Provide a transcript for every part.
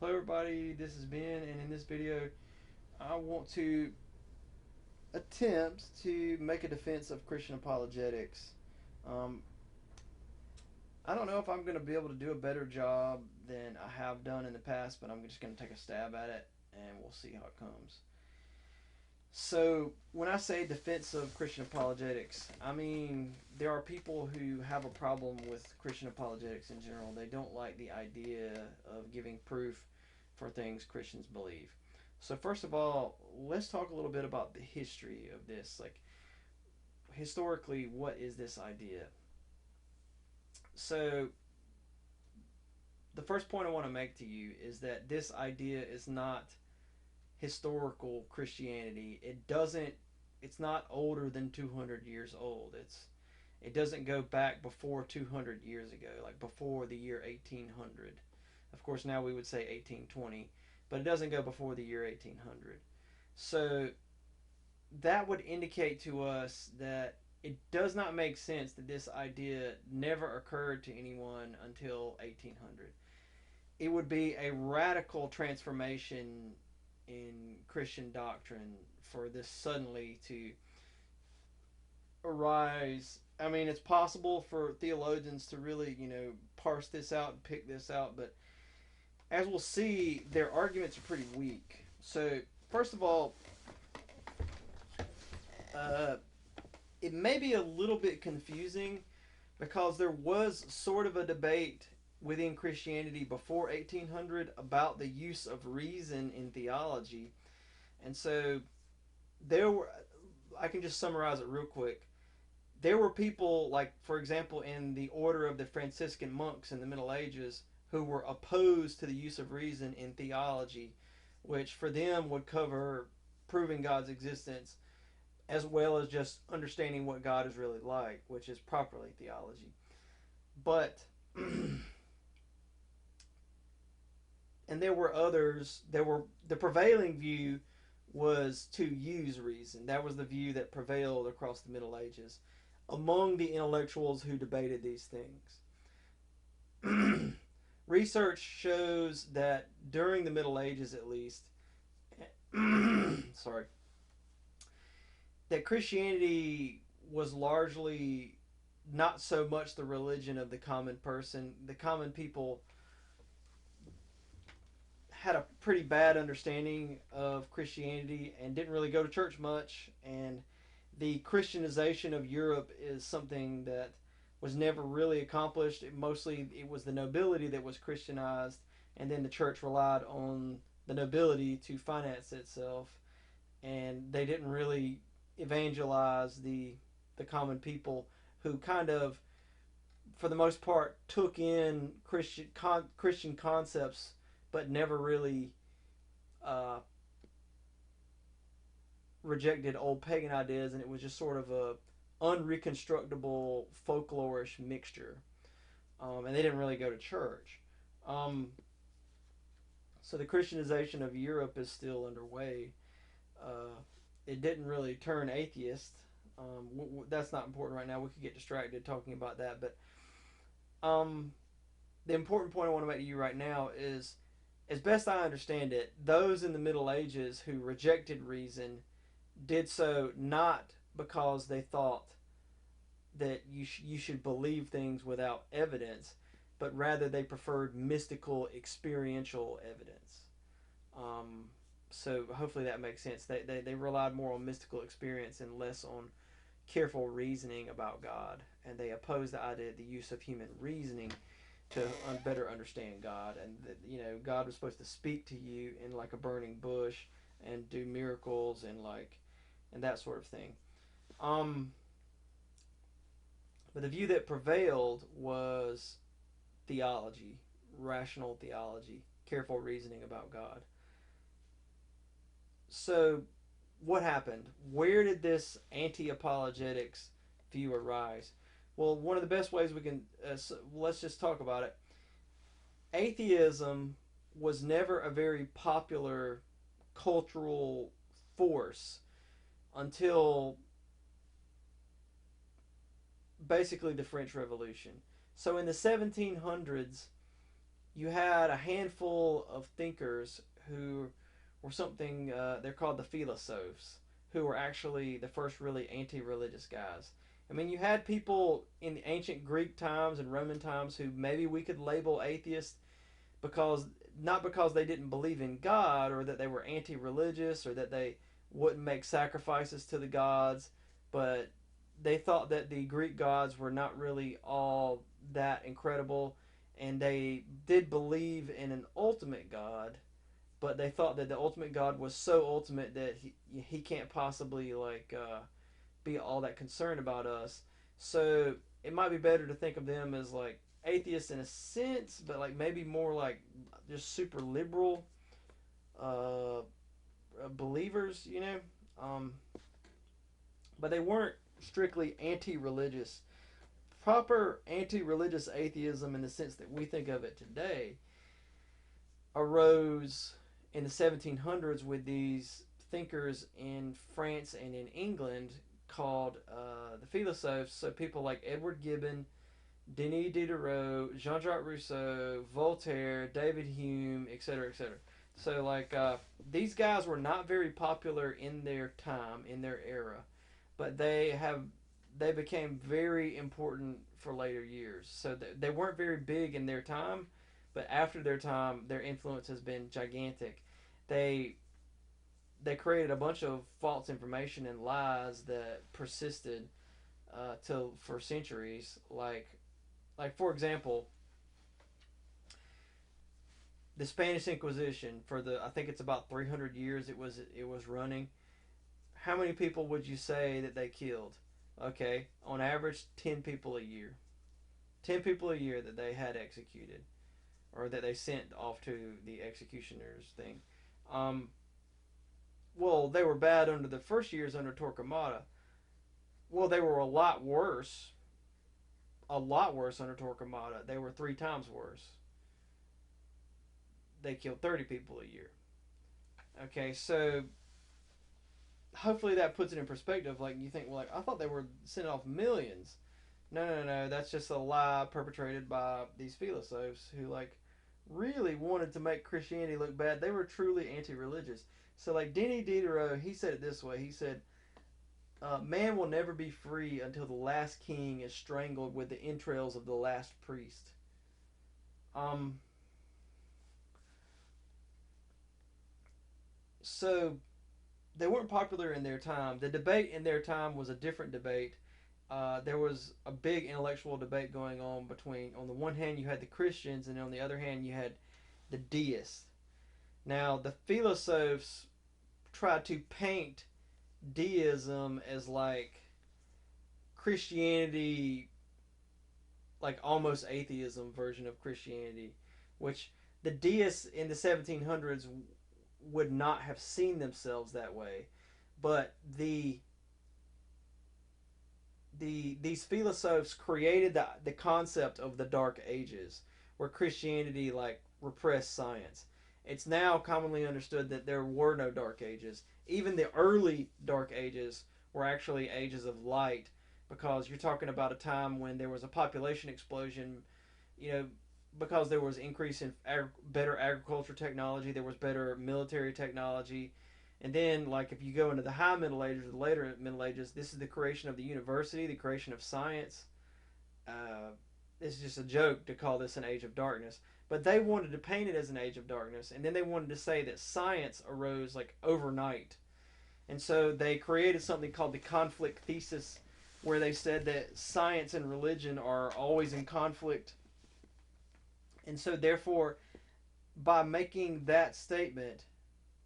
Hello everybody, this is Ben, and in this video I want to attempt to make a defense of Christian apologetics. Um, I don't know if I'm going to be able to do a better job than I have done in the past, but I'm just going to take a stab at it and we'll see how it comes. So, when I say defense of Christian apologetics, I mean there are people who have a problem with Christian apologetics in general. They don't like the idea of giving proof for things Christians believe. So, first of all, let's talk a little bit about the history of this. Like, historically, what is this idea? So, the first point I want to make to you is that this idea is not historical Christianity. It's not older than 200 years old. It doesn't go back before 200 years ago, like before the year 1800. Of course, now we would say 1820, but it doesn't go before the year 1800. So that would indicate to us that it does not make sense that this idea never occurred to anyone until 1800. It would be a radical transformation in Christian doctrine for this suddenly to arise. I mean, it's possible for theologians to really, parse this out and pick this out, but as we'll see, their arguments are pretty weak. So, first of all, uh, it may be a little bit confusing because there was sort of a debate within Christianity before 1800 about the use of reason in theology. And so there were, I can just summarize it real quick. There were people, like, for example, in the order of the Franciscan monks in the Middle Ages, who were opposed to the use of reason in theology, which for them would cover proving God's existence as well as just understanding what God is really like, which is properly theology. But, and there were others, the prevailing view was to use reason. That was the view that prevailed across the Middle Ages among the intellectuals who debated these things. Research shows that during the Middle Ages, at least, sorry, that Christianity was largely not so much the religion of the common person. The common people had a pretty bad understanding of Christianity and didn't really go to church much. And the Christianization of Europe is something that was never really accomplished. It was the nobility that was Christianized, and then the church relied on the nobility to finance itself, and they didn't really evangelize the common people who kind of, for the most part, took in Christian concepts, but never really uh, rejected old pagan ideas, and it was just sort of a unreconstructible folklorish mixture. And they didn't really go to church. Um, so the Christianization of Europe is still underway. Uh, it didn't really turn atheist. That's not important right now. We could get distracted talking about that. But um, the important point I want to make to you right now is, as best I understand it, those in the Middle Ages who rejected reason did so not because they thought that you should believe things without evidence, but rather they preferred mystical experiential evidence. Um, so hopefully that makes sense. They relied more on mystical experience and less on careful reasoning about God, and they opposed the idea of the use of human reasoning to better understand God, and that God was supposed to speak to you in like a burning bush and do miracles and that sort of thing. Um, but the view that prevailed was theology, rational theology, careful reasoning about God. So, what happened? Where did this anti apologetics view arise? Well, one of the best ways we can, let's just talk about it. Atheism was never a very popular cultural force until basically the French Revolution. So in the 1700s, you had a handful of thinkers who were something, they're called the philosophes, who were actually the first really anti-religious guys. I mean, you had people in the ancient Greek times and Roman times who maybe we could label atheists, because not because they didn't believe in God or that they were anti-religious or that they wouldn't make sacrifices to the gods, but they thought that the Greek gods were not really all that incredible, and they did believe in an ultimate God, but they thought that the ultimate God was so ultimate that he can't possibly be all that concerned about us. So it might be better to think of them as like atheists in a sense, but like maybe more like just super liberal uh, believers, you know. Um, but they weren't strictly anti-religious. Proper anti-religious atheism, in the sense that we think of it today, arose in the 1700s with these thinkers in France and in England called the philosophes. So people like Edward Gibbon, Denis Diderot, Jean-Jacques Rousseau, Voltaire, David Hume, etc., etc. So these guys were not very popular in their time, in their era, but they became very important for later years. So they weren't very big in their time, but after their time, their influence has been gigantic. They they created a bunch of false information and lies that persisted till for centuries. Like for example, the Spanish Inquisition, for the I think it's about 300 years it was running. How many people would you say that they killed? Okay, on average, 10 people a year. 10 people a year that they had executed, or that they sent off to the executioners thing. Um, well, they were bad under the first years under Torquemada. Well, they were a lot worse under Torquemada. They were three times worse. They killed 30 people a year. Okay, so hopefully that puts it in perspective. Like you think, well, like I thought they were sending off millions. No, no, no. That's just a lie perpetrated by these philosophes who really wanted to make Christianity look bad. They were truly anti-religious. So like Denis Diderot, he said it this way. He said, "Man will never be free until the last king is strangled with the entrails of the last priest." Um. So they weren't popular in their time. The debate in their time was a different debate. There was a big intellectual debate going on between, on the one hand, you had the Christians, and on the other hand, you had the deists. Now, the philosophes tried to paint deism as like Christianity, like almost atheism version of Christianity, which the deists in the 1700s would not have seen themselves that way. But these philosophes created the concept of the Dark Ages, where Christianity repressed science. It's now commonly understood that there were no Dark Ages. Even the early Dark Ages were actually ages of light, because you're talking about a time when there was a population explosion, you know, because there was increase in better agriculture technology, there was better military technology, and then, if you go into the High Middle Ages, the later Middle Ages, this is the creation of the university, the creation of science. It's just a joke to call this an age of darkness. But they wanted to paint it as an age of darkness, and then they wanted to say that science arose overnight. And so they created something called the conflict thesis, where they said that science and religion are always in conflict. And so, therefore, by making that statement,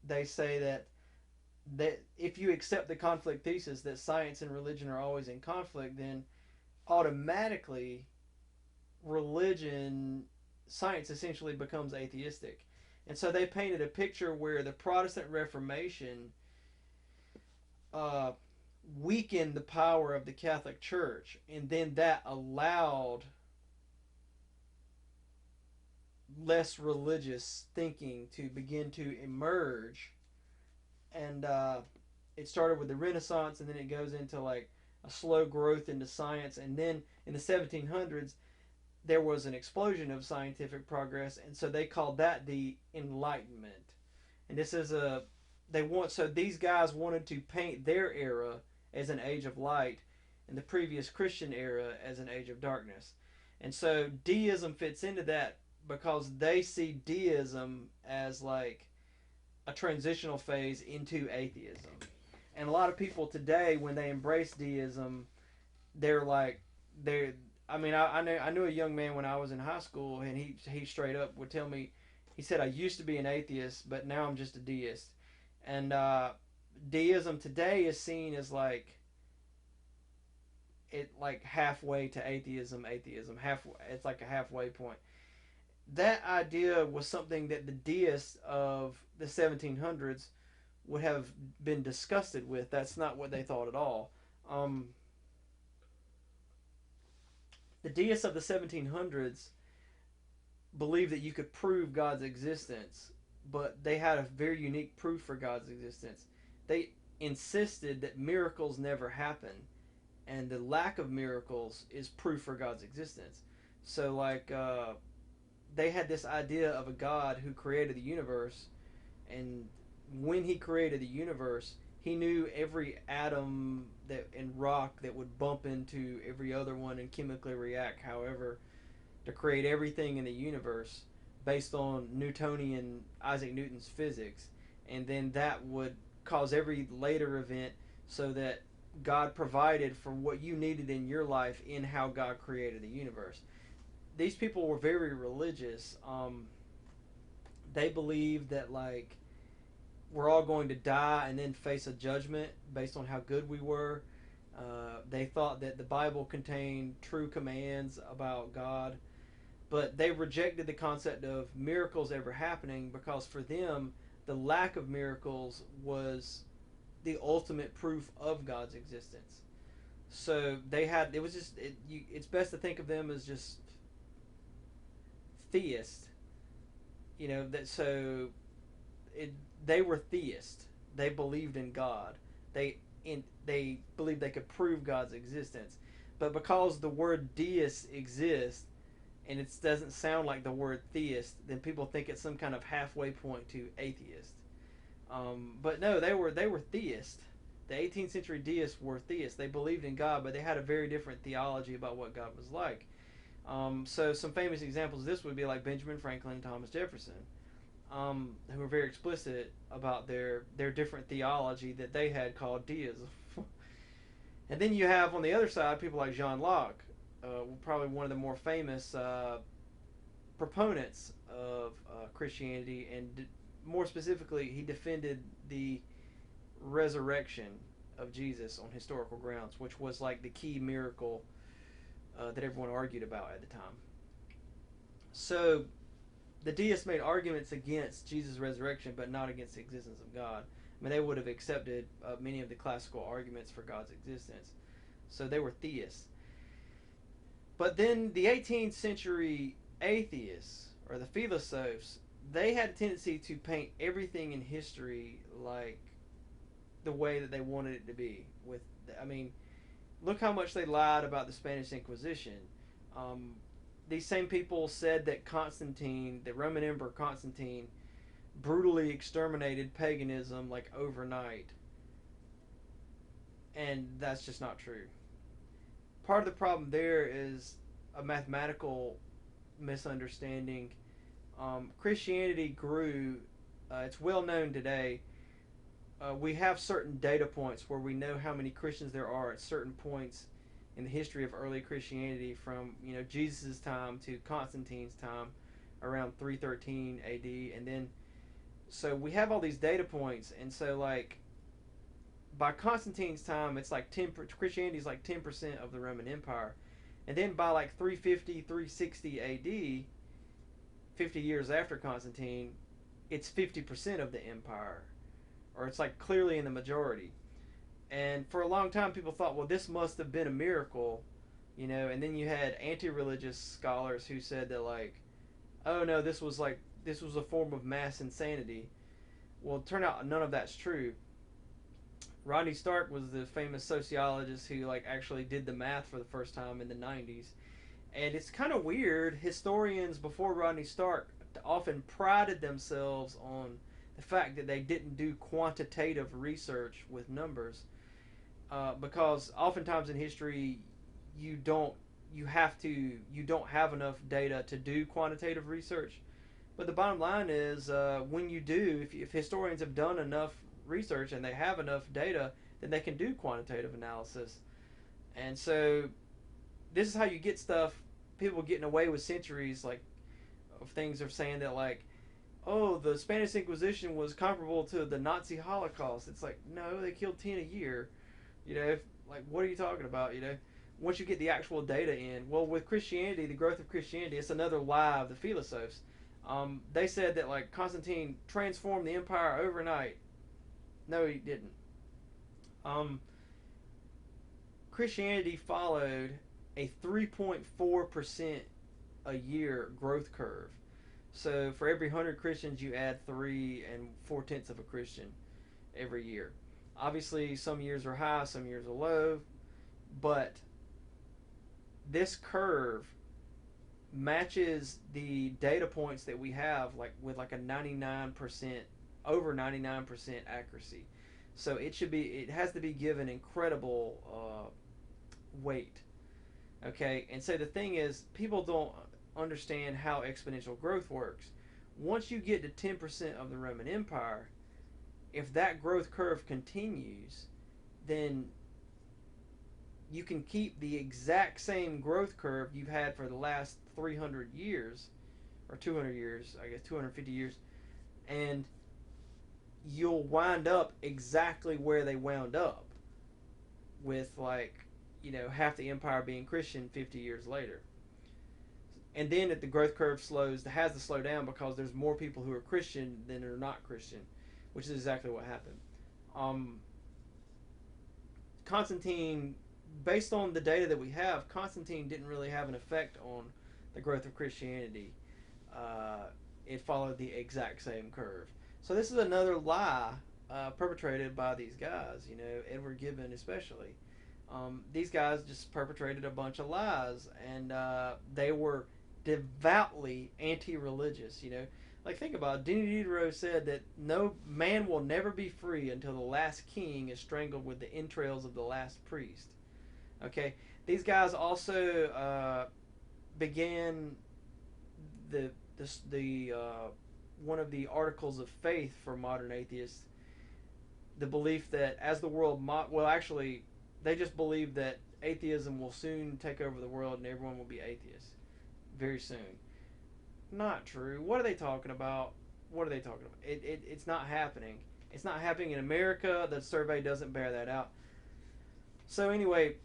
they say that if you accept the conflict thesis that science and religion are always in conflict, then automatically religion, science essentially becomes atheistic. And so they painted a picture where the Protestant Reformation uh, weakened the power of the Catholic Church, and then that allowed less religious thinking to begin to emerge. And it started with the Renaissance, and then it goes into a slow growth into science, and then in the 1700s there was an explosion of scientific progress, and so they called that the Enlightenment. And this is a they want so these guys wanted to paint their era as an age of light, and the previous Christian era as an age of darkness. And so deism fits into that because they see deism as like a transitional phase into atheism. And a lot of people today, when they embrace deism, they're like they're I knew a young man when I was in high school, and he straight up would tell me, he said, I used to be an atheist, but now I'm just a deist. And deism today is seen as like it like halfway to atheism. Atheism half, it's like a halfway point. That idea was something that the deists of the 1700s would have been disgusted with. That's not what they thought at all. Um, the deists of the 1700s believed that you could prove God's existence, but they had a very unique proof for God's existence. They insisted that miracles never happen, and the lack of miracles is proof for God's existence. So, like, they had this idea of a God who created the universe, and when He created the universe, He knew every atom that and rock that would bump into every other one and chemically react, however, to create everything in the universe based on Newtonian Isaac Newton's physics, and then that would cause every later event so that God provided for what you needed in your life in how God created the universe. These people were very religious. They believed that like we're all going to die and then face a judgment based on how good we were. They thought that the Bible contained true commands about God, but they rejected the concept of miracles ever happening because for them, the lack of miracles was the ultimate proof of God's existence. So they had it was just it's best to think of them as just theist. You know that so it they were theist. They believed in God. They believed they could prove God's existence, but because the word deist exists and it doesn't sound like the word theist, then people think it's some kind of halfway point to atheist. But no, they were theists. The 18th century deists were theists. They believed in God, but they had a very different theology about what God was like. So some famous examples of this would be like Benjamin Franklin and Thomas Jefferson, who were very explicit about their different theology that they had called deism. And then you have on the other side people like John Locke, probably one of the more famous proponents of Christianity, and more specifically, he defended the resurrection of Jesus on historical grounds, which was like the key miracle that everyone argued about at the time. So the deists made arguments against Jesus' resurrection, but not against the existence of God. I mean, they would have accepted many of the classical arguments for God's existence. So they were theists. But then the 18th century atheists, or the philosophes, they had a tendency to paint everything in history like the way that they wanted it to be. I mean, look how much they lied about the Spanish Inquisition. Um, these same people said that Constantine, the Roman Emperor Constantine, brutally exterminated paganism like overnight, and that's just not true. Part of the problem there is a mathematical misunderstanding. Christianity grew. It's well known today. We have certain data points where we know how many Christians there are at certain points in the history of early Christianity, from Jesus' time to Constantine's time, around 313 A.D. And then, so we have all these data points, and so like by Constantine's time, it's like Christianity is like 10% of the Roman Empire, and then by like 350, 360 A.D., 50 years after Constantine, it's 50% of the empire, or it's like clearly in the majority. And for a long time, people thought, well, this must have been a miracle, And then you had anti-religious scholars who said that, like, oh no, this was a form of mass insanity. Well, it turned out none of that's true. Rodney Stark was the famous sociologist who like actually did the math for the first time in the 90s, And it's kind of weird. Historians before Rodney Stark often prided themselves on the fact that they didn't do quantitative research with numbers, because oftentimes in history you don't you don't have enough data to do quantitative research. But the bottom line is, when you do, if historians have done enough research and they have enough data, then they can do quantitative analysis. And so this is how you get stuff. People getting away with centuries like of things are saying that, like, oh, the Spanish Inquisition was comparable to the Nazi Holocaust. It's like, no, they killed 10 a year. Like, what are you talking about? Once you get the actual data in, well, with Christianity, the growth of Christianity, it's another lie of the Philosophers. They said that, like, Constantine transformed the empire overnight. No, he didn't. Um, Christianity followed a 3.4% a year growth curve. So for every 100 Christians, you add 3 and 4 tenths of a Christian every year. Obviously, some years are high, some years are low, but this curve matches the data points that we have, like with like a 99%, over 99% accuracy. So it has to be given incredible weight. Okay, and so the thing is, people don't understand how exponential growth works. Once you get to 10% of the Roman Empire, if that growth curve continues, then you can keep the exact same growth curve you've had for the last 300 years, or 200 years, I guess 250 years, and you'll wind up exactly where they wound up, with, like, half the empire being Christian 50 years later. And then if the growth curve has to slow down because there's more people who are Christian than are not Christian, which is exactly what happened. Um, Constantine, based on the data that we have, Constantine didn't really have an effect on the growth of Christianity. It followed the exact same curve. So this is another lie perpetrated by these guys. Edward Gibbon especially. These guys just perpetrated a bunch of lies, and they were devoutly anti-religious. Like, think about it. Denis Diderot said that no man will never be free until the last king is strangled with the entrails of the last priest. Okay, these guys also began the one of the articles of faith for modern atheists. The belief that as the world well, actually, they just believe that atheism will soon take over the world and everyone will be atheists very soon. Not true. What are they talking about? What are they talking about? It's not happening. It's not happening in America. The survey doesn't bear that out. So anyway,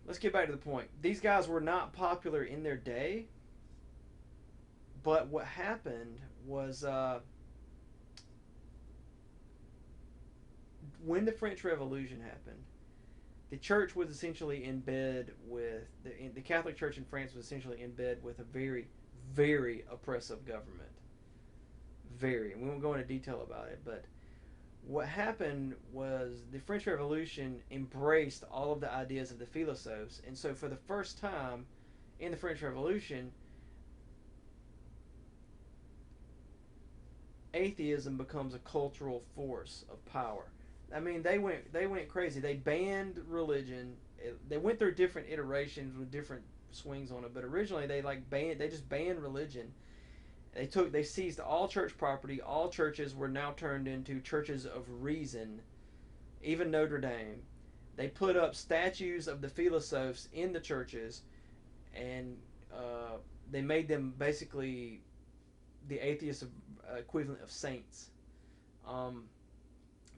let's get back to the point. These guys were not popular in their day, but what happened was, when the French Revolution happened, the church was essentially in bed with the Catholic Church in France was essentially in bed with a very, very oppressive government. Very, and we won't go into detail about it, but what happened was the French Revolution embraced all of the ideas of the Philosophers, and so for the first time in the French Revolution, atheism becomes a cultural force of power. I mean, they went crazy. They banned religion. They went through different iterations with different swings on it, but originally they just banned religion. They seized all church property. All churches were now turned into churches of reason, even Notre Dame. They put up statues of the Philosophers in the churches, and they made them basically the atheist equivalent of saints. Um,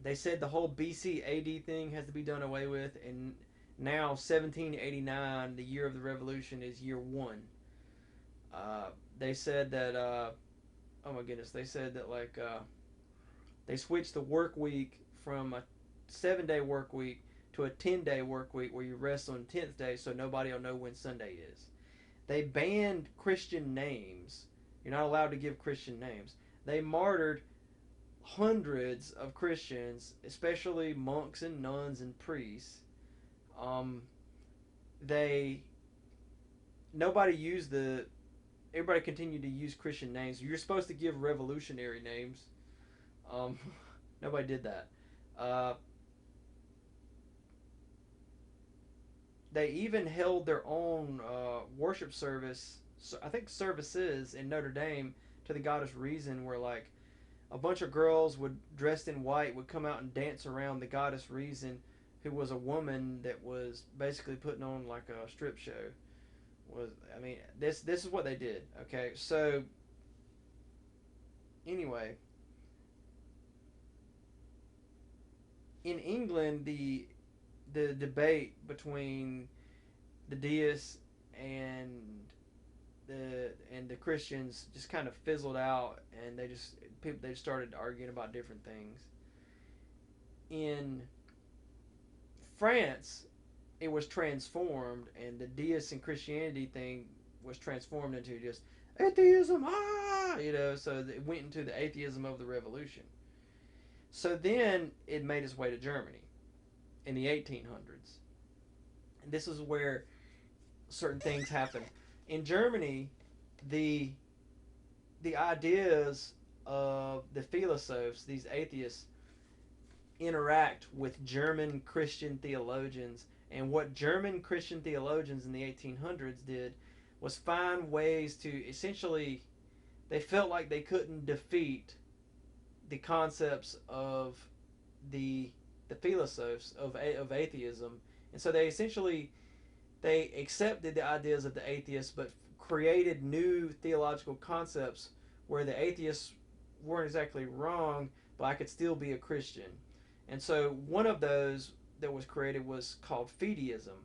they said the whole BC AD thing has to be done away with, and now 1789, the year of the revolution, is year one. They said that, oh my goodness, they said that, like, they switched the work week from a 7-day work week to a 10-day work week where you rest on the 10th day so nobody will know when Sunday is. They banned Christian names. You're not allowed to give Christian names. They martyred hundreds of Christians, especially monks and nuns and priests. They nobody used the everybody continued to use Christian names. You're supposed to give revolutionary names. Um, nobody did that. Uh, they even held their own worship service. I think services in Notre Dame to the goddess Reason, where like a bunch of girls would dressed in white would come out and dance around the goddess Reason, who was a woman that was basically putting on like a strip show. Was I mean this is what they did. Okay, so anyway, in England, the debate between the deists and the Christians just kind of fizzled out, and they just started arguing about different things. In France, it was transformed, and the deist and Christianity thing was transformed into just atheism, so it went into the atheism of the revolution. So then it made its way to Germany in the 1800s. And this is where certain things happen. In Germany, the the ideas of the philosophes, these atheists, interact with German Christian theologians. And what German Christian theologians in the 1800s did was find ways to essentially, they felt like they couldn't defeat the concepts of the the philosophes of atheism, and so they essentially they accepted the ideas of the atheists, but created new theological concepts where the atheists weren't exactly wrong, but I could still be a Christian. And so one of those that was created was called fideism.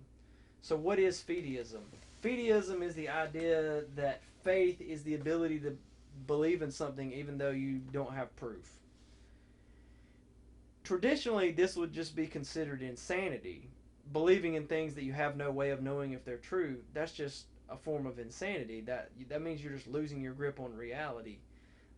So what is fideism? Fideism is the idea that faith is the ability to believe in something even though you don't have proof. Traditionally, this would just be considered insanity. Believing in things that you have no way of knowing if they're true, that's just a form of insanity. That means you're just losing your grip on reality.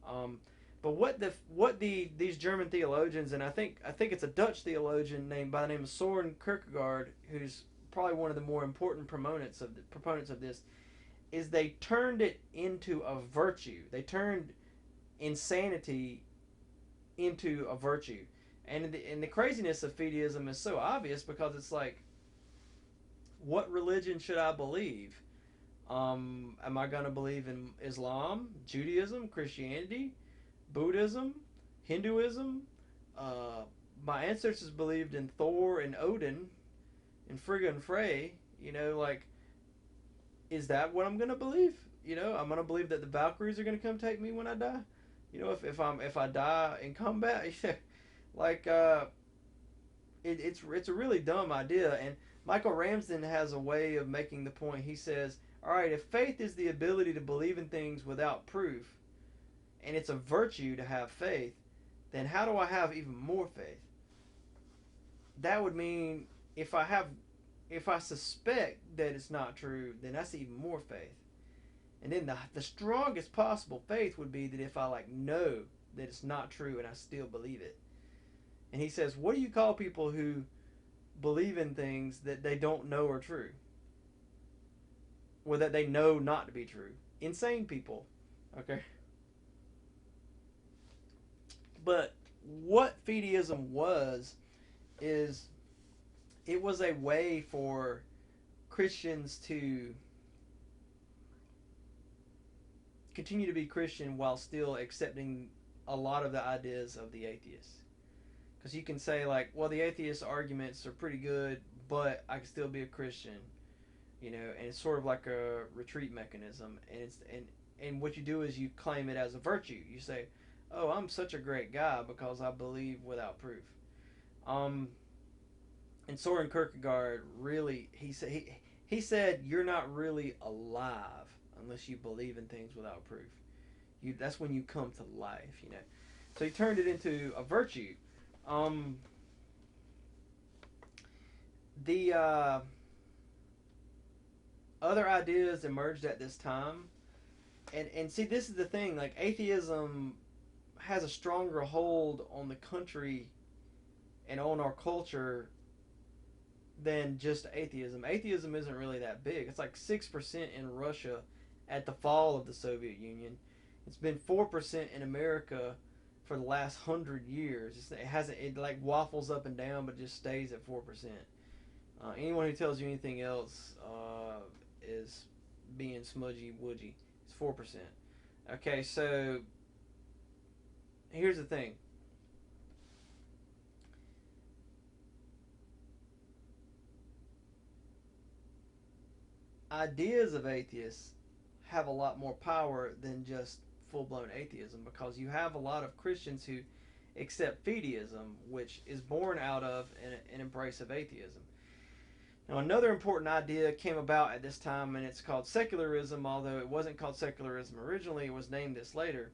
Um, but what these German theologians, and I think it's a Dutch theologian named by the name of Soren Kierkegaard, who's probably one of the more important proponents of this, is they turned it into a virtue. They turned insanity into a virtue. And the craziness of fideism is so obvious because it's like, what religion should I believe? Am I going to believe in Islam, Judaism, Christianity, Buddhism, Hinduism? Uh, my ancestors believed in Thor and Odin and Frigga and Frey. Like, is that what I'm going to believe? I'm going to believe that the Valkyries are going to come take me when I die. If I die in combat, like it's a really dumb idea. And Michael Ramsden has a way of making the point. He says, all right, if faith is the ability to believe in things without proof, and it's a virtue to have faith, then how do I have even more faith? That would mean if I suspect that it's not true, then that's even more faith. And then the strongest possible faith would be that if I like know that it's not true and I still believe it. And he says, what do you call people who believe in things that they don't know are true? Or that they know not to be true? Insane people. Okay? But what fideism is it was a way for Christians to continue to be Christian while still accepting a lot of the ideas of the atheists. Because you can say, like, well, the atheist arguments are pretty good, but I can still be a Christian, and it's sort of like a retreat mechanism. And what you do is you claim it as a virtue. You say, oh, I'm such a great guy because I believe without proof. Um, and Soren Kierkegaard really, he said you're not really alive unless you believe in things without proof. That's when you come to life. So he turned it into a virtue. Um, the other ideas emerged at this time, and see, this is the thing. Like, atheism has a stronger hold on the country and on our culture than just atheism. Atheism isn't really that big. It's like 6% in Russia at the fall of the Soviet Union. It's been 4% in America for the last 100 years. It hasn't. It like waffles up and down, but just stays at 4%. Anyone who tells you anything else is being smudgy woodgy. It's 4%. Okay, so here's the thing. Ideas of atheists have a lot more power than just full blown atheism, because you have a lot of Christians who accept fideism, which is born out of an embrace of atheism. Now, another important idea came about at this time, and it's called secularism, although it wasn't called secularism originally. It was named this later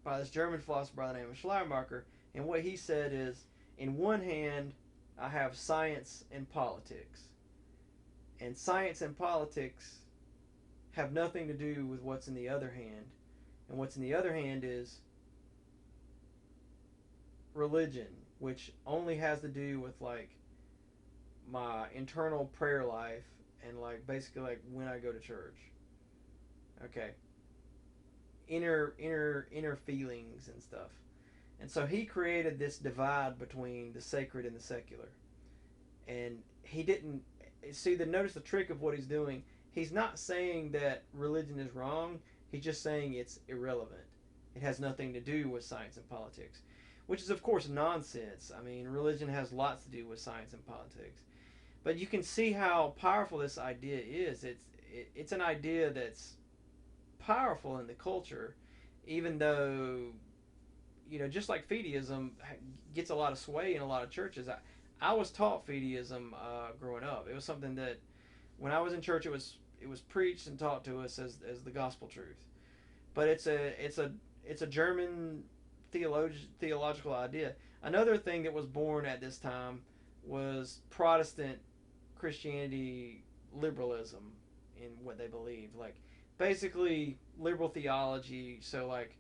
by this German philosopher by the name of Schleiermacher. And what he said is, in one hand, I have science and politics. And science and politics have nothing to do with what's in the other hand. And what's in the other hand is religion, which only has to do with like my internal prayer life and like basically like when I go to church. Okay. Inner feelings and stuff. And so he created this divide between the sacred and the secular. And he didn't see the notice the trick of what he's doing. He's not saying that religion is wrong. He's just saying it's irrelevant. It has nothing to do with science and politics, which is of course nonsense. I mean, religion has lots to do with science and politics. But you can see how powerful this idea is. It's an idea that's powerful in the culture, even though, you know, just like fideism gets a lot of sway in a lot of churches. I was taught fideism growing up. It was something that when I was in church, it was preached and taught to us as the gospel truth. But it's a German theological idea. Another thing that was born at this time was Protestant Christianity liberalism in what they believed. Like basically liberal theology. So like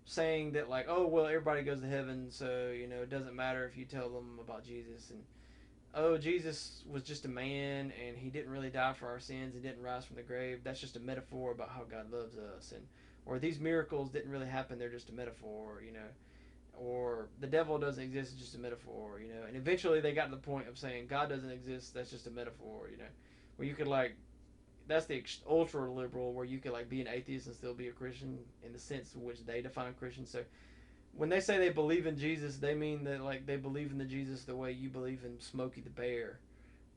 saying that like, oh well, everybody goes to heaven, so you know it doesn't matter if you tell them about Jesus, and oh, Jesus was just a man and he didn't really die for our sins, he didn't rise from the grave, that's just a metaphor about how God loves us, and or these miracles didn't really happen, they're just a metaphor, you know, or the devil doesn't exist, it's just a metaphor, you know. And eventually they got to the point of saying God doesn't exist, that's just a metaphor, you know, where you could like, that's the ultra liberal, where you could like be an atheist and still be a Christian in the sense in which they define Christian. So when they say they believe in Jesus, they mean that like they believe in the Jesus the way you believe in Smokey the Bear,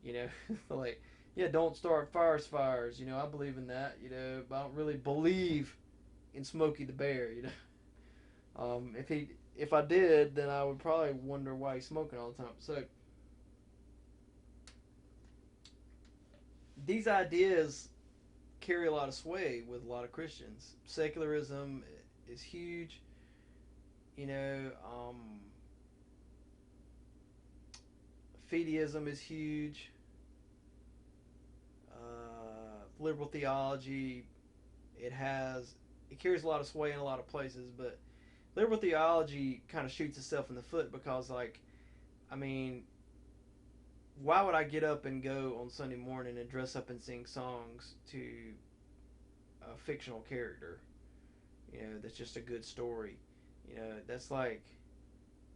you know. Like, yeah, don't start fires, you know, I believe in that, you know, but I don't really believe in Smokey the Bear, you know. If I did, then I would probably wonder why he's smoking all the time. So these ideas carry a lot of sway with a lot of Christians. Secularism is huge, you know. Fideism is huge. Liberal theology, it carries a lot of sway in a lot of places, but liberal theology kind of shoots itself in the foot because, like, I mean, why would I get up and go on Sunday morning and dress up and sing songs to a fictional character? You know, that's just a good story. You know, that's like,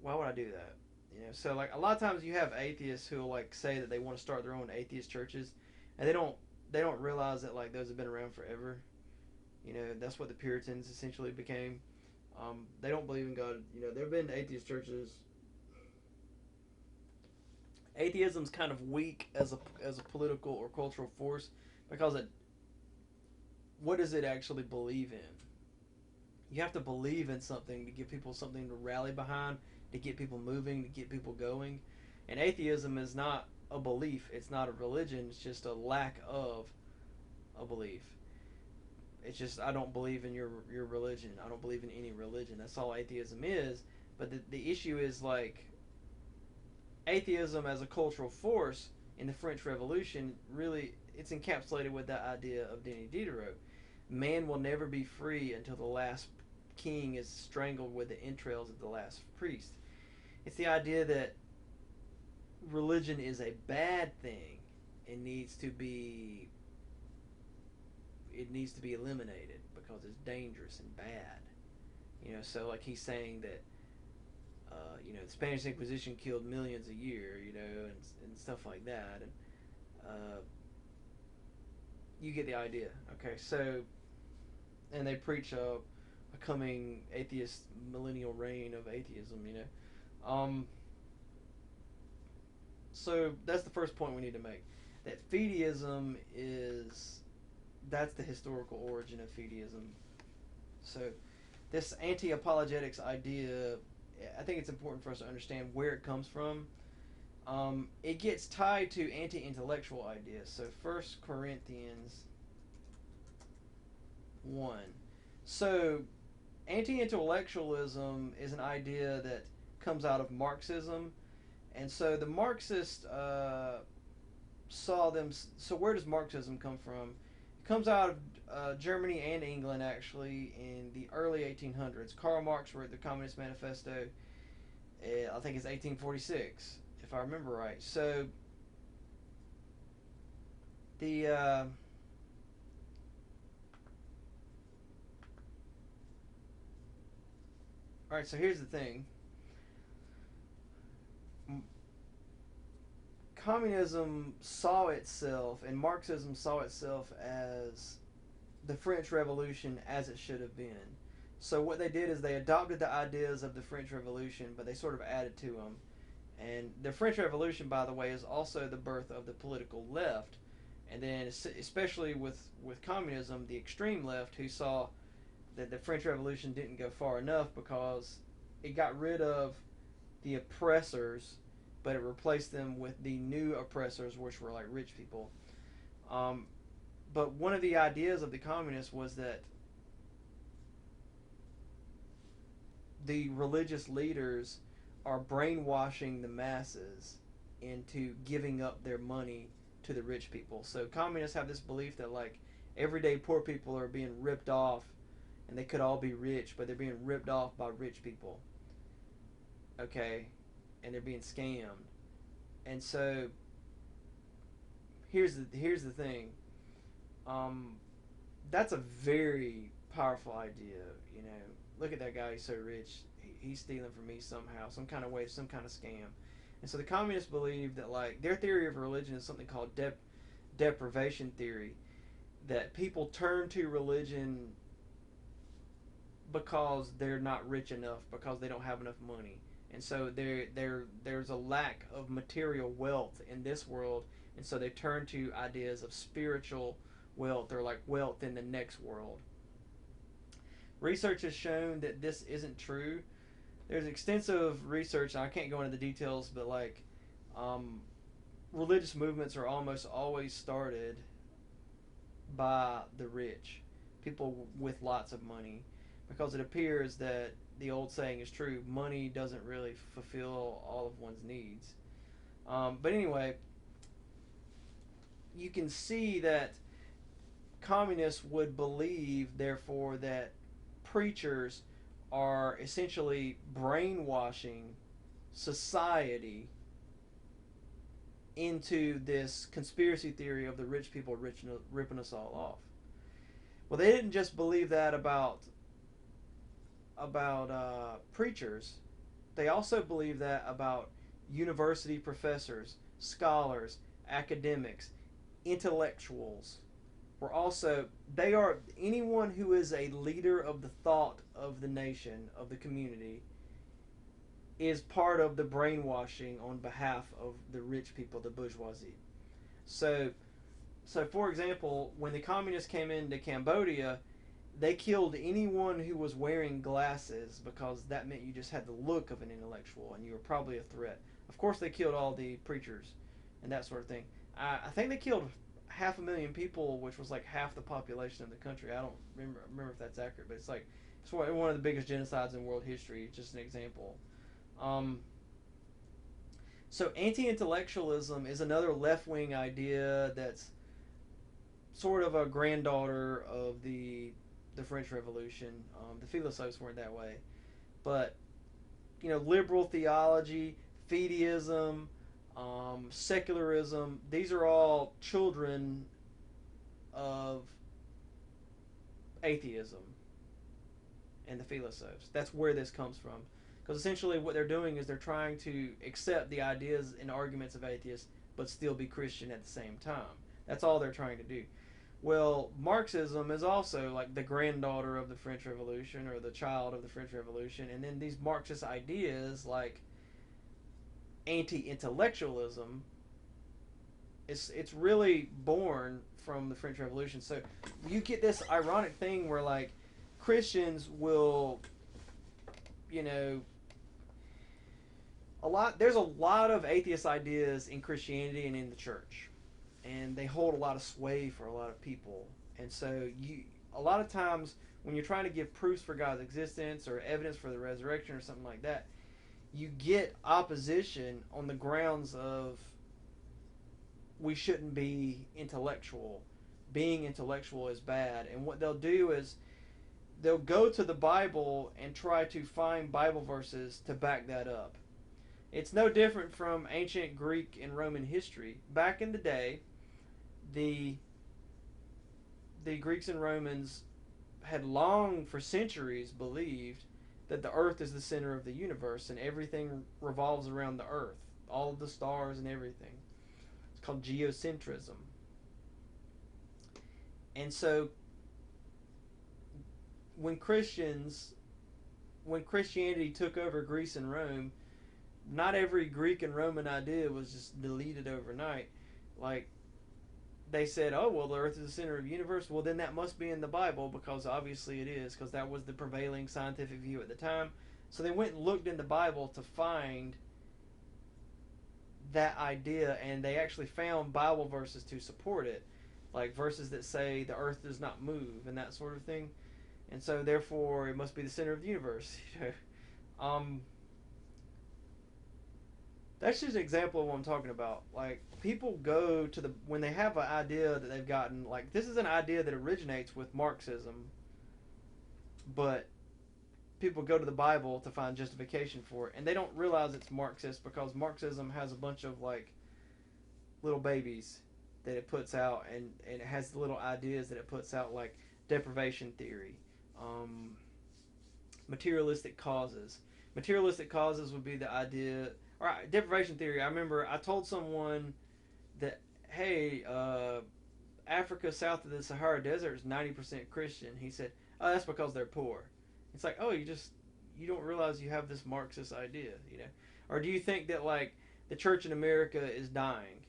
why would I do that? You know, so like a lot of times you have atheists who will like say that they want to start their own atheist churches, and they don't realize that like those have been around forever. You know, that's what the Puritans essentially became. They don't believe in God. You know, there have been atheist churches. Atheism's kind of weak as a political or cultural force because what does it actually believe in? You have to believe in something to give people something to rally behind, to get people moving, to get people going. And atheism is not a belief, it's not a religion, it's just a lack of a belief. It's just, I don't believe in your religion. I don't believe in any religion. That's all atheism is. But the issue is like atheism as a cultural force in the French Revolution, really it's encapsulated with that idea of Denis Diderot. Man will never be free until the last king is strangled with the entrails of the last priest. It's the idea that religion is a bad thing. It needs to be it needs to be eliminated because it's dangerous and bad. So like he's saying that the Spanish Inquisition killed millions a year, and stuff like that, and uh, you get the idea. Okay, so and they preach a coming atheist millennial reign of atheism. So that's the first point we need to make. That fideism is that's the historical origin of fideism. So this anti-apologetics idea, I think it's important for us to understand where it comes from. It gets tied to anti-intellectual ideas. So 1 Corinthians 1. So anti-intellectualism is an idea that comes out of Marxism, and so the Marxists saw them. So where does Marxism come from? It comes out of Germany and England, actually, in the early 1800s. Karl Marx wrote the Communist Manifesto. I think it's 1846, if I remember right. So the all right. So here's the thing. Communism saw itself, and Marxism saw itself as the French Revolution as it should have been. So what they did is they adopted the ideas of the French Revolution, but they sort of added to them. And the French Revolution, by the way, is also the birth of the political left. And then, especially with communism, the extreme left, who saw that the French Revolution didn't go far enough because it got rid of the oppressors, but it replaced them with the new oppressors, which were like rich people. Um, but one of the ideas of the communists was that the religious leaders are brainwashing the masses into giving up their money to the rich people. So communists have this belief that like everyday poor people are being ripped off and they could all be rich, but they're being ripped off by rich people. Okay? And they're being scammed. And so here's the thing. Um, that's a very powerful idea. You know, look at that guy; he's so rich. He's stealing from me somehow, some kind of way, some kind of scam. And so the communists believe that like their theory of religion is something called deprivation theory. That people turn to religion because they're not rich enough, because they don't have enough money, and so there's a lack of material wealth in this world, and so they turn to ideas of spiritual wealth or like wealth in the next world. Research has shown that this isn't true. There's extensive research, and I can't go into the details, but like um, religious movements are almost always started by the rich, people with lots of money, because it appears that the old saying is true: money doesn't really fulfill all of one's needs. But anyway, you can see that communists would believe, therefore, that preachers are essentially brainwashing society into this conspiracy theory of the rich people ripping us all off. Well, they didn't just believe that about preachers. They also believe that about university professors, scholars, academics, intellectuals. Were also they are anyone who is a leader of the thought of the nation, of the community, is part of the brainwashing on behalf of the rich people, the bourgeoisie. So so for example, when the communists came into Cambodia, they killed anyone who was wearing glasses because that meant you just had the look of an intellectual and you were probably a threat. Of course, they killed all the preachers and that sort of thing. I think they killed 500,000 people, which was like half the population of the country. I don't remember if that's accurate, but it's one of the biggest genocides in world history. It's just an example. Um, so anti-intellectualism is another left-wing idea that's sort of a granddaughter of the French Revolution. The philosophes weren't that way, but liberal theology, fideism, secularism. These are all children of atheism and the philosophes. That's where this comes from. Because essentially what they're doing is they're trying to accept the ideas and arguments of atheists, but still be Christian at the same time. That's all they're trying to do. Well, Marxism is also like the granddaughter of the French Revolution or the child of the French Revolution. And then these Marxist ideas like anti-intellectualism, it's really born from the French Revolution. So you get this ironic thing where like Christians will, you know, there's a lot of atheist ideas in Christianity and in the church, and they hold a lot of sway for a lot of people. And so a lot of times when you're trying to give proofs for God's existence or evidence for the resurrection or something like that, you get opposition on the grounds of we shouldn't be intellectual. Being intellectual is bad. And what they'll do is they'll go to the Bible and try to find Bible verses to back that up. It's no different from ancient Greek and Roman history. Back in the day, the Greeks and Romans had long, for centuries, believed that the earth is the center of the universe and everything revolves around the earth. All of the stars and everything. It's called geocentrism. And so when Christianity took over Greece and Rome, not every Greek and Roman idea was just deleted overnight. Like, they said, oh, well, the earth is the center of the universe. Well, then that must be in the Bible, because obviously it is, because that was the prevailing scientific view at the time. So they went and looked in the Bible to find that idea, and they actually found Bible verses to support it, like verses that say the earth does not move and that sort of thing. And so therefore it must be the center of the universe. That's just an example of what I'm talking about. Like, people go to when they have an idea that they've gotten, like, this is an idea that originates with Marxism, but people go to the Bible to find justification for it, and they don't realize it's Marxist, because Marxism has a bunch of, like, little babies that it puts out, and it has the little ideas that it puts out, like deprivation theory, materialistic causes. Materialistic causes would be the idea. All right, deprivation theory. I remember I told someone that, hey, Africa south of the Sahara Desert is 90% Christian. He said, oh, that's because they're poor. It's like, oh, you don't realize you have this Marxist idea, you know? Or do you think that, like, the church in America is dying?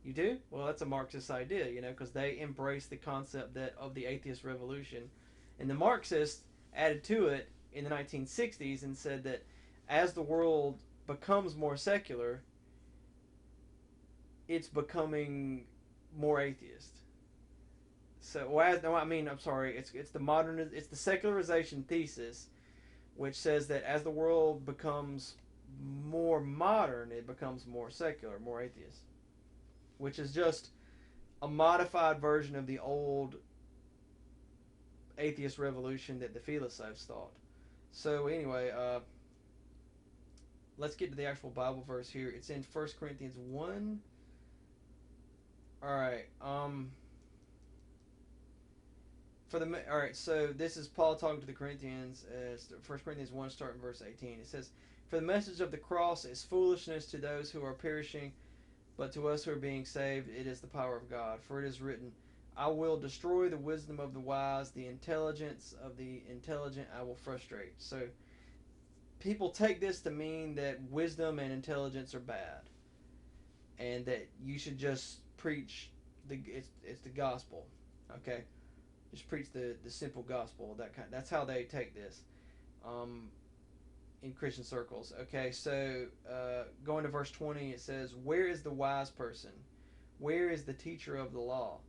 You do? Well, that's a Marxist idea, you know, because they embrace the concept of the atheist revolution. And the Marxists added to it in the 1960s and said that as the world becomes more secular, it's becoming more atheist. So, it's the secularization thesis, which says that as the world becomes more modern, it becomes more secular, more atheist, which is just a modified version of the old atheist revolution that the philosophes thought. So anyway, let's get to the actual Bible verse here. It's in 1 Corinthians 1. Alright, so this is Paul talking to the Corinthians, 1 Corinthians 1, starting verse 18. It says, for the message of the cross is foolishness to those who are perishing, but to us who are being saved, it is the power of God. For it is written, I will destroy the wisdom of the wise, the intelligence of the intelligent I will frustrate. So people take this to mean that wisdom and intelligence are bad, and that you should just preach it's the gospel. Okay, just preach the simple gospel. That's how they take this in Christian circles. Okay, so going to verse 20, it says, where is the wise person? Where is the teacher of the law?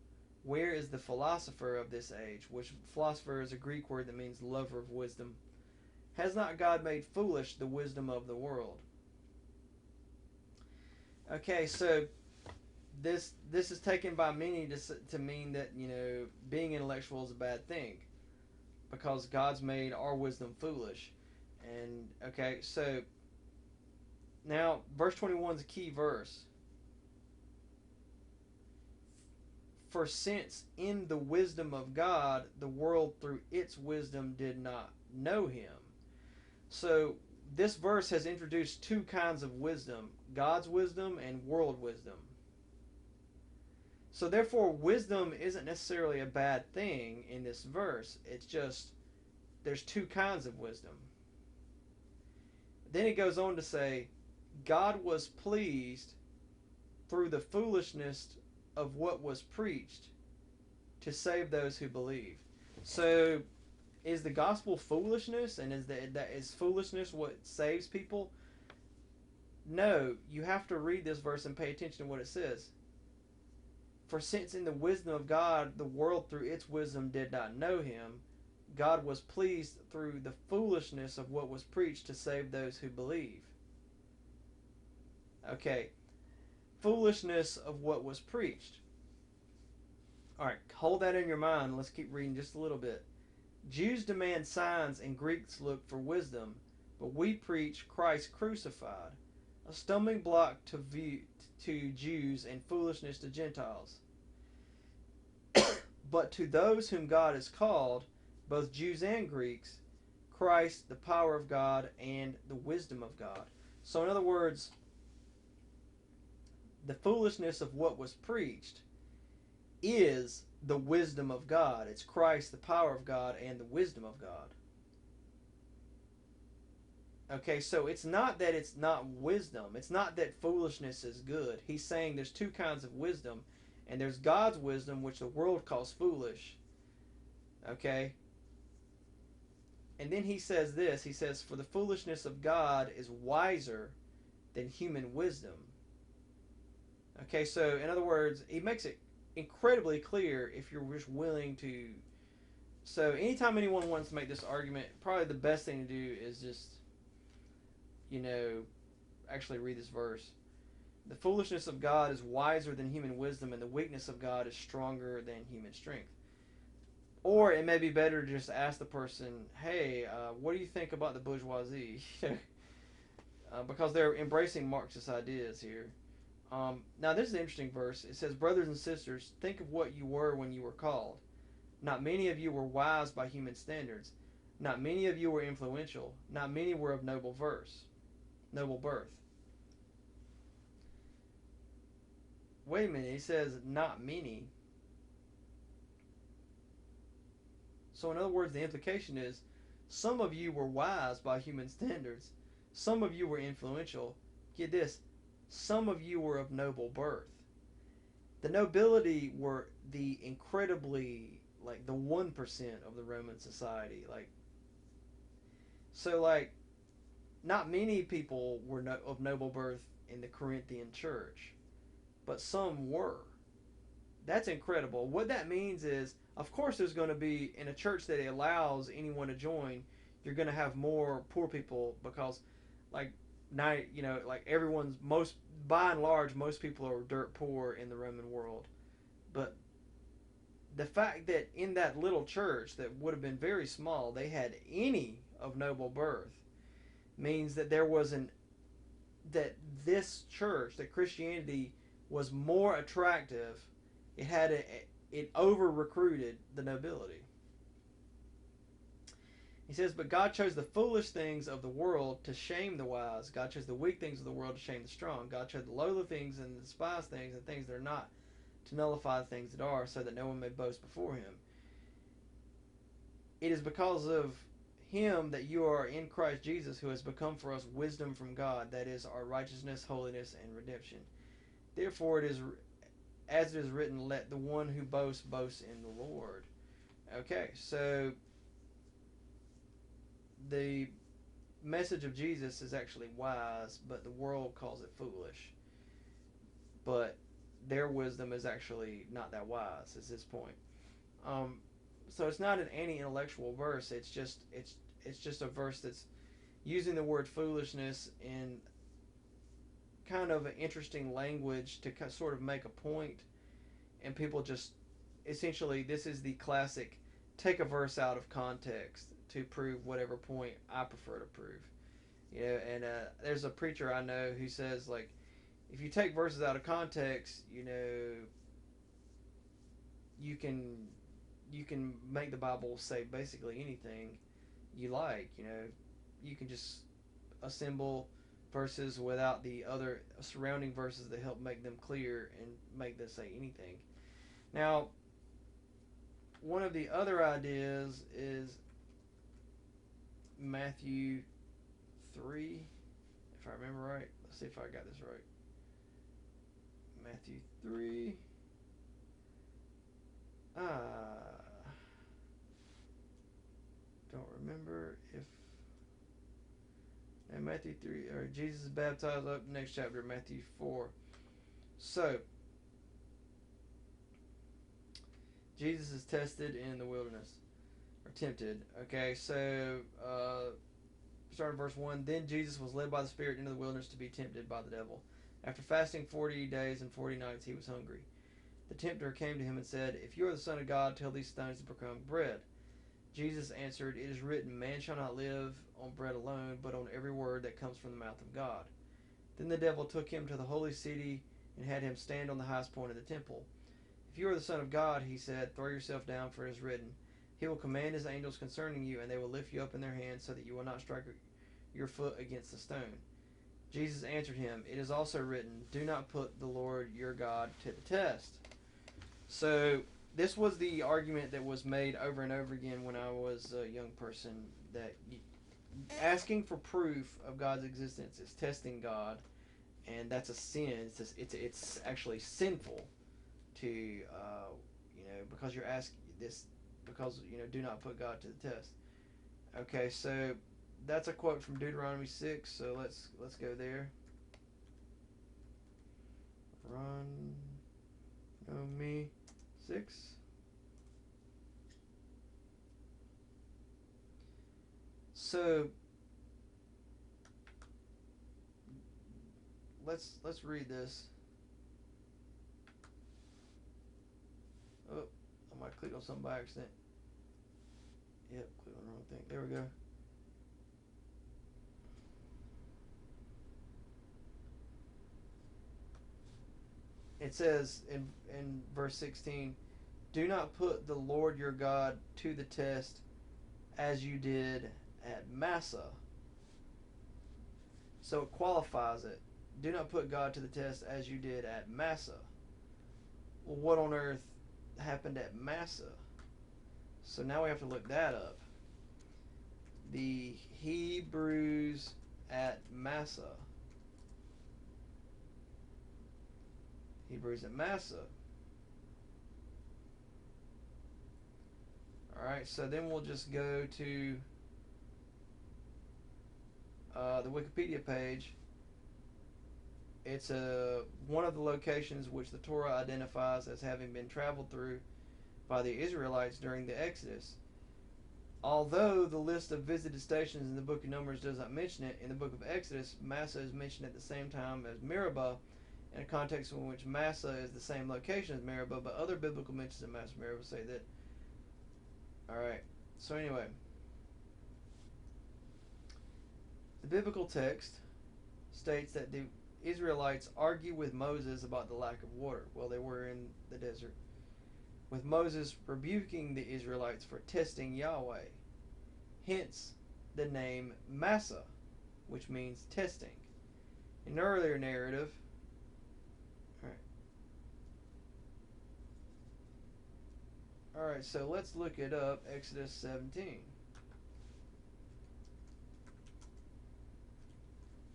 Where is the philosopher of this age? Which philosopher is a Greek word that means lover of wisdom. Has not God made foolish the wisdom of the world? Okay, so this is taken by many to mean that, you know, being intellectual is a bad thing, because God's made our wisdom foolish. And okay, so Now, verse 21 is a key verse. For since in the wisdom of God, the world through its wisdom did not know him. So, this verse has introduced two kinds of wisdom: God's wisdom and world wisdom. So, therefore, wisdom isn't necessarily a bad thing in this verse. It's just there's two kinds of wisdom. Then it goes on to say, God was pleased through the foolishness of what was preached to save those who believe. So, is the gospel foolishness, and is foolishness what saves people? No, you have to read this verse and pay attention to what it says. For since in the wisdom of God the world through its wisdom did not know him, God was pleased through the foolishness of what was preached to save those who believe. Okay, foolishness of what was preached. Alright, hold that in your mind. Let's keep reading just a little bit. Jews demand signs and Greeks look for wisdom, but we preach Christ crucified, a stumbling block to Jews and foolishness to Gentiles. But to those whom God has called, both Jews and Greeks, Christ, the power of God and the wisdom of God. So in other words, the foolishness of what was preached is the wisdom of God. It's Christ, the power of God, and the wisdom of God. Okay, so it's not that it's not wisdom. It's not that foolishness is good. He's saying there's two kinds of wisdom, and there's God's wisdom, which the world calls foolish. Okay? And then he says this. He says, for the foolishness of God is wiser than human wisdom. Okay, so in other words, he makes it incredibly clear if you're just willing to. So anytime anyone wants to make this argument, probably the best thing to do is just, actually read this verse. The foolishness of God is wiser than human wisdom, and the weakness of God is stronger than human strength. Or it may be better to just ask the person, hey, what do you think about the bourgeoisie? Because they're embracing Marxist ideas here. Now, this is an interesting verse. It says, brothers and sisters, think of what you were when you were called. Not many of you were wise by human standards. Not many of you were influential. Not many were of noble birth. Wait a minute, he says, not many. So in other words, the implication is, some of you were wise by human standards. Some of you were influential. Get this, some of you were of noble birth. The nobility were the incredibly, the 1% of the Roman society. Not many people were of noble birth in the Corinthian church, but some were. That's incredible. What that means is, of course, there's going to be, in a church that allows anyone to join, you're going to have more poor people because, by and large, most people are dirt poor in the Roman world. But the fact that in that little church that would have been very small, they had any of noble birth, means that that this church, that Christianity was more attractive. It over recruited the nobility. He says, but God chose the foolish things of the world to shame the wise. God chose the weak things of the world to shame the strong. God chose the lowly things and the despised things and things that are not, to nullify the things that are, so that no one may boast before him. It is because of him that you are in Christ Jesus, who has become for us wisdom from God, that is our righteousness, holiness, and redemption. Therefore it is, as it is written, let the one who boasts boast in the Lord. Okay, so the message of Jesus is actually wise, but the world calls it foolish. But their wisdom is actually not that wise, is his point. So it's not an anti-intellectual verse. It's just a verse that's using the word foolishness in kind of an interesting language to sort of make a point, and people just essentially, this is the classic take a verse out of context to prove whatever point I prefer to prove. And there's a preacher I know who says, like, if you take verses out of context, you can you can make the Bible say basically anything you like. You can just assemble verses without the other surrounding verses that help make them clear and make them say anything. Now, one of the other ideas is Matthew 3, if I remember right. Let's see if I got this right. Matthew 3. Don't remember if. And Matthew 3, or Jesus is baptized up next chapter, Matthew 4. So, Jesus is tested in the wilderness, or tempted. Okay, so starting verse 1. Then Jesus was led by the Spirit into the wilderness to be tempted by the devil. After fasting 40 days and 40 nights, he was hungry. The tempter came to him and said, If you are the Son of God, tell these stones to become bread. Jesus answered, It is written, Man shall not live on bread alone, but on every word that comes from the mouth of God. Then the devil took him to the holy city and had him stand on the highest point of the temple. If you are the Son of God, he said, throw yourself down, for it is written, He will command His angels concerning you, and they will lift you up in their hands, so that you will not strike your foot against a stone. Jesus answered him, It is also written, Do not put the Lord your God to the test. So this was the argument that was made over and over again when I was a young person, that asking for proof of God's existence is testing God, and that's a sin. It's actually sinful to because you're asking this, because do not put God to the test. Okay, so that's a quote from Deuteronomy 6. So let's go there. Deuteronomy 6. So let's read this. Oh, I might click on something by accident. Yep, click on the wrong thing. There we go. It says in verse 16, Do not put the Lord your God to the test as you did at Massah. So it qualifies it. Do not put God to the test as you did at Massah. Well, what on earth happened at Massah? So now we have to look that up. The Hebrews at Massah. Hebrews at Massah. Alright, so then we'll just go to the Wikipedia page. It's one of the locations which the Torah identifies as having been traveled through by the Israelites during the Exodus. Although the list of visited stations in the Book of Numbers does not mention it, in the Book of Exodus, Massah is mentioned at the same time as Meribah, in a context in which Massah is the same location as Meribah, but other biblical mentions of Massah and Meribah say that. Alright, so anyway, the biblical text states that the Israelites argue with Moses about the lack of water. Well, they were in the desert, with Moses rebuking the Israelites for testing Yahweh. Hence the name Massah, which means testing. In an earlier narrative, Alright, so let's look it up, Exodus 17.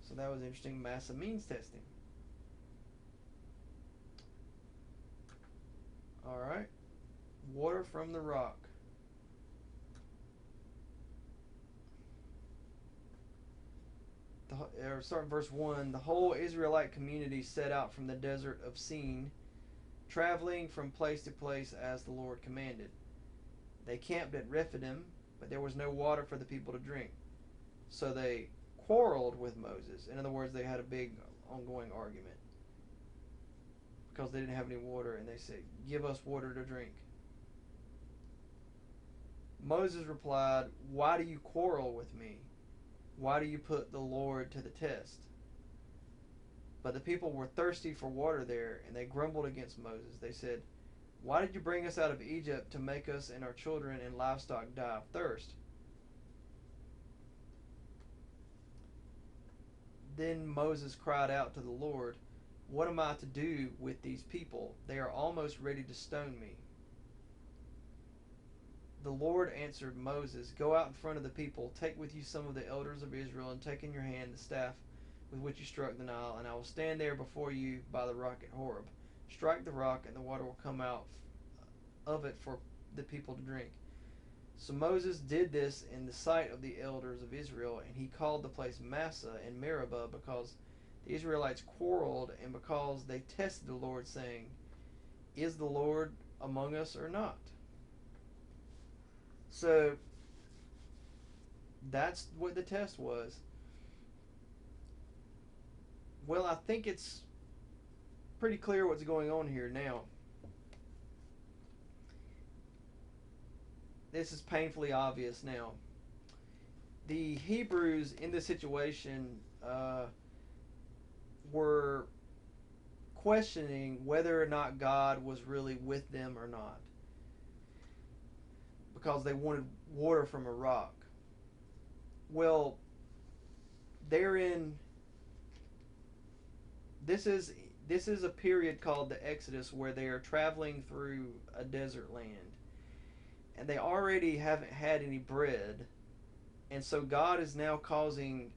So that was interesting. Massah means testing. Alright. Water from the rock. Starting verse 1. The whole Israelite community set out from the desert of Sin, traveling from place to place as the Lord commanded. They camped at Rephidim, but there was no water for the people to drink. So they quarreled with Moses. In other words, they had a big ongoing argument because they didn't have any water, and they said, Give us water to drink. Moses replied, Why do you quarrel with me? Why do you put the Lord to the test? But the people were thirsty for water there, and they grumbled against Moses. They said, Why did you bring us out of Egypt to make us and our children and livestock die of thirst? Then Moses cried out to the Lord, What am I to do with these people? They are almost ready to stone me. The Lord answered Moses, Go out in front of the people, take with you some of the elders of Israel, and take in your hand the staff with which you struck the Nile, and I will stand there before you by the rock at Horeb. Strike the rock, and the water will come out of it for the people to drink. So Moses did this in the sight of the elders of Israel, and he called the place Massah and Meribah, because the Israelites quarreled, and because they tested the Lord, saying, Is the Lord among us or not? So that's what the test was. Well, I think it's pretty clear what's going on here now. This is painfully obvious now. The Hebrews in this situation were questioning whether or not God was really with them or not, because they wanted water from a rock. Well, they're in. This is a period called the Exodus, where they are traveling through a desert land, and they already haven't had any bread, and so God is now causing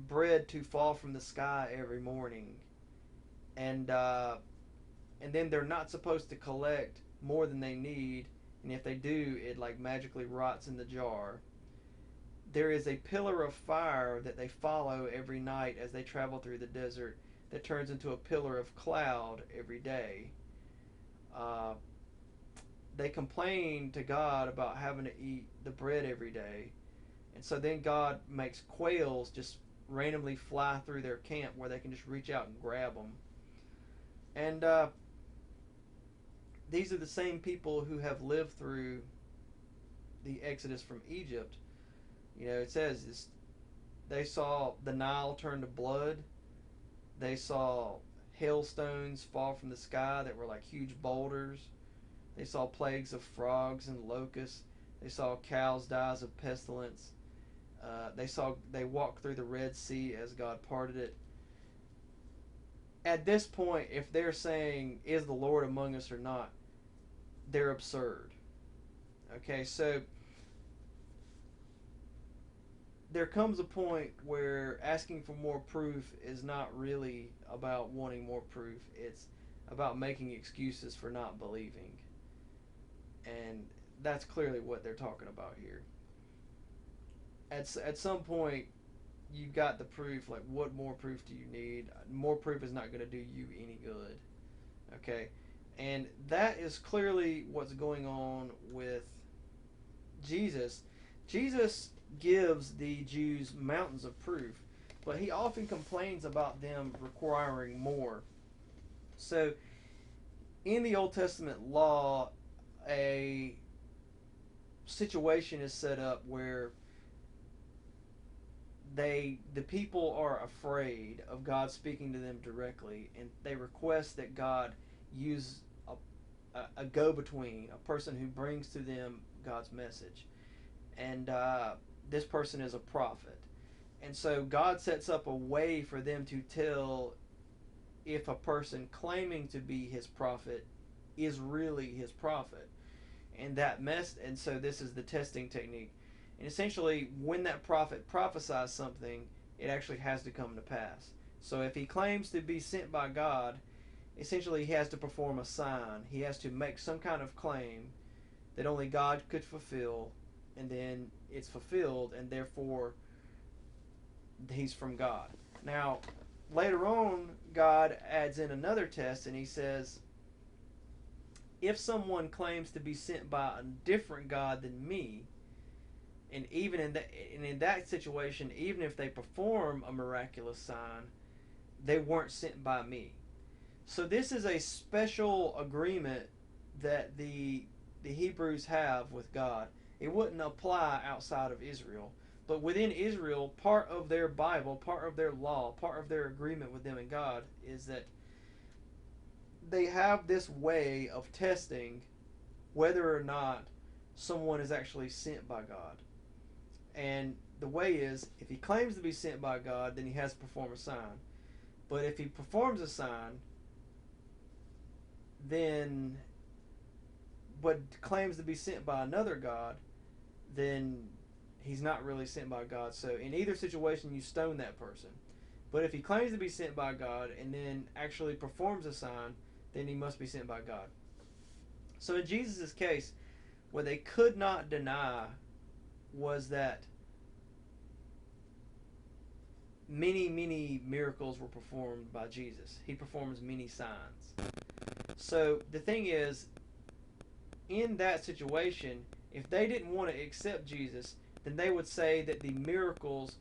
bread to fall from the sky every morning, and then they're not supposed to collect more than they need, and if they do, it like magically rots in the jar. There is a pillar of fire that they follow every night as they travel through the desert, that turns into a pillar of cloud every day. Uh, they complain to God about having to eat the bread every day, and so then God makes quails just randomly fly through their camp where they can just reach out and grab them. And these are the same people who have lived through the Exodus from Egypt. You know, it says this, they saw the Nile turn to blood. They saw hailstones fall from the sky that were like huge boulders. They saw plagues of frogs and locusts. They saw cows die of pestilence. They walked through the Red Sea as God parted it. At this point, if they're saying, Is the Lord among us or not, they're absurd. Okay, so there comes a point where asking for more proof is not really about wanting more proof. It's about making excuses for not believing. And that's clearly what they're talking about here. At some point, you've got the proof. Like, what more proof do you need? More proof is not going to do you any good. Okay? And that is clearly what's going on with Jesus. Jesus gives the Jews mountains of proof, but he often complains about them requiring more. So, in the Old Testament law, a situation is set up where the people are afraid of God speaking to them directly, and they request that God use a go-between, a person who brings to them God's message. And this person is a prophet. And so God sets up a way for them to tell if a person claiming to be his prophet is really his prophet. And so this is the testing technique. And essentially, when that prophet prophesies something, it actually has to come to pass. So if he claims to be sent by God, essentially he has to perform a sign. He has to make some kind of claim that only God could fulfill, and then it's fulfilled, and therefore he's from God. Now, later on, God adds in another test, and he says, if someone claims to be sent by a different God than me, and even in that situation, even if they perform a miraculous sign, they weren't sent by me. So this is a special agreement that the Hebrews have with God. It wouldn't apply outside of Israel. But within Israel, part of their Bible, part of their law, part of their agreement with them and God is that they have this way of testing whether or not someone is actually sent by God. And the way is, if he claims to be sent by God, then he has to perform a sign. But if he performs a sign, then but claims to be sent by another God, then he's not really sent by God. So in either situation, you stone that person. But if he claims to be sent by God and then actually performs a sign, then he must be sent by God. So in Jesus' case, what they could not deny was that many miracles were performed by Jesus. He performs many signs. So the thing is, in that situation, if they didn't want to accept Jesus, then they would say that the miracles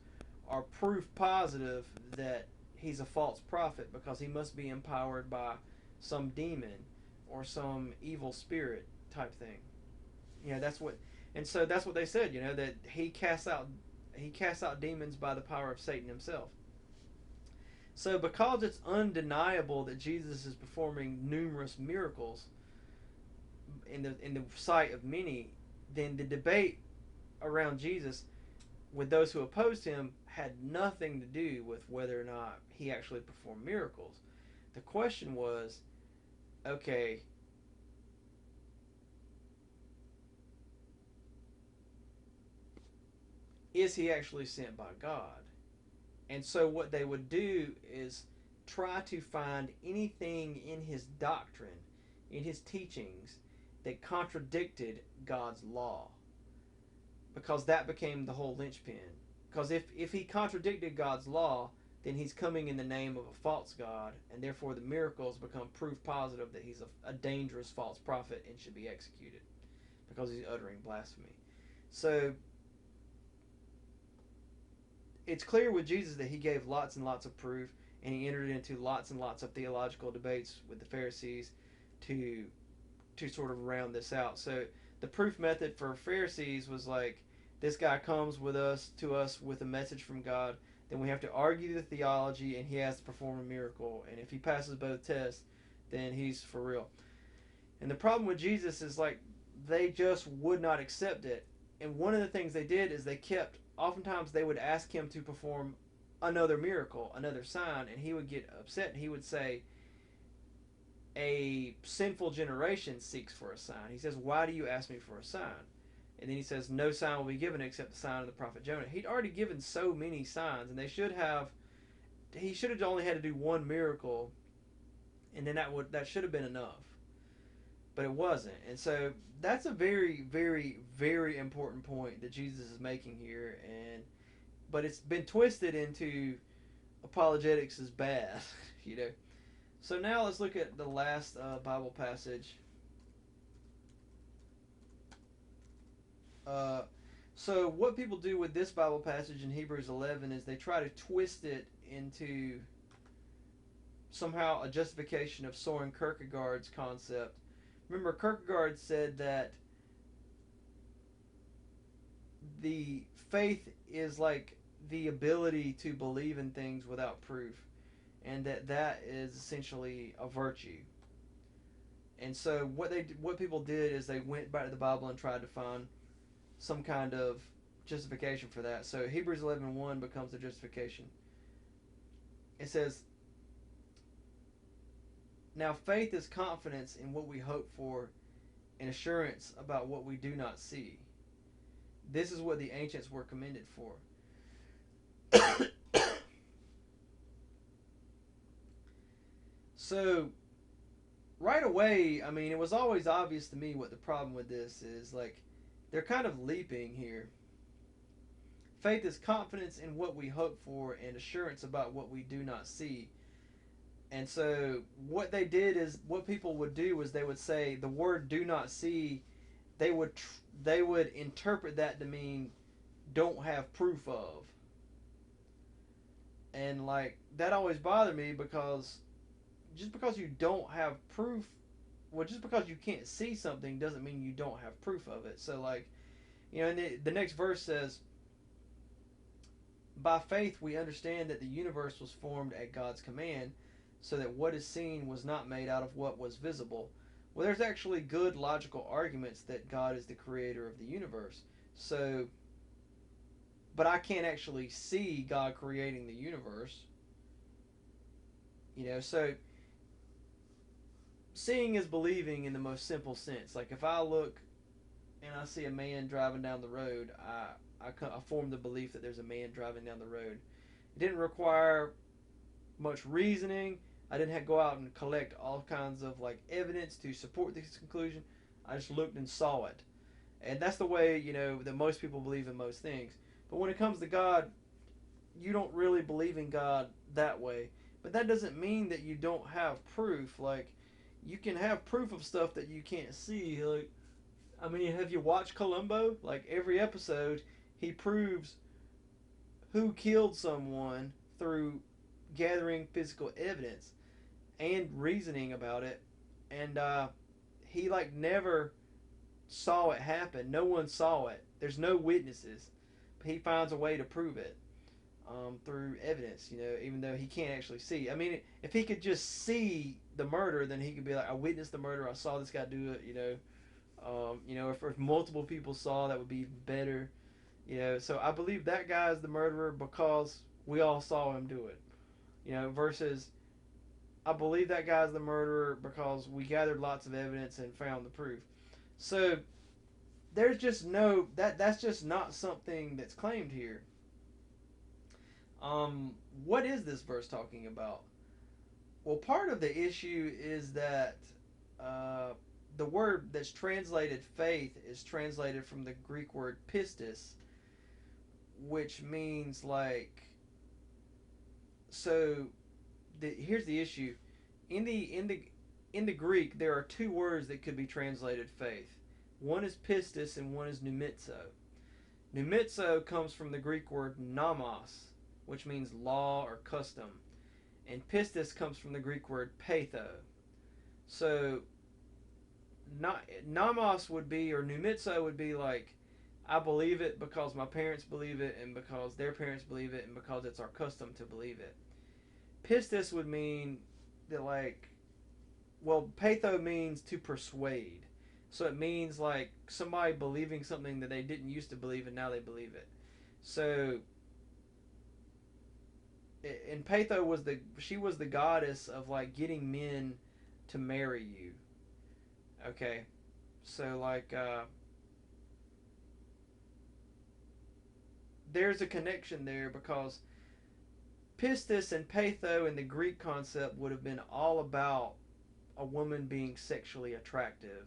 are proof positive that he's a false prophet because he must be empowered by some demon or some evil spirit type thing. That's what, and so that's what they said. That he casts out demons by the power of Satan himself. So because it's undeniable that Jesus is performing numerous miracles in the sight of many, then the debate around Jesus with those who opposed him had nothing to do with whether or not he actually performed miracles. The question was, okay, is he actually sent by God? And so what they would do is try to find anything in his doctrine, in his teachings, that contradicted God's law. Because that became the whole linchpin. Because if he contradicted God's law, then he's coming in the name of a false God, and therefore the miracles become proof positive that he's a dangerous false prophet and should be executed because he's uttering blasphemy. So it's clear with Jesus that he gave lots and lots of proof, and he entered into lots and lots of theological debates with the Pharisees to sort of round this out. So the proof method for Pharisees was like, this guy comes to us with a message from God, then we have to argue the theology, and he has to perform a miracle. And if he passes both tests, then he's for real. And the problem with Jesus is like they just would not accept it. And one of the things they did is oftentimes they would ask him to perform another miracle, another sign, and he would get upset and he would say, a sinful generation seeks for a sign. He says, why do you ask me for a sign? And then he says, no sign will be given except the sign of the prophet Jonah. He'd already given so many signs, and he should have only had to do one miracle, and then that should have been enough. But it wasn't. And so that's a very, very, very important point that Jesus is making here, but it's been twisted into apologetics is bad, So now let's look at the last Bible passage. So what people do with this Bible passage in Hebrews 11 is they try to twist it into somehow a justification of Soren Kierkegaard's concept. Remember, Kierkegaard said that the faith is like the ability to believe in things without proof, and that is essentially a virtue. And so what people did is they went back to the Bible and tried to find some kind of justification for that. So Hebrews 11:1 becomes the justification. It says, now faith is confidence in what we hope for and assurance about what we do not see. This is what the ancients were commended for. So right away, I mean, it was always obvious to me what the problem with this is. Like, they're kind of leaping here. Faith is confidence in what we hope for and assurance about what we do not see. And so what people would do was they would say the word do not see, they would interpret that to mean don't have proof of. And like that always bothered me because just because you don't have proof, just because you can't see something doesn't mean you don't have proof of it. So like, and the next verse says, By faith, we understand that the universe was formed at God's command, so that what is seen was not made out of what was visible. Well, there's actually good logical arguments that God is the creator of the universe. So, but I can't actually see God creating the universe. So seeing is believing in the most simple sense. Like if I look and I see a man driving down the road, I form the belief that there's a man driving down the road. It didn't require much reasoning. I didn't have to go out and collect all kinds of like evidence to support this conclusion. I just looked and saw it, and that's the way that most people believe in most things. But when it comes to God, you don't really believe in God that way. But that doesn't mean that you don't have proof. Like you can have proof of stuff that you can't see. Like I mean, have you watched Columbo? Like every episode, he proves who killed someone through gathering physical evidence and reasoning about it. And he like never saw it happen. No one saw it. There's no witnesses. But he finds a way to prove it through evidence. Even though he can't actually see. I mean, if he could just see the murder, then he could be like, I witnessed the murder. I saw this guy do it. If multiple people saw, that would be better. So I believe that guy is the murderer because we all saw him do it. Versus I believe that guy's the murderer because we gathered lots of evidence and found the proof. So there's just no that's just not something that's claimed here. What is this verse talking about? Well, part of the issue is that uh, the word that's translated faith is translated from the Greek word pistis, which means like so. Here's the issue in the Greek, there are two words that could be translated faith. One is pistis and one is pneumitzo. Pneumitzo comes from the Greek word nomos, which means law or custom, and pistis comes from the Greek word patho. So nomos would be, or pneumitzo would be like, I believe it because my parents believe it, and because their parents believe it, and because it's our custom to believe it. Pistis would mean that like, well, patho means to persuade. So it means like somebody believing something that they didn't used to believe and now they believe it. So and Patho was the goddess of like getting men to marry you. Okay. So like there's a connection there because pistis and patho in the Greek concept would have been all about a woman being sexually attractive.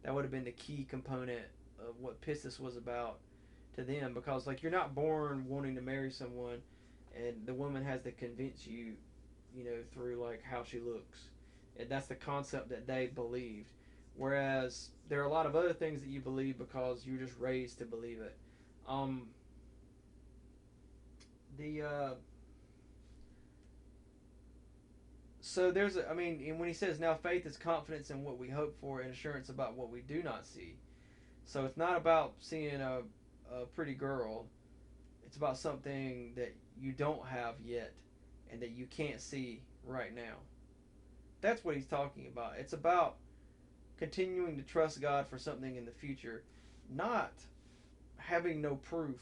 That would have been the key component of what pistis was about to them because like you're not born wanting to marry someone and the woman has to convince you, through like how she looks. And that's the concept that they believed. Whereas there are a lot of other things that you believe because you're just raised to believe it. Um, the So there's I mean, and when he says now faith is confidence in what we hope for and assurance about what we do not see. So it's not about seeing a pretty girl. It's about something that you don't have yet and that you can't see right now. That's what he's talking about. It's about continuing to trust God for something in the future, not having no proof.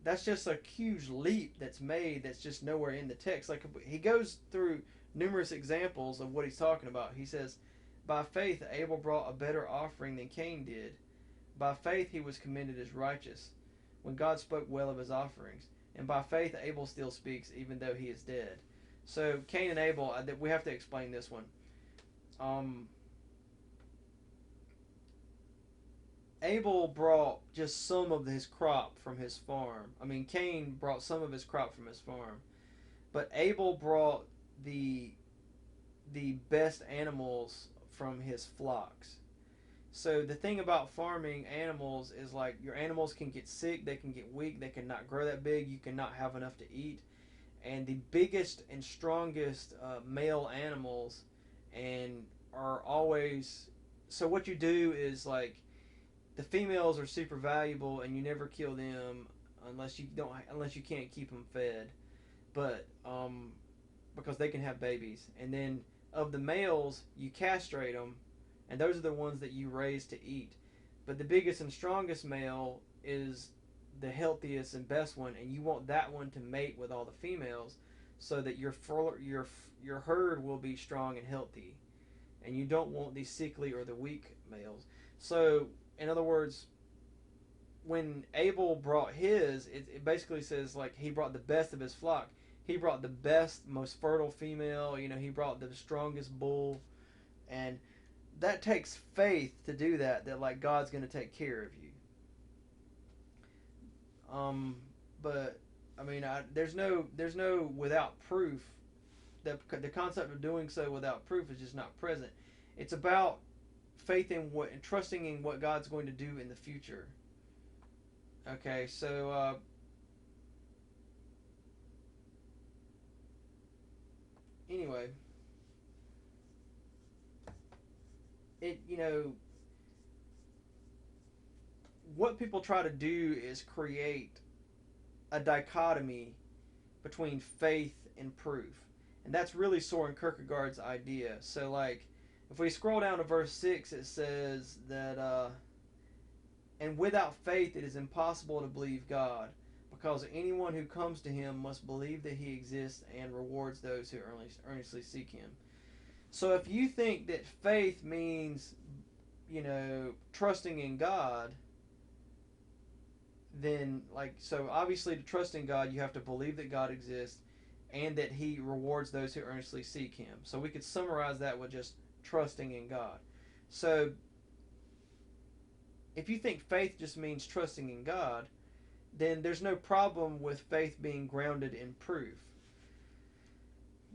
That's just a huge leap that's made that's just nowhere in the text. Like he goes through numerous examples of what he's talking about. He says, by faith Abel brought a better offering than Cain did. By faith he was commended as righteous when God spoke well of his offerings. And by faith Abel still speaks even though he is dead. So Cain and Abel, we have to explain this one. Um, Abel brought just some of his crop from his farm. I mean, Cain brought some of his crop from his farm, but Abel brought the the best animals from his flocks. So the thing about farming animals is like your animals can get sick, they can get weak, they cannot grow that big, you cannot have enough to eat. And the biggest and strongest male animals and are always so what you do is like the females are super valuable and you never kill them unless you can't keep them fed, but because they can have babies, and then of the males you castrate them, and those are the ones that you raise to eat. But the biggest and strongest male is the healthiest and best one, and you want that one to mate with all the females, so that your herd will be strong and healthy, and you don't want the sickly or the weak males. So, in other words, when Abel brought his, it basically says like he brought the best of his flock. He brought the best, most fertile female. He brought the strongest bull, and that takes faith to do that. That like God's going to take care of you. But I mean, there's no without proof. The concept of doing so without proof is just not present. It's about faith in what and trusting in what God's going to do in the future. Okay, so anyway, it what people try to do is create a dichotomy between faith and proof, and that's really Soren Kierkegaard's idea. So like, if we scroll down to verse 6, it says that and without faith it is impossible to believe God, because anyone who comes to him must believe that he exists and rewards those who earnestly seek him. So if you think that faith means, trusting in God, then so obviously to trust in God you have to believe that God exists and that he rewards those who earnestly seek him. So we could summarize that with just trusting in God. So if you think faith just means trusting in God, then there's no problem with faith being grounded in proof.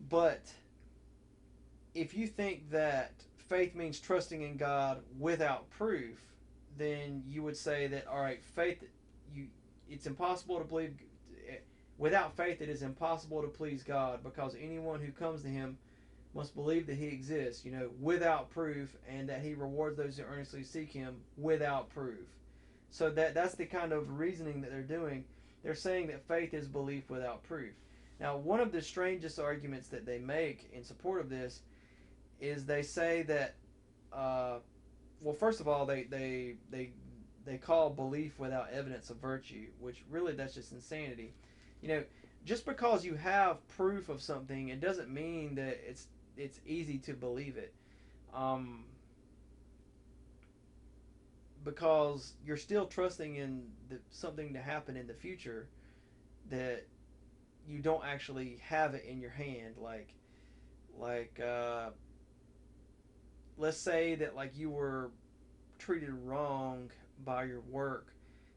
But if you think that faith means trusting in God without proof, then you would say that, all right, it's impossible to believe. Without faith, it is impossible to please God, because anyone who comes to him must believe that he exists, without proof, and that he rewards those who earnestly seek him without proof. So that's the kind of reasoning that they're doing. They're saying that faith is belief without proof. Now, one of the strangest arguments that they make in support of this is they say that, well, first of all, they call belief without evidence a virtue, which really that's just insanity. Just because you have proof of something, it doesn't mean that it's easy to believe it. Because you're still trusting in something to happen in the future that you don't actually have it in your hand. Like let's say that like you were treated wrong by your work,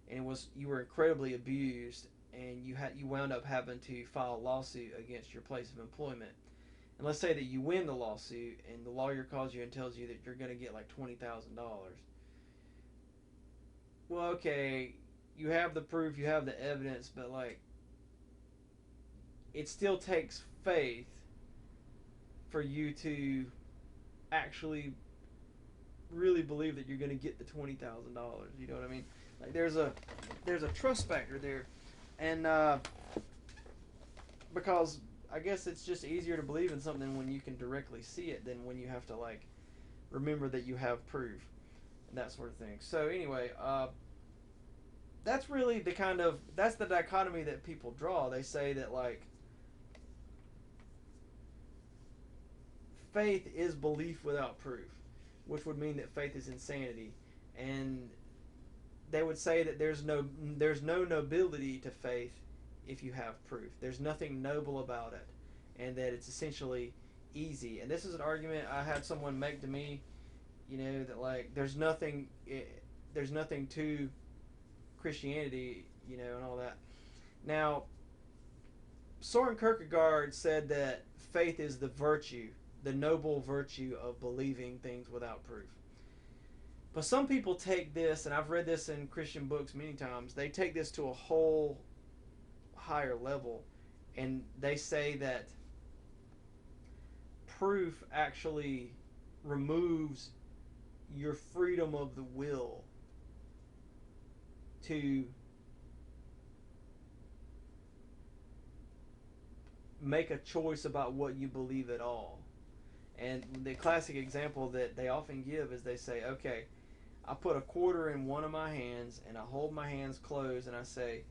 and you were incredibly abused, and you wound up having to file a lawsuit against your place of employment. And let's say that you win the lawsuit, and the lawyer calls you and tells you that you're going to get like $20,000. Well, okay, you have the proof, you have the evidence, but like, it still takes faith for you to actually really believe that you're going to get the $20,000. You know what I mean? Like, there's a trust factor there, and because I guess it's just easier to believe in something when you can directly see it than when you have to like remember that you have proof and that sort of thing. So anyway, that's really that's the dichotomy that people draw. They say that like faith is belief without proof, which would mean that faith is insanity, and they would say that there's no nobility to faith if you have proof. There's nothing noble about it, and that it's essentially easy. And this is an argument I had someone make to me, that like there's nothing to Christianity, and all that. Now, Soren Kierkegaard said that faith is the virtue, the noble virtue of believing things without proof. But some people take this, and I've read this in Christian books many times, they take this to a whole higher level, and they say that proof actually removes your freedom of the will to make a choice about what you believe at all. And the classic example that they often give is they say, okay, I put a quarter in one of my hands and I hold my hands closed and I say,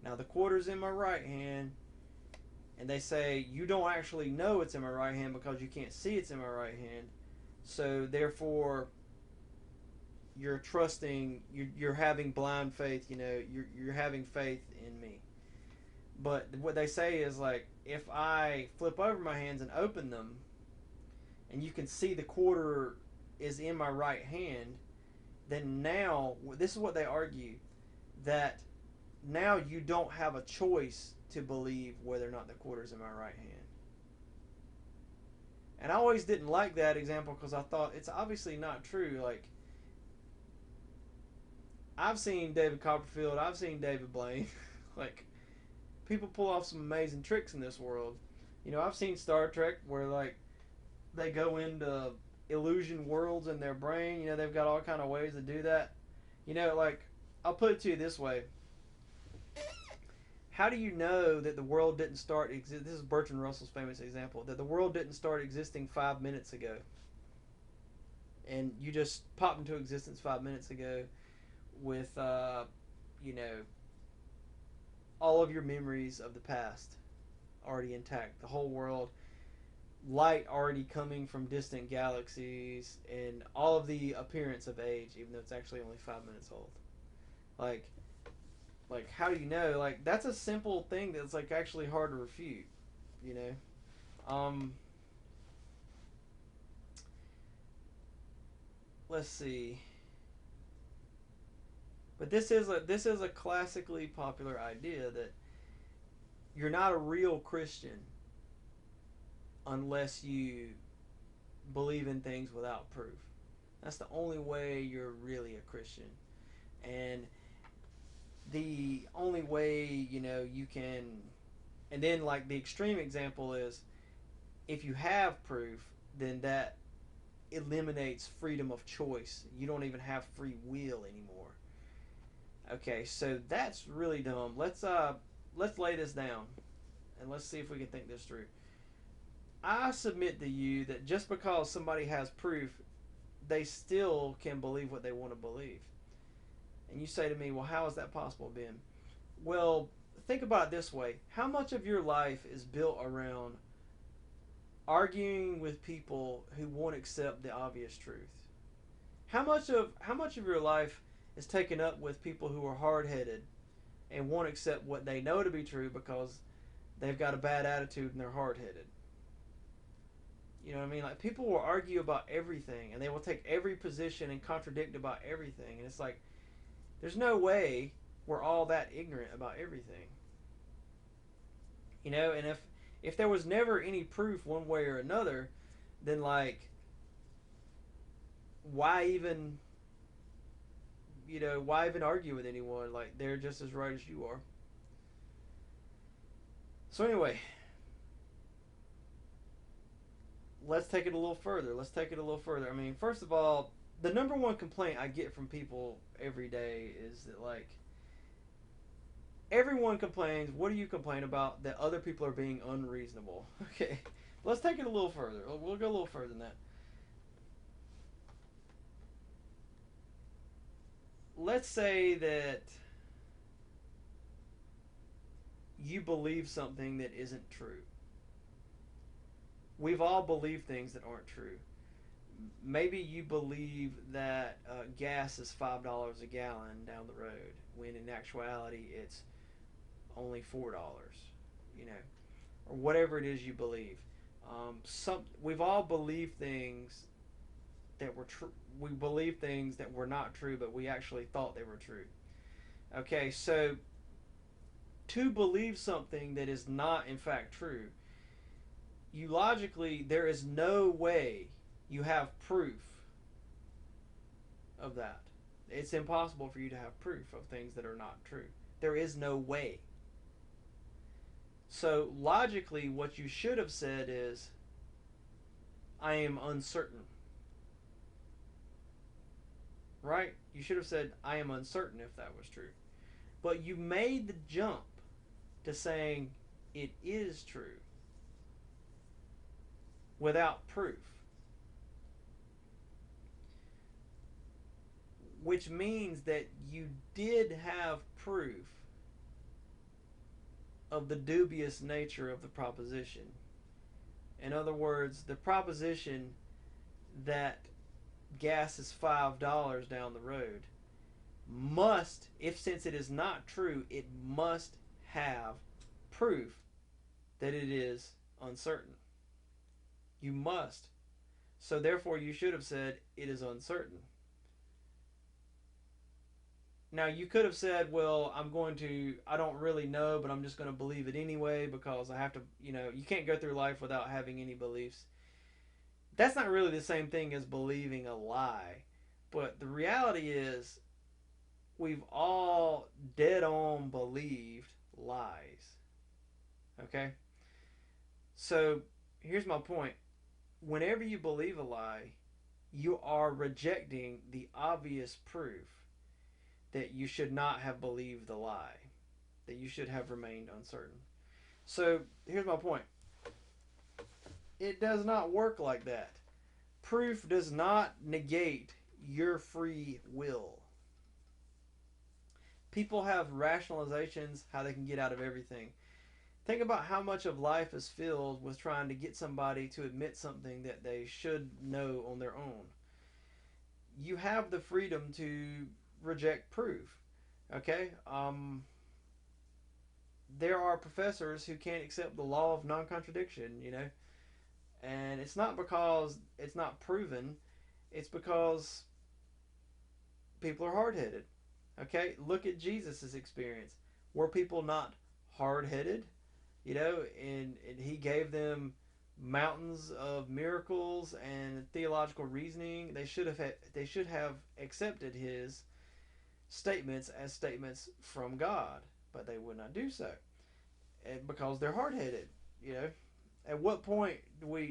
now the quarter's in my right hand. And they say, you don't actually know it's in my right hand because you can't see it's in my right hand. So therefore, you're trusting, you're having blind faith, you're having faith in me. But what they say is like, if I flip over my hands and open them, and you can see the quarter is in my right hand, then now, this is what they argue, that now you don't have a choice to believe whether or not the quarter's in my right hand. And I always didn't like that example because I thought it's obviously not true. Like, I've seen David Copperfield, I've seen David Blaine. Like, people pull off some amazing tricks in this world. I've seen Star Trek where, like, they go into illusion worlds in their brain. They've got all kind of ways to do that. Like, I'll put it to you this way. How do you know that the world didn't start exist? This is Bertrand Russell's famous example, that the world didn't start existing 5 minutes ago, and you just popped into existence 5 minutes ago with you know all of your memories of the past already intact, the whole world, light already coming from distant galaxies, and all of the appearance of age, even though it's actually only 5 minutes old. Like, how do you know? Like, that's a simple thing that's like actually hard to refute. You know, let's see. But this is a classically popular idea that you're not a real Christian unless you believe in things without proof. That's the only way you're really a Christian. And the only way, you can. And then, like, the extreme example is if you have proof, then that eliminates freedom of choice. You don't even have free will anymore. Okay, so that's really dumb. Let's lay this down and let's see if we can think this through. I submit to you that just because somebody has proof, they still can believe what they want to believe. And you say to me, well, how is that possible, Ben? Well, think about it this way. How much of your life is built around arguing with people who won't accept the obvious truth? How much of your life is taken up with people who are hard-headed and won't accept what they know to be true because they've got a bad attitude and they're hard-headed? You know what I mean? Like, people will argue about everything and they will take every position and contradict about everything. And it's like, there's no way we're all that ignorant about everything. And if there was never any proof one way or another, then, like, why even argue with anyone? Like, they're just as right as you are. So anyway, let's take it a little further. I mean, first of all, the number one complaint I get from people every day is that, like, everyone complains. What do you complain about? That other people are being unreasonable. Okay, let's take it a little further. We'll go a little further than that. Let's say that you believe something that isn't true. We've all believed things that aren't true. Maybe you believe that gas is $5 a gallon down the road, when in actuality it's only $4. You know, or whatever it is you believe. We've all believed things that were true. We believe things that were not true, but we actually thought they were true. Okay, so to believe something that is not in fact true, you logically, there is no way you have proof of that. It's impossible for you to have proof of things that are not true. There is no way. So logically, what you should have said is, I am uncertain. Right? You should have said, I am uncertain, if that was true. But you made the jump to saying it is true. without proof, which means that you did have proof of the dubious nature of the proposition. In other words, the proposition that gas is $5 down the road must, if since it is not true, it must have proof that it is uncertain. You must. So therefore, you should have said it is uncertain. Now, you could have said, well, I don't really know, but I'm just going to believe it anyway because I have to, you can't go through life without having any beliefs. That's not really the same thing as believing a lie. But the reality is, we've all dead on believed lies. Okay? So, here's my point. Whenever you believe a lie, you are rejecting the obvious proof that you should not have believed the lie, that you should have remained uncertain. So, here's my point. It does not work like that. Proof does not negate your free will. People have rationalizations how they can get out of everything. Think about how much of life is filled with trying to get somebody to admit something that they should know on their own. You have the freedom to reject proof. Okay? There are professors who can't accept the law of non-contradiction, and it's not because it's not proven, it's because people are hard-headed. Okay? Look at Jesus' experience. Were people not hard-headed? And he gave them mountains of miracles and theological reasoning. They should have accepted his statements as statements from God, but they would not do so, and because they're hard-headed. At what point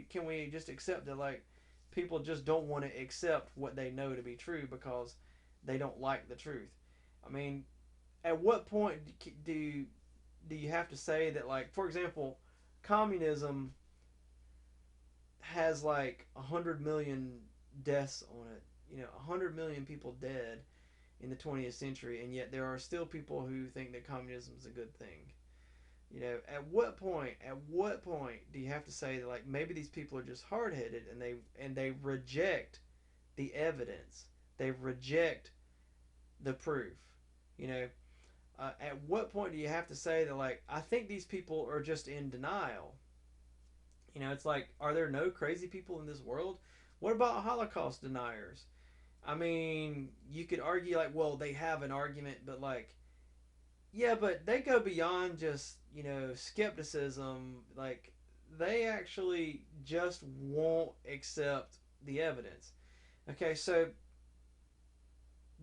can we just accept that, like, people just don't want to accept what they know to be true because they don't like the truth? I mean, at what point do you have to say that, like, for example, communism has like 100 million deaths on it, 100 million people dead in the 20th century, and yet there are still people who think that communism is a good thing. At what point do you have to say that, like, maybe these people are just hard-headed and they reject the evidence, they reject the proof, at what point do you have to say that, like, I think these people are just in denial? It's like, are there no crazy people in this world? What about Holocaust deniers? I mean, you could argue, like, well, they have an argument, but, like, yeah, but they go beyond just, skepticism. Like, they actually just won't accept the evidence. Okay, so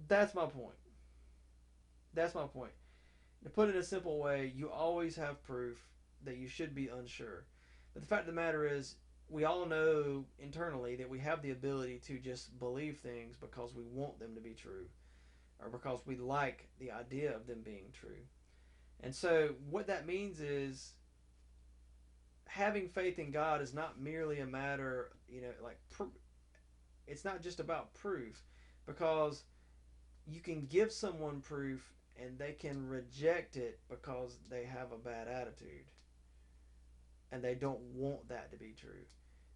that's my point. That's my point. To put it in a simple way, you always have proof that you should be unsure. But the fact of the matter is, we all know internally that we have the ability to just believe things because we want them to be true, or because we like the idea of them being true. And so, what that means is, having faith in God is not merely a matter, it's not just about proof, because you can give someone proof and they can reject it because they have a bad attitude and they don't want that to be true.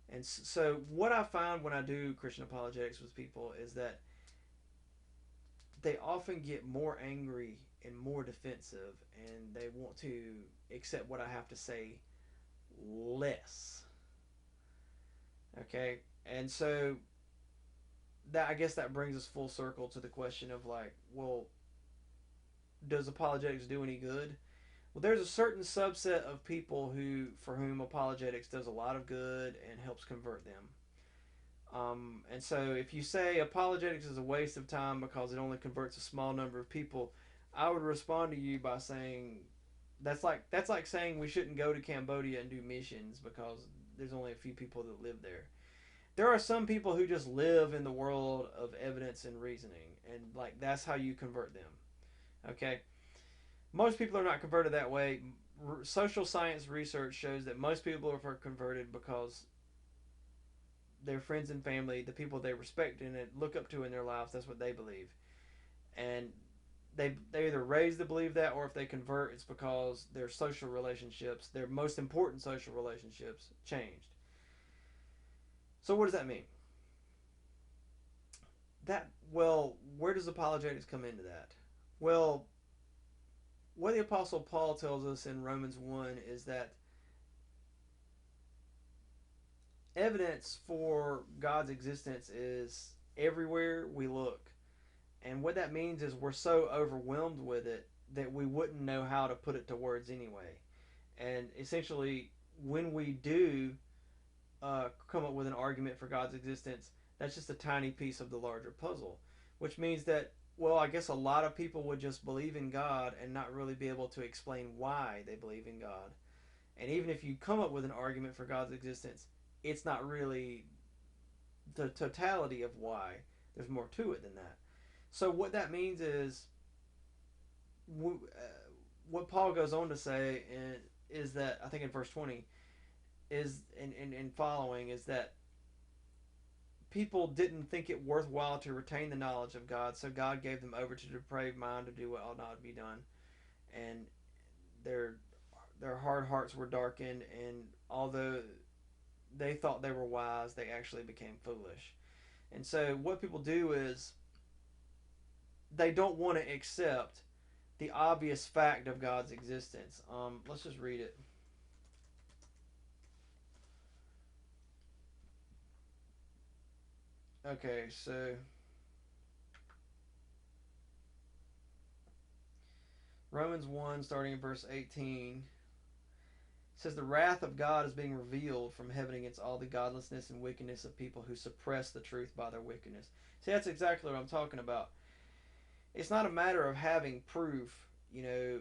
And so, what I find when I do Christian apologetics with people is that they often get more angry and more defensive, and they want to accept what I have to say less. Okay? And so, that, I guess that brings us full circle to the question of, like, well, does apologetics do any good? Well, there's a certain subset of people for whom apologetics does a lot of good and helps convert them. And so, if you say apologetics is a waste of time because it only converts a small number of people, I would respond to you by saying that's like saying we shouldn't go to Cambodia and do missions because there's only a few people that live there. There are some people who just live in the world of evidence and reasoning, and, like, that's how you convert them. Okay, most people are not converted that way. Social science research shows that most people are converted because their friends and family, the people they respect and look up to in their lives, that's what they believe. And they either raised to believe that, or if they convert, it's because their social relationships, their most important social relationships, changed. So what does that mean? Where does apologetics come into that? Well, what the Apostle Paul tells us in Romans 1 is that evidence for God's existence is everywhere we look. And what that means is we're so overwhelmed with it that we wouldn't know how to put it to words anyway. And essentially, when we do come up with an argument for God's existence, that's just a tiny piece of the larger puzzle. Which means that, well, I guess a lot of people would just believe in God and not really be able to explain why they believe in God. And even if you come up with an argument for God's existence, it's not really the totality of why. There's more to it than that. So what that means is, what Paul goes on to say is that, I think in verse 20, is in following, is that people didn't think it worthwhile to retain the knowledge of God, so God gave them over to the depraved mind to do what ought not to be done, and their their hard hearts were darkened, and although they thought they were wise, they actually became foolish. And so what people do is they don't want to accept the obvious fact of God's existence. Let's just read it. Okay, so Romans 1, starting in verse 18, says, the wrath of God is being revealed from heaven against all the godlessness and wickedness of people who suppress the truth by their wickedness. See, that's exactly what I'm talking about. It's not a matter of having proof, you know.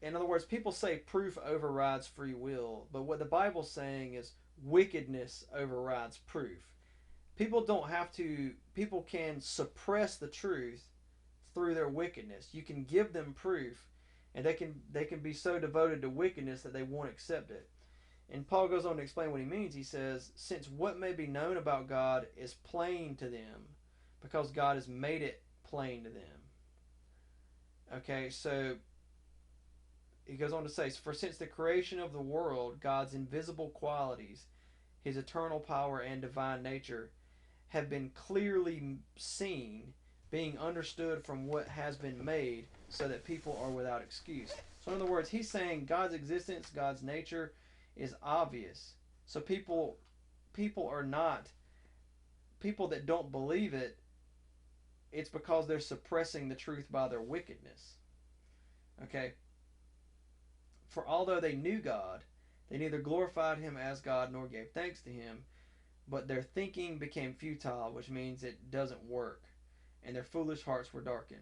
In other words, people say proof overrides free will, but what the Bible's saying is wickedness overrides proof. People can suppress the truth through their wickedness. You can give them proof, and they can be so devoted to wickedness that they won't accept it. And Paul goes on to explain what he means. He says, since what may be known about God is plain to them, because God has made it plain to them. Okay, so he goes on to say, for since the creation of the world, God's invisible qualities, his eternal power and divine nature, have been clearly seen, being understood from what has been made, so that people are without excuse. So in other words, he's saying God's existence, God's nature is obvious. So people are not, people that don't believe it, it's because they're suppressing the truth by their wickedness. Okay? For although they knew God, they neither glorified him as God nor gave thanks to him, but their thinking became futile, which means it doesn't work, and their foolish hearts were darkened.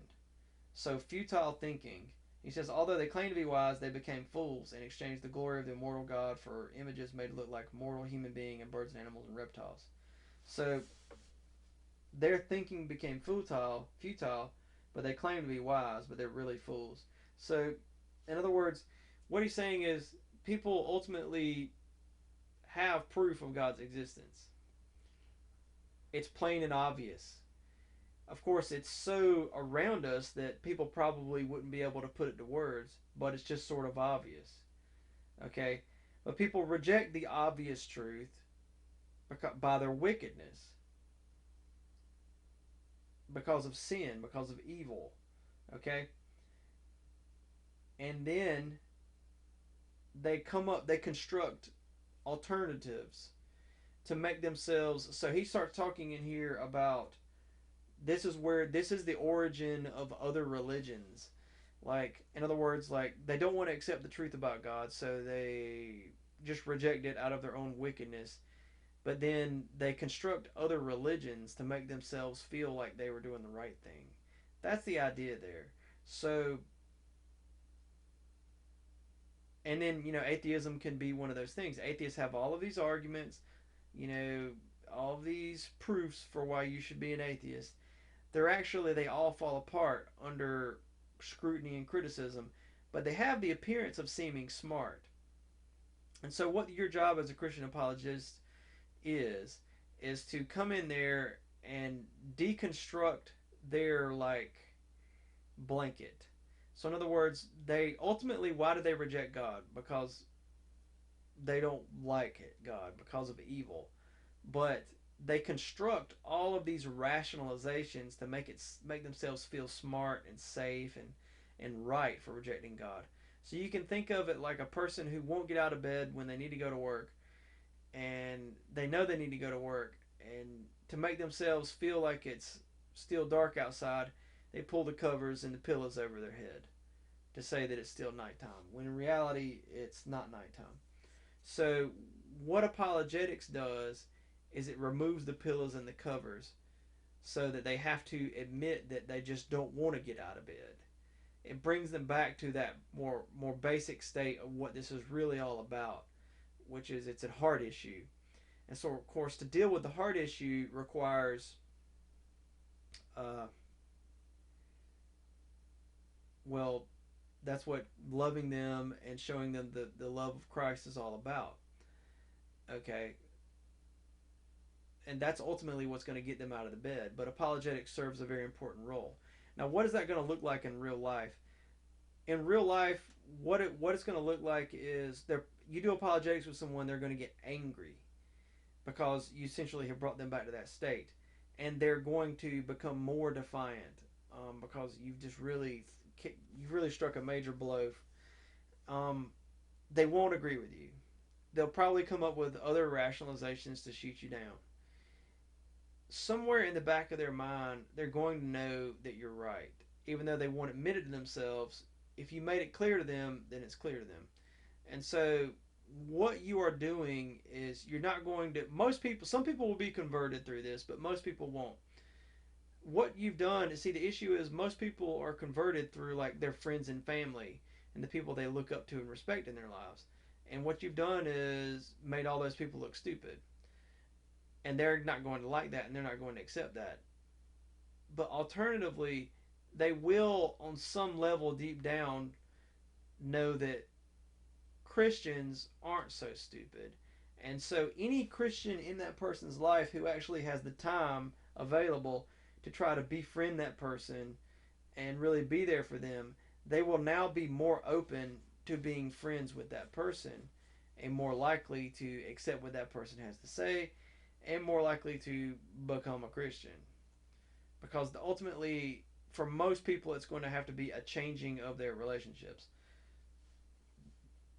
So futile thinking. He says, although they claimed to be wise, they became fools and exchanged the glory of the immortal God for images made to look like mortal human beings and birds and animals and reptiles. So their thinking became futile, but they claim to be wise, but they're really fools. So, in other words, what he's saying is people ultimately have proof of God's existence. It's plain and obvious. Of course, it's so around us that people probably wouldn't be able to put it to words, but it's just sort of obvious. Okay? But people reject the obvious truth by their wickedness, because of sin, because of evil. Okay? And then they construct alternatives to make themselves. So he starts talking in here about this is the origin of other religions. Like, in other words, like, they don't want to accept the truth about God, so they just reject it out of their own wickedness. But then they construct other religions to make themselves feel like they were doing the right thing. That's the idea there. So, and then, atheism can be one of those things. Atheists have all of these arguments, you know, all of these proofs for why you should be an atheist. They all fall apart under scrutiny and criticism, but they have the appearance of seeming smart. And so, what your job as a Christian apologist is is to come in there and deconstruct their like blanket. So in other words, they ultimately, why do they reject God? Because they don't like it, God, because of evil. But they construct all of these rationalizations to make themselves feel smart and safe and right for rejecting God. So you can think of it like a person who won't get out of bed when they need to go to work, and they know they need to go to work, and to make themselves feel like it's still dark outside, they pull the covers and the pillows over their head to say that it's still nighttime, when in reality it's not nighttime. So what apologetics does is it removes the pillows and the covers so that they have to admit that they just don't want to get out of bed. It brings them back to that more basic state of what this is really all about, which is it's a heart issue. And so, of course, to deal with the heart issue requires, uh, well, that's what loving them and showing them the love of Christ is all about. Okay, and that's ultimately what's going to get them out of the bed. But apologetics serves a very important role. Now, what is that going to look like in real life? In real life, what it's going to look like is you do apologetics with someone, they're going to get angry because you essentially have brought them back to that state, and they're going to become more defiant because you've really struck a major blow. Um, they won't agree with you. They'll probably come up with other rationalizations to shoot you down. Somewhere in the back of their mind, they're going to know that you're right, even though they won't admit it to themselves. If you made it clear to them, then it's clear to them. And so, what you are doing is you're not going to. Most people, some people will be converted through this, but most people won't. What you've done is, see, the issue is most people are converted through like their friends and family and the people they look up to and respect in their lives. And what you've done is made all those people look stupid, and they're not going to like that, and they're not going to accept that. But alternatively, they will, on some level deep down, know that Christians aren't so stupid. And so, any Christian in that person's life who actually has the time available to try to befriend that person and really be there for them, they will now be more open to being friends with that person and more likely to accept what that person has to say and more likely to become a Christian. Because ultimately, for most people, it's going to have to be a changing of their relationships.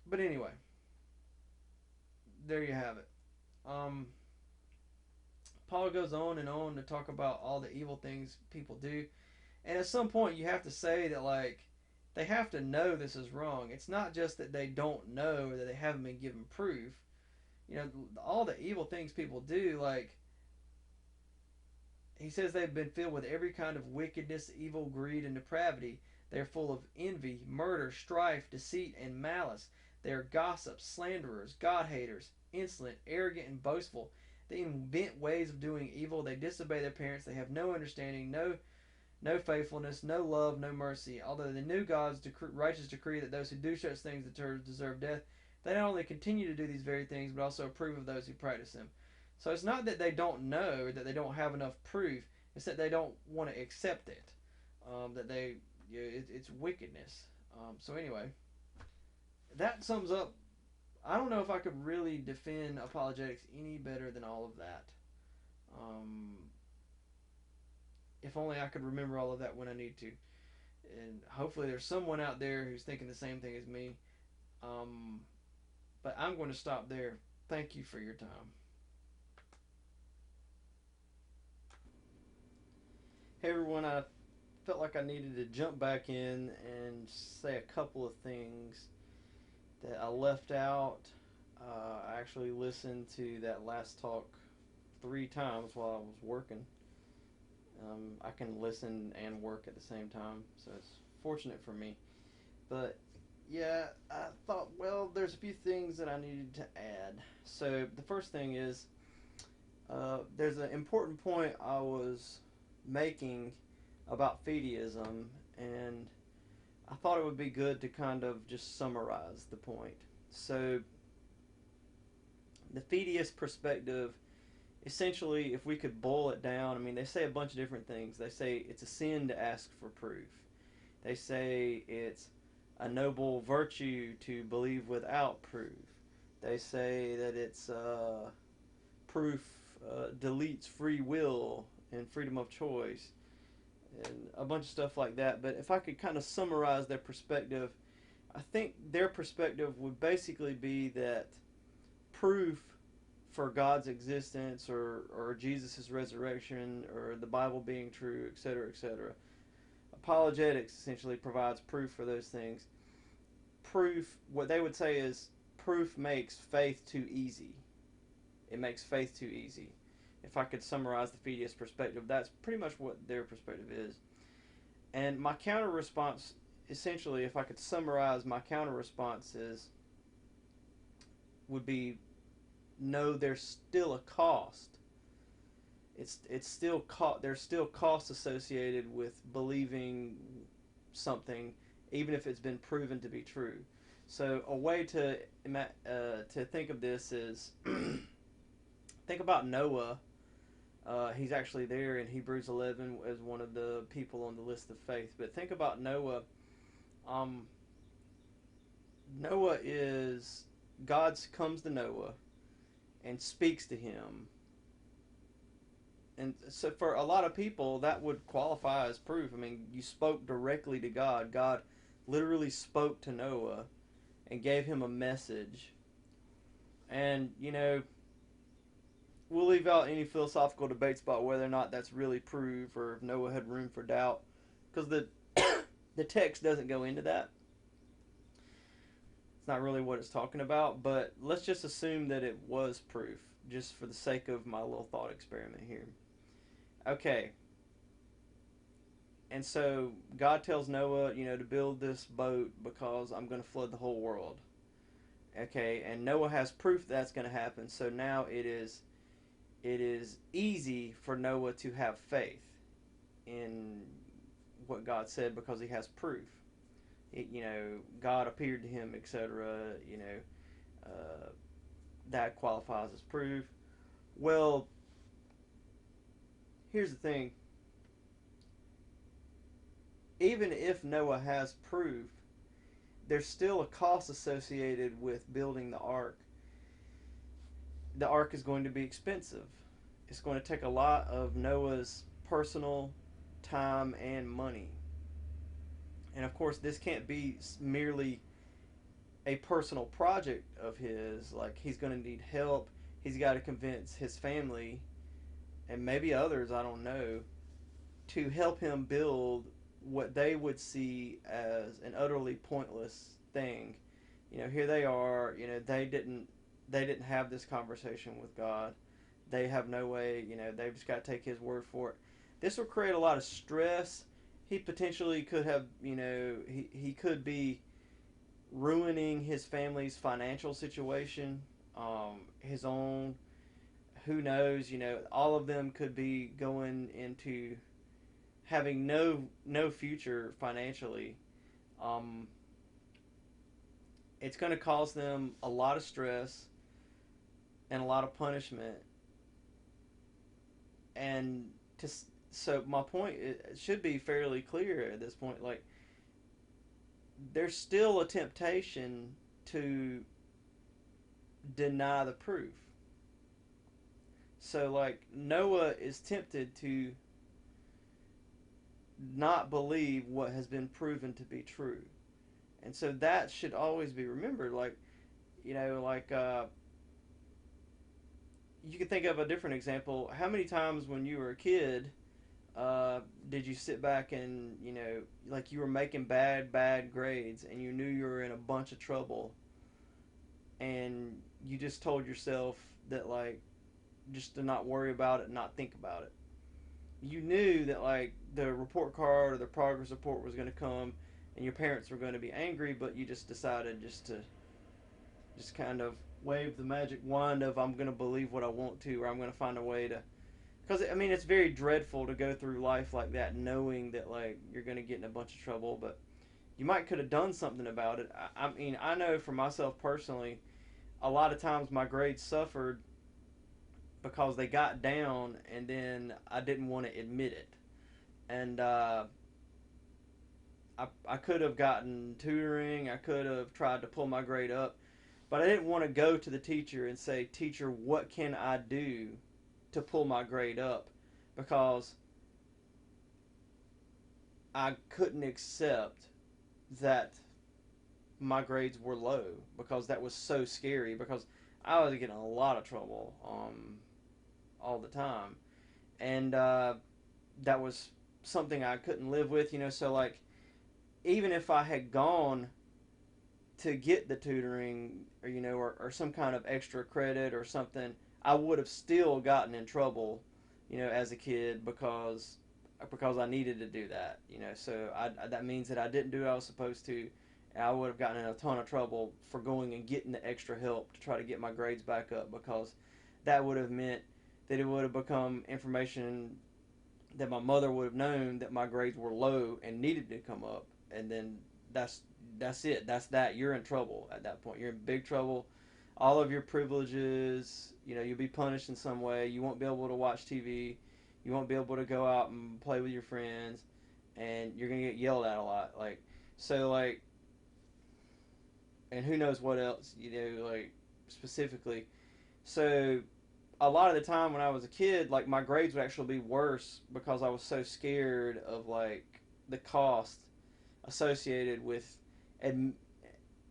But anyway, there you have it. Um, Paul goes on and on to talk about all the evil things people do. And at some point, you have to say that, like, they have to know this is wrong. It's not just that they don't know, that they haven't been given proof. You know, all the evil things people do, like, he says they've been filled with every kind of wickedness, evil, greed, and depravity. They are full of envy, murder, strife, deceit, and malice. They are gossips, slanderers, God haters, insolent, arrogant, and boastful. They invent ways of doing evil. They disobey their parents. They have no understanding, no faithfulness, no love, no mercy. Although they knew God's righteous decree that those who do such things deserve death, they not only continue to do these very things, but also approve of those who practice them. So it's not that they don't know, that they don't have enough proof. It's that they don't want to accept it. That they, it's wickedness. So anyway, that sums up. I don't know if I could really defend apologetics any better than all of that. Um, if only I could remember all of that when I need to. And hopefully there's someone out there who's thinking the same thing as me. Um, but I'm going to stop there. Thank you for your time. Hey everyone, I felt like I needed to jump back in and say a couple of things that I left out. I actually listened to that last talk 3 times while I was working. I can listen and work at the same time, so it's fortunate for me. But yeah, I thought, well, there's a few things that I needed to add. So the first thing is there's an important point I was making about fideism, and I thought it would be good to kind of just summarize the point. So, the fideist perspective essentially, if we could boil it down, I mean, they say a bunch of different things. They say it's a sin to ask for proof. They say it's a noble virtue to believe without proof. They say that it's proof deletes free will and freedom of choice and a bunch of stuff like that. But if I could kind of summarize their perspective, I think their perspective would basically be that proof for God's existence or Jesus' resurrection or the Bible being true, etc., etc. Apologetics essentially provides proof for those things. Proof, what they would say is proof makes faith too easy. It makes faith too easy. If I could summarize the Fideist perspective, that's pretty much what their perspective is. And my counter response, essentially, if I could summarize my counter response, would be no. There's still a cost. It's still there's still costs associated with believing something, even if it's been proven to be true. So a way to think of this is think about Noah. He's actually there in Hebrews 11 as one of the people on the list of faith. But think about Noah. Um, Noah is God comes to Noah and speaks to him, and so for a lot of people that would qualify as proof. I mean, you spoke directly to God. God literally spoke to Noah and gave him a message. And we'll leave out any philosophical debates about whether or not that's really proof or if Noah had room for doubt, because the text doesn't go into that. It's not really what it's talking about, but let's just assume that it was proof, just for the sake of my little thought experiment here. Okay, and so God tells Noah, to build this boat because I'm going to flood the whole world. Okay, and Noah has proof that's going to happen, so now it is easy for Noah to have faith in what God said because he has proof. God appeared to him, etc. That qualifies as proof. Well, here's the thing. Even if Noah has proof, there's still a cost associated with building the ark. The ark is going to be expensive. It's going to take a lot of Noah's personal time and money. And of course, this can't be merely a personal project of his. Like, he's going to need help. He's got to convince his family and maybe others, I don't know, to help him build what they would see as an utterly pointless thing. Here they are, they didn't have this conversation with God. They have no way, they've just got to take his word for it. This will create a lot of stress. He potentially could have, he could be ruining his family's financial situation, his own. Who knows? All of them could be going into having no future financially. Um, it's going to cause them a lot of stress and a lot of punishment. And to so my point, it should be fairly clear at this point. Like, there's still a temptation to deny the proof. So, like, Noah is tempted to not believe what has been proven to be true. And so that should always be remembered. Like, like, you can think of a different example. How many times when you were a kid did you sit back and, like, you were making bad grades and you knew you were in a bunch of trouble and you just told yourself that, like, just to not worry about it and not think about it. You knew that, like, the report card or the progress report was going to come and your parents were going to be angry, but you just decided just kind of wave the magic wand of I'm going to believe what I want to, or I'm going to find a way to. Because, I mean, it's very dreadful to go through life like that knowing that, like, you're going to get in a bunch of trouble, but you might could have done something about it. I mean, I know for myself personally, a lot of times my grades suffered because they got down, and then I didn't want to admit it. And I could have gotten tutoring, I could have tried to pull my grade up, but I didn't want to go to the teacher and say, "Teacher, what can I do to pull my grade up?" Because I couldn't accept that my grades were low, because that was so scary, because I was getting a lot of trouble all the time. And that was something I couldn't live with, so like, even if I had gone to get the tutoring, or or some kind of extra credit or something, I would have still gotten in trouble, as a kid, because I needed to do that, so that means that I didn't do what I was supposed to. I would have gotten in a ton of trouble for going and getting the extra help to try to get my grades back up, because that would have meant that it would have become information that my mother would have known that my grades were low and needed to come up, and then that's that's it. That's that. You're in trouble at that point. You're in big trouble. All of your privileges, you'll be punished in some way. You won't be able to watch TV. You won't be able to go out and play with your friends, and you're gonna get yelled at a lot. Like, and who knows what else, like, specifically. So a lot of the time when I was a kid, like, my grades would actually be worse because I was so scared of, like, the cost associated and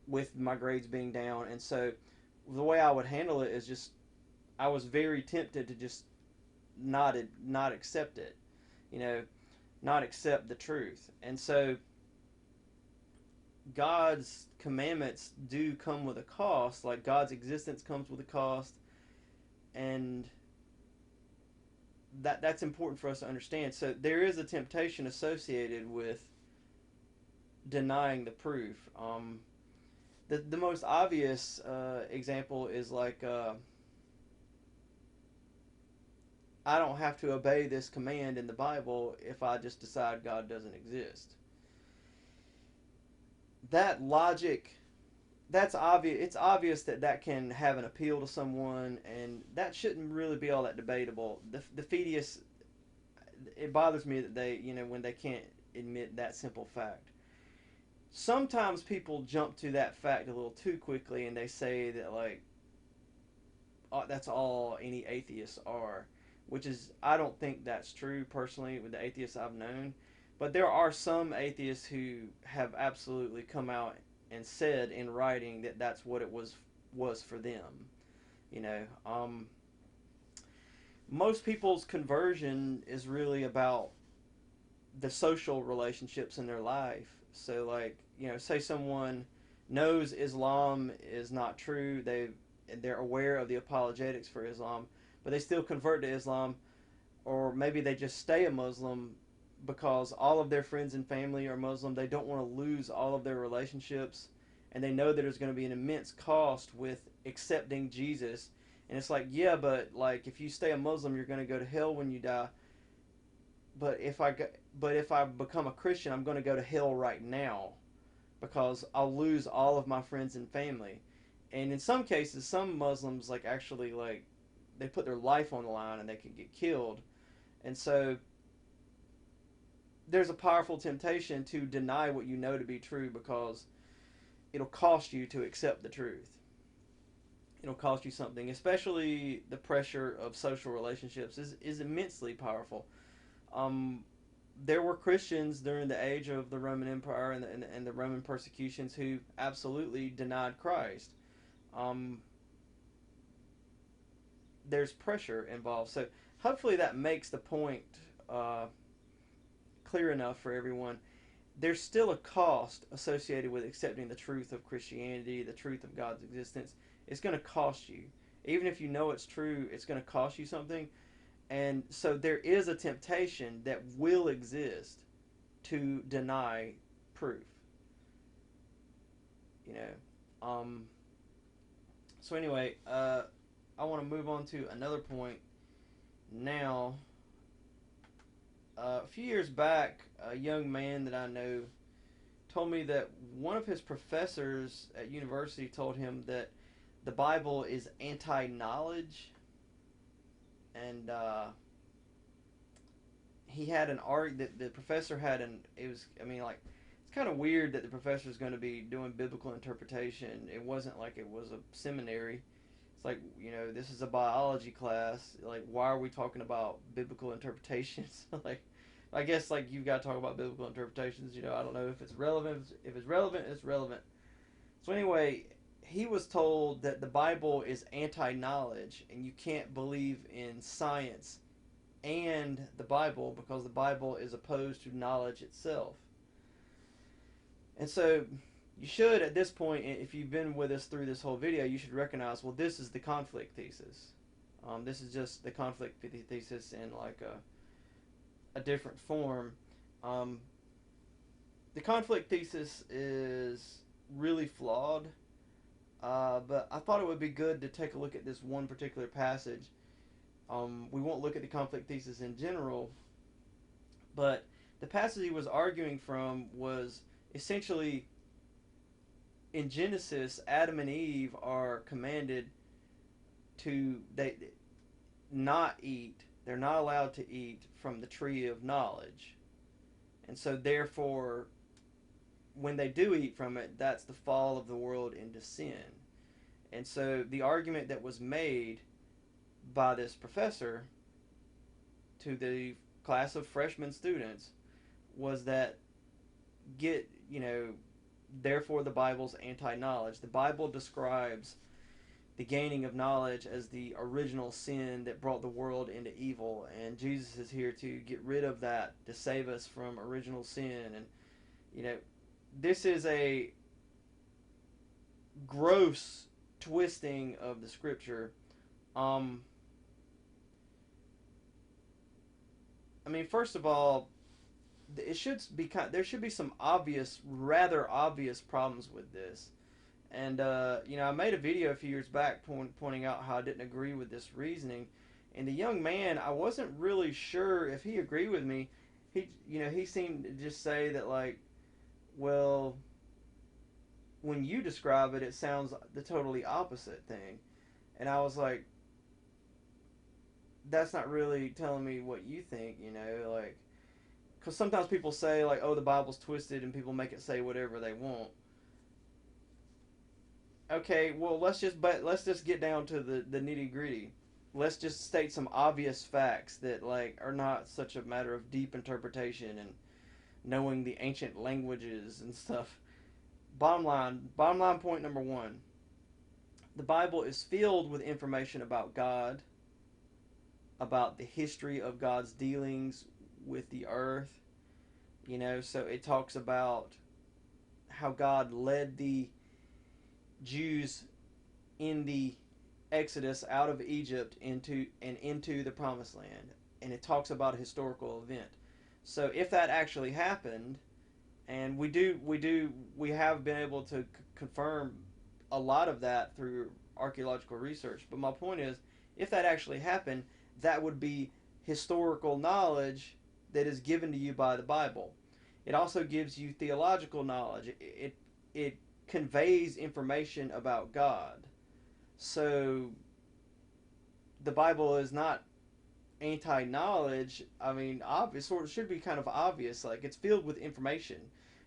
with my grades being down. And so the way I would handle it is just, I was very tempted to just not accept it, you know, not accept the truth. And so God's commandments do come with a cost. Like, God's existence comes with a cost, and that's important for us to understand. So there is a temptation associated with denying the proof. The most obvious example is like, I don't have to obey this command in the Bible if I just decide God doesn't exist. That logic, that's obvious. It's obvious that that can have an appeal to someone, and that shouldn't really be all that debatable. The Fetius, it bothers me that they, when they can't admit that simple fact. Sometimes people jump to that fact a little too quickly, and they say that, like, that's all any atheists are, which is, I don't think that's true personally with the atheists I've known. But there are some atheists who have absolutely come out and said in writing that that's what it was for them. You know, most people's conversion is really about the social relationships in their life. So, like, say someone knows Islam is not true. They're aware of the apologetics for Islam, but they still convert to Islam, or maybe they just stay a Muslim because all of their friends and family are Muslim. They don't want to lose all of their relationships, and they know that there's going to be an immense cost with accepting Jesus. And it's like, yeah, but, like, if you stay a Muslim, you're going to go to hell when you die. But if I become a Christian, I'm going to go to hell right now because I'll lose all of my friends and family. And in some cases, some Muslims, like, actually, like, they put their life on the line and they can get killed. And so there's a powerful temptation to deny what you know to be true, because it'll cost you to accept the truth. It'll cost you something. Especially the pressure of social relationships is immensely powerful. Um, there were Christians during the age of the Roman Empire and the Roman persecutions who absolutely denied Christ. Um, there's pressure involved. So hopefully that makes the point uh, clear enough for everyone. There's still a cost associated with accepting the truth of Christianity, the truth of God's existence. It's going to cost you. Even if you know it's true, it's going to cost you something. And so there is a temptation that will exist to deny proof. You know. So anyway, I want to move on to another point now. A few years back, a young man that I know told me that one of his professors at university told him that the Bible is anti-knowledge. and he had an art that the professor had an. It was, I mean, like, it's kind of weird that the professor is going to be doing biblical interpretation. It wasn't like it was a seminary. It's like, this is a biology class. Like, why are we talking about biblical interpretations? Like, I guess like you've got to talk about biblical interpretations. I don't know if it's relevant. If it's relevant, it's relevant. So anyway, he was told that the Bible is anti-knowledge and you can't believe in science and the Bible because the Bible is opposed to knowledge itself. And so you should, at this point, if you've been with us through this whole video, you should recognize, well, this is the conflict thesis. This is just the conflict thesis in like a different form. Um, the conflict thesis is really flawed, but I thought it would be good to take a look at this one particular passage. We won't look at the conflict thesis in general, but the passage he was arguing from was essentially in Genesis, Adam and Eve are commanded to they not eat. They're not allowed to eat from the tree of knowledge, and so therefore, when they do eat from it, that's the fall of the world into sin. And so the argument that was made by this professor to the class of freshman students was that therefore the Bible's anti-knowledge. The Bible describes the gaining of knowledge as the original sin that brought the world into evil, and Jesus is here to get rid of that, to save us from original sin. And this is a gross twisting of the scripture. First of all, it should be there should be some rather obvious problems with this. And I made a video a few years back pointing out how I didn't agree with this reasoning. And the young man, I wasn't really sure if he agreed with me. He seemed to just say that, like, well, when you describe it, it sounds the totally opposite thing. And I was like, that's not really telling me what you think, like, because sometimes people say, like, oh, the Bible's twisted, and people make it say whatever they want. Okay, well, let's just get down to the nitty gritty. Let's just state some obvious facts that, like, are not such a matter of deep interpretation and knowing the ancient languages and stuff. Bottom line point number one: the Bible is filled with information about God, about the history of God's dealings with the earth. So it talks about how God led the Jews in the Exodus out of Egypt into the Promised Land, and it talks about a historical event. So if that actually happened, and we have been able to confirm a lot of that through archaeological research. But my point is, if that actually happened, that would be historical knowledge that is given to you by the Bible. It also gives you theological knowledge. It conveys information about God. So the Bible is not anti-knowledge. Obvious, or it should be kind of obvious. Like, it's filled with information.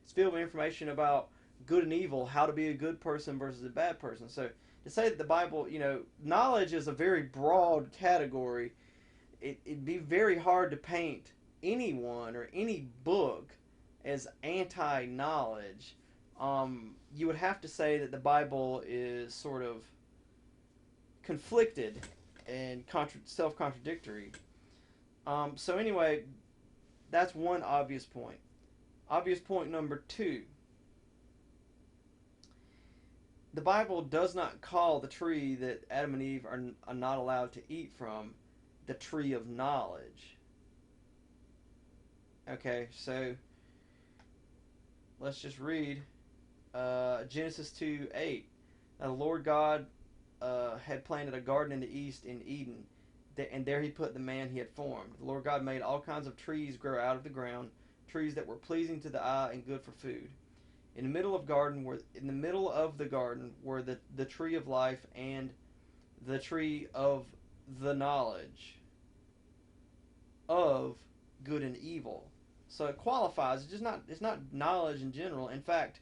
It's filled with information about good and evil, how to be a good person versus a bad person. So to say that the Bible, knowledge is a very broad category. It'd be very hard to paint anyone or any book as anti-knowledge. You would have to say that the Bible is sort of conflicted and self-contradictory. So anyway, that's one obvious point. Obvious point number two: the Bible does not call the tree that Adam and Eve are not allowed to eat from the tree of knowledge. Okay, so let's just read Genesis 2:8. Now the Lord God had planted a garden in the east in Eden, and there he put the man he had formed. The Lord God made all kinds of trees grow out of the ground, trees that were pleasing to the eye and good for food. In the middle of the garden were the tree of life and the tree of the knowledge of good and evil. So it qualifies. It's not knowledge in general. In fact,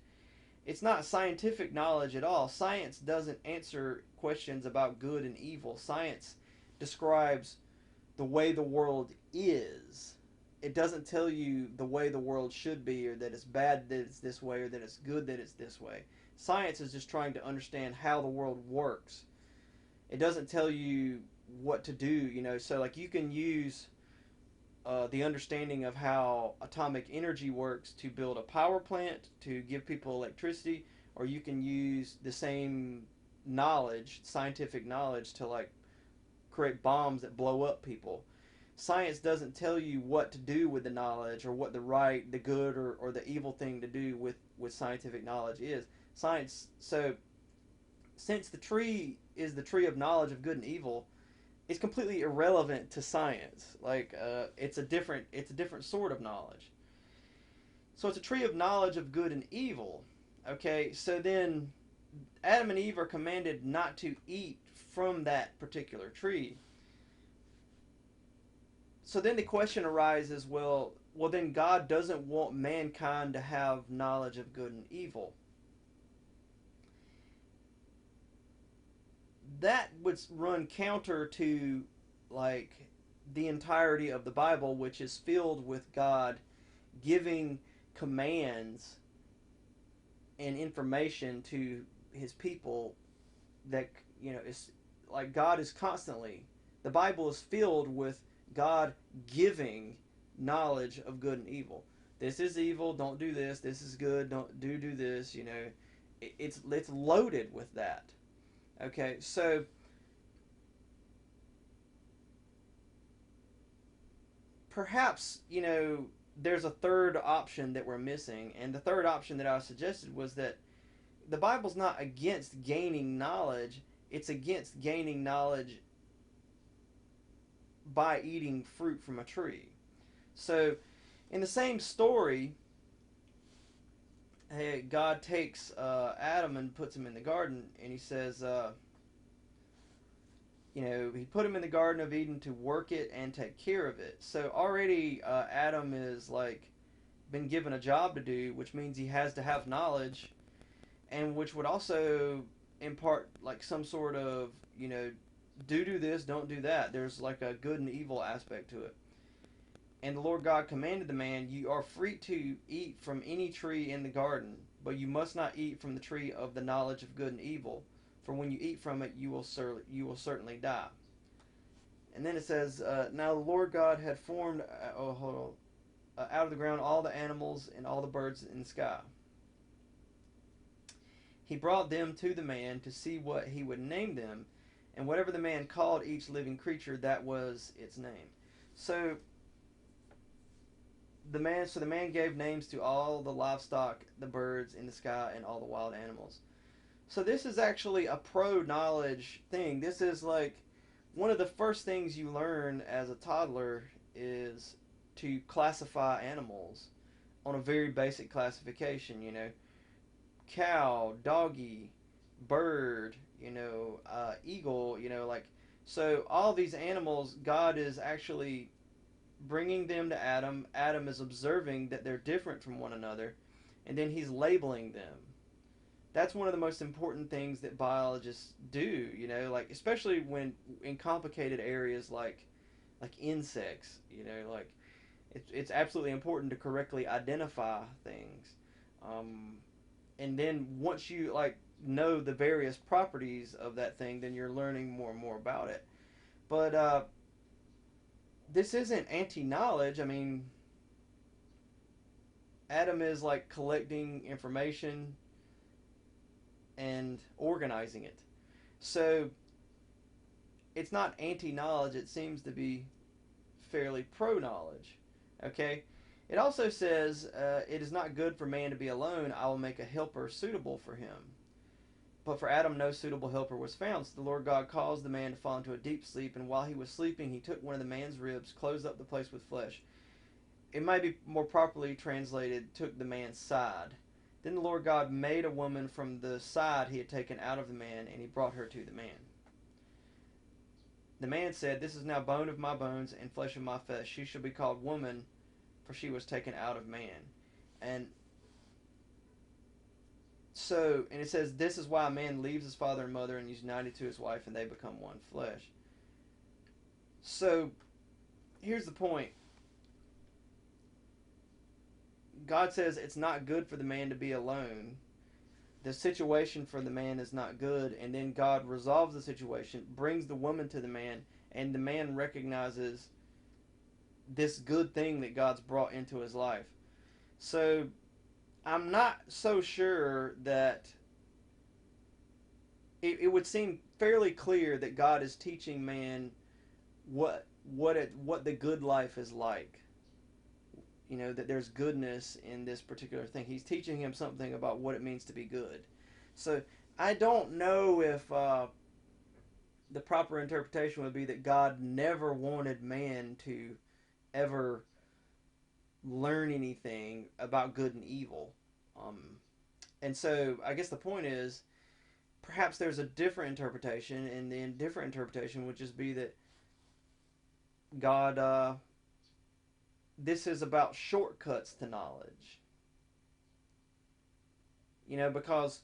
it's not scientific knowledge at all. Science doesn't answer questions about good and evil. Science describes the way the world is. It doesn't tell you the way the world should be, or that it's bad that it's this way, or that it's good that it's this way. Science is just trying to understand how the world works. It doesn't tell you what to do. So like you can use the understanding of how atomic energy works to build a power plant to give people electricity, or you can use the same knowledge, scientific knowledge, to like create bombs that blow up people. Science doesn't tell you what to do with the knowledge, or what the right, the good, or the evil thing to do with scientific knowledge is. Science. So since the tree is the tree of knowledge of good and evil, it's completely irrelevant to science. Like it's a different sort of knowledge. So it's a tree of knowledge of good and evil. Okay, so then Adam and Eve are commanded not to eat from that particular tree. So then the question arises, well then God doesn't want mankind to have knowledge of good and evil. That would run counter to like the entirety of the Bible, which is filled with God giving commands and information to his people that is like God is constantly, the Bible is filled with God giving knowledge of good and evil. This is evil, don't do this. This is good, don't do this. It's loaded with that. Okay, so perhaps there's a third option that we're missing, and the third option that I suggested was that the Bible's not against gaining knowledge, it's against gaining knowledge by eating fruit from a tree. So, in the same story, hey, God takes Adam and puts him in the garden, and he says, he put him in the Garden of Eden to work it and take care of it. So already Adam is like been given a job to do, which means he has to have knowledge, and which would also impart like some sort of do this, don't do that. There's like a good and evil aspect to it. And the Lord God commanded the man, "You are free to eat from any tree in the garden, but you must not eat from the tree of the knowledge of good and evil, for when you eat from it, you will certainly die." And then it says, "Now the Lord God had formed, out of the ground all the animals and all the birds in the sky. He brought them to the man to see what he would name them, and whatever the man called each living creature, that was its name." So the man gave names to all the livestock, the birds in the sky, and all the wild animals. So this is actually a pro knowledge thing. This is like one of the first things you learn as a toddler is to classify animals on a very basic classification. Cow, doggy, bird, eagle. Like, so all these animals, God is actually bringing them to Adam. Adam is observing that they're different from one another, and then he's labeling them. That's one of the most important things that biologists do, like especially when in complicated areas like insects, like it's absolutely important to correctly identify things. Um, and then once you like know the various properties of that thing, then you're learning more and more about it. But this isn't anti-knowledge. I mean, Adam is like collecting information and organizing it. So it's not anti-knowledge. It seems to be fairly pro-knowledge. Okay. It also says, "It is not good for man to be alone. I will make a helper suitable for him." But for Adam no suitable helper was found. So the Lord God caused the man to fall into a deep sleep, and while he was sleeping, he took one of the man's ribs, closed up the place with flesh. It might be more properly translated, took the man's side. Then the Lord God made a woman from the side he had taken out of the man, and he brought her to the man. The man said, "This is now bone of my bones and flesh of my flesh. She shall be called woman, for she was taken out of man." And so, and it says, "This is why a man leaves his father and mother and is united to his wife, and they become one flesh." So, here's the point. God says it's not good for the man to be alone. The situation for the man is not good, and then God resolves the situation, brings the woman to the man, and the man recognizes this good thing that God's brought into his life. So I'm not so sure that it would seem fairly clear that God is teaching man what the good life is like. You know, that there's goodness in this particular thing. He's teaching him something about what it means to be good. So I don't know if the proper interpretation would be that God never wanted man to ever learn anything about good and evil. Um, and so I guess the point is perhaps there's a different interpretation, and the different interpretation would just be that God, this is about shortcuts to knowledge. You know, because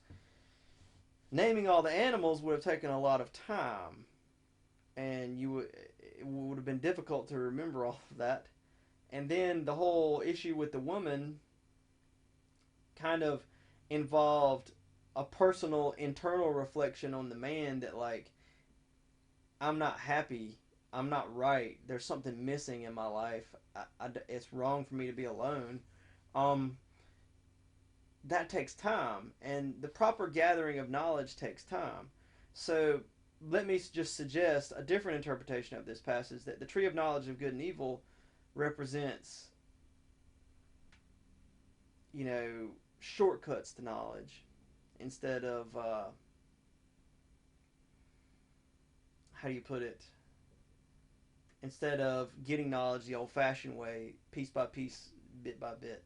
naming all the animals would have taken a lot of time, and it would have been difficult to remember all of that. And then the whole issue with the woman kind of involved a personal internal reflection on the man that, like, I'm not happy, I'm not right, there's something missing in my life, it's wrong for me to be alone. um that takes time, and the proper gathering of knowledge takes time. So let me just suggest a different interpretation of this passage, that the tree of knowledge of good and evil represents, you know, shortcuts to knowledge instead of, how do you put it? Instead of getting knowledge the old fashioned way, piece by piece, bit by bit.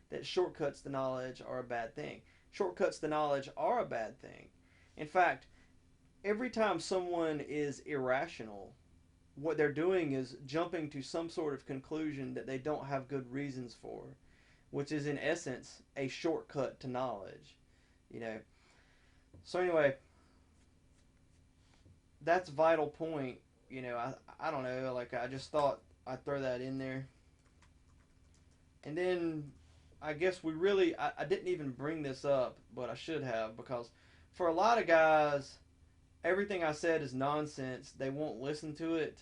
That shortcuts to knowledge are a bad thing. Shortcuts to knowledge are a bad thing. In fact, every time someone is irrational, what they're doing is jumping to some sort of conclusion that they don't have good reasons for, which is in essence a shortcut to knowledge. You know. So anyway, that's a vital point. You know, I don't know. Like, I just thought I'd throw that in there. And then I guess I didn't even bring this up, but I should have, because for a lot of guys, everything I said is nonsense. They won't listen to it,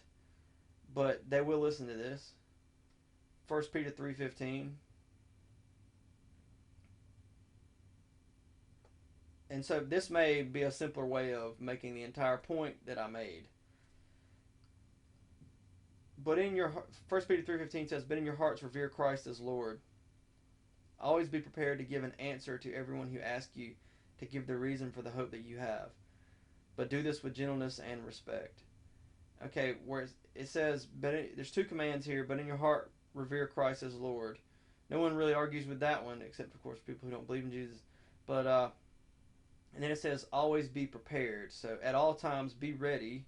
but they will listen to this. 1 Peter 3:15. And so this may be a simpler way of making the entire point that I made. But in your 1 Peter 3:15 says, "But in your hearts revere Christ as Lord. Always be prepared to give an answer to everyone who asks you to give the reason for the hope that you have. But do this with gentleness and respect." Okay, where it says, there's two commands here, but in your heart revere Christ as Lord. No one really argues with that one, except of course people who don't believe in Jesus. But and then it says, always be prepared. So at all times be ready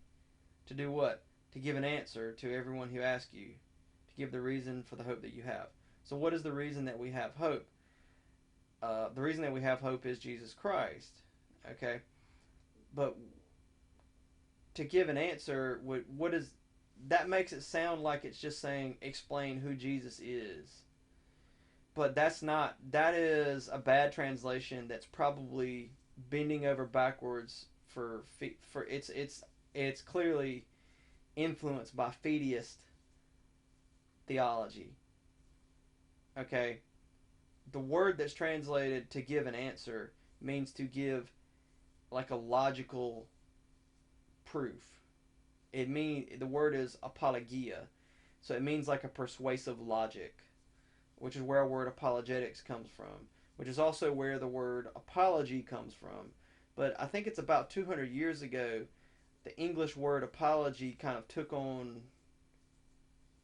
to do what? To give an answer to everyone who asks you, to give the reason for the hope that you have. So what is the reason that we have hope? The reason that we have hope is Jesus Christ. Okay, but to give an answer, what is that? Makes it sound like it's just saying explain who Jesus is, but that's not. That is a bad translation. That's probably bending over backwards for it's clearly influenced by fideist theology. Okay, the word that's translated to give an answer means to give like a logical proof. The word is apologia, so it means like a persuasive logic, which is where our word apologetics comes from, which is also where the word apology comes from. But I think it's about 200 years ago the English word apology kind of took on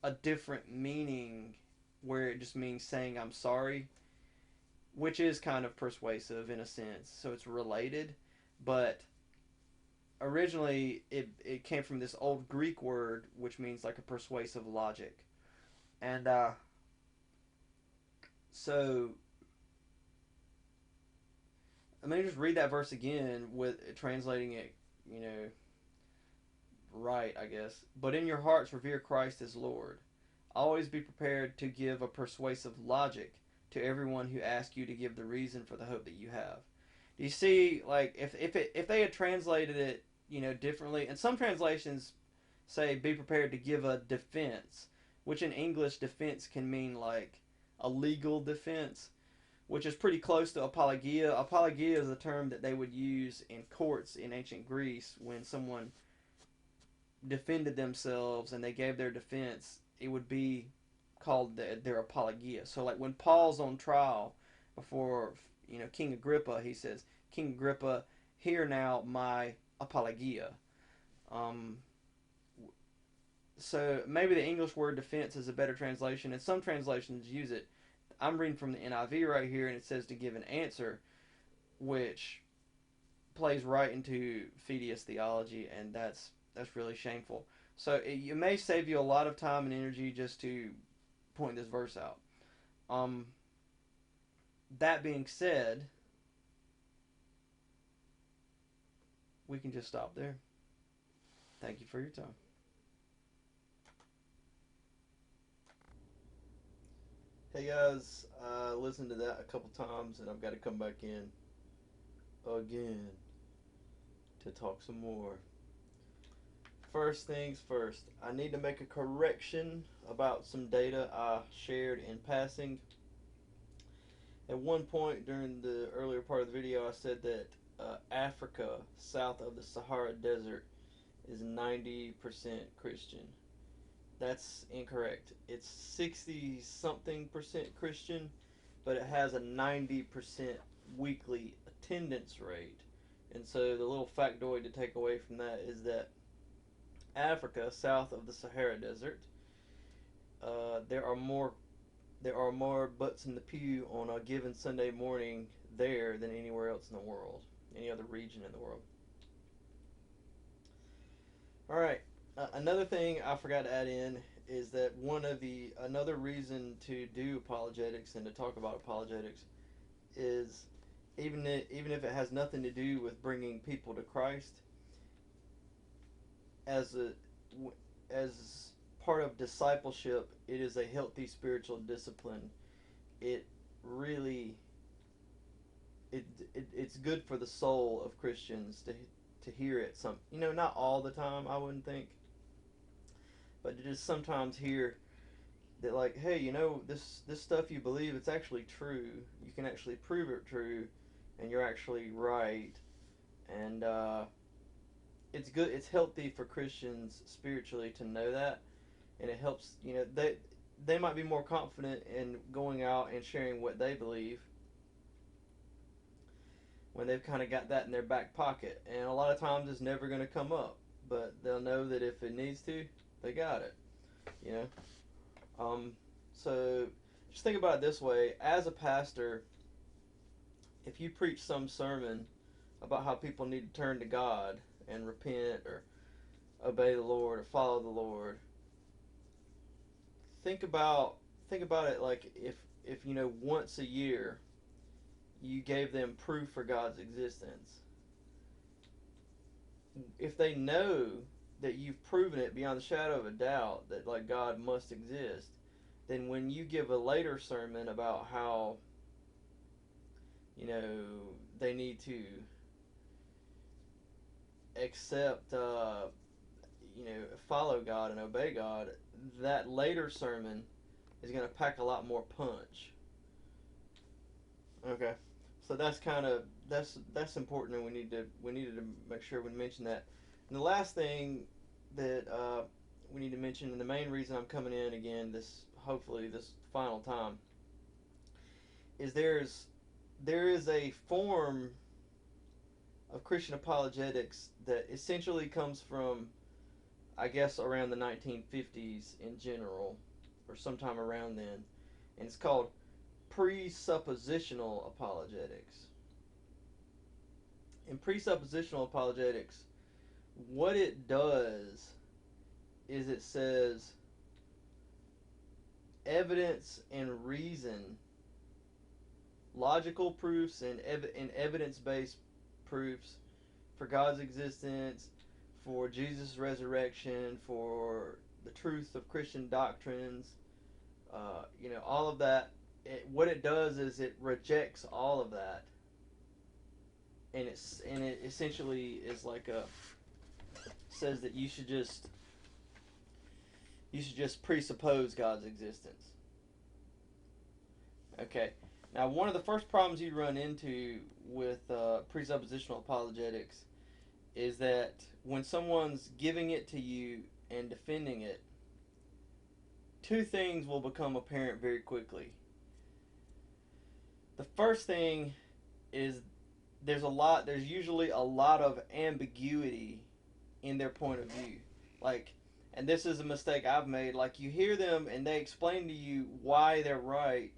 a different meaning, where it just means saying I'm sorry, which is kind of persuasive in a sense. So it's related, but originally it came from this old Greek word which means like a persuasive logic. And so I'm going to just read that verse again with translating it, you know, right, I guess. But in your hearts revere Christ as Lord. Always be prepared to give a persuasive logic to everyone who asks you to give the reason for the hope that you have. Do you see, like, if they had translated it, you know, differently, and some translations say be prepared to give a defense, which in English defense can mean like a legal defense, which is pretty close to apologia. Apologia is a term that they would use in courts in ancient Greece when someone defended themselves and they gave their defense. It would be called their apologia. So, like when Paul's on trial before King Agrippa, he says, "King Agrippa, hear now my apologia." Um, so maybe the English word defense is a better translation, and some translations use it. I'm reading from the NIV right here, and it says to give an answer, which plays right into Fideist theology, and that's really shameful. So it may save you a lot of time and energy just to point this verse out. Um, that being said, we can just stop there. Thank you for your time. Hey guys, I listened to that a couple times, and I've got to come back in again to talk some more. First things first, I need to make a correction about some data I shared in passing. At one point during the earlier part of the video, I said that Africa, south of the Sahara Desert, is 90% Christian. That's incorrect. It's 60 something percent Christian, but it has a 90% weekly attendance rate. And so the little factoid to take away from that is that Africa, south of the Sahara Desert, there are more butts in the pew on a given Sunday morning there than anywhere else in the world, any other region in the world. All right. Another thing I forgot to add in is that another reason to do apologetics and to talk about apologetics is even if it has nothing to do with bringing people to Christ, as a as part of discipleship, it is a healthy spiritual discipline. It really it's good for the soul of Christians to hear it. Some, not all the time, I wouldn't think, but to just sometimes hear that, like, hey, this stuff you believe, it's actually true. You can actually prove it true, and you're actually right. And it's good. It's healthy for Christians spiritually to know that, and it helps. They might be more confident in going out and sharing what they believe when they've kind of got that in their back pocket. And a lot of times it's never going to come up, but they'll know that if it needs to, they got it. You know. So just think about it this way: as a pastor, if you preach some sermon about how people need to turn to God and repent or obey the Lord or follow the Lord, think about it like if once a year you gave them proof for God's existence. If they know that you've proven it beyond the shadow of a doubt that, like, God must exist, then when you give a later sermon about how they need to accept follow God and obey God, that later sermon is going to pack a lot more punch. Okay, so that's important, and we needed to make sure we mention that. And the last thing that we need to mention, and the main reason I'm coming in again, hopefully this final time, is there is a form of Christian apologetics that essentially comes from, I guess, around the 1950s in general, or sometime around then, and it's called presuppositional apologetics. In presuppositional apologetics, what it does is it says evidence and reason, logical proofs and evidence-based proofs for God's existence, for Jesus' resurrection, for the truth of Christian doctrines, all of that. What it does is it rejects all of that, and it essentially is like a says that you should just presuppose God's existence. Okay. Now, one of the first problems you run into with presuppositional apologetics is that when someone's giving it to you and defending it, two things will become apparent very quickly. The first thing is there's usually a lot of ambiguity in their point of view. Like, and this is a mistake I've made, like you hear them and they explain to you why they're right,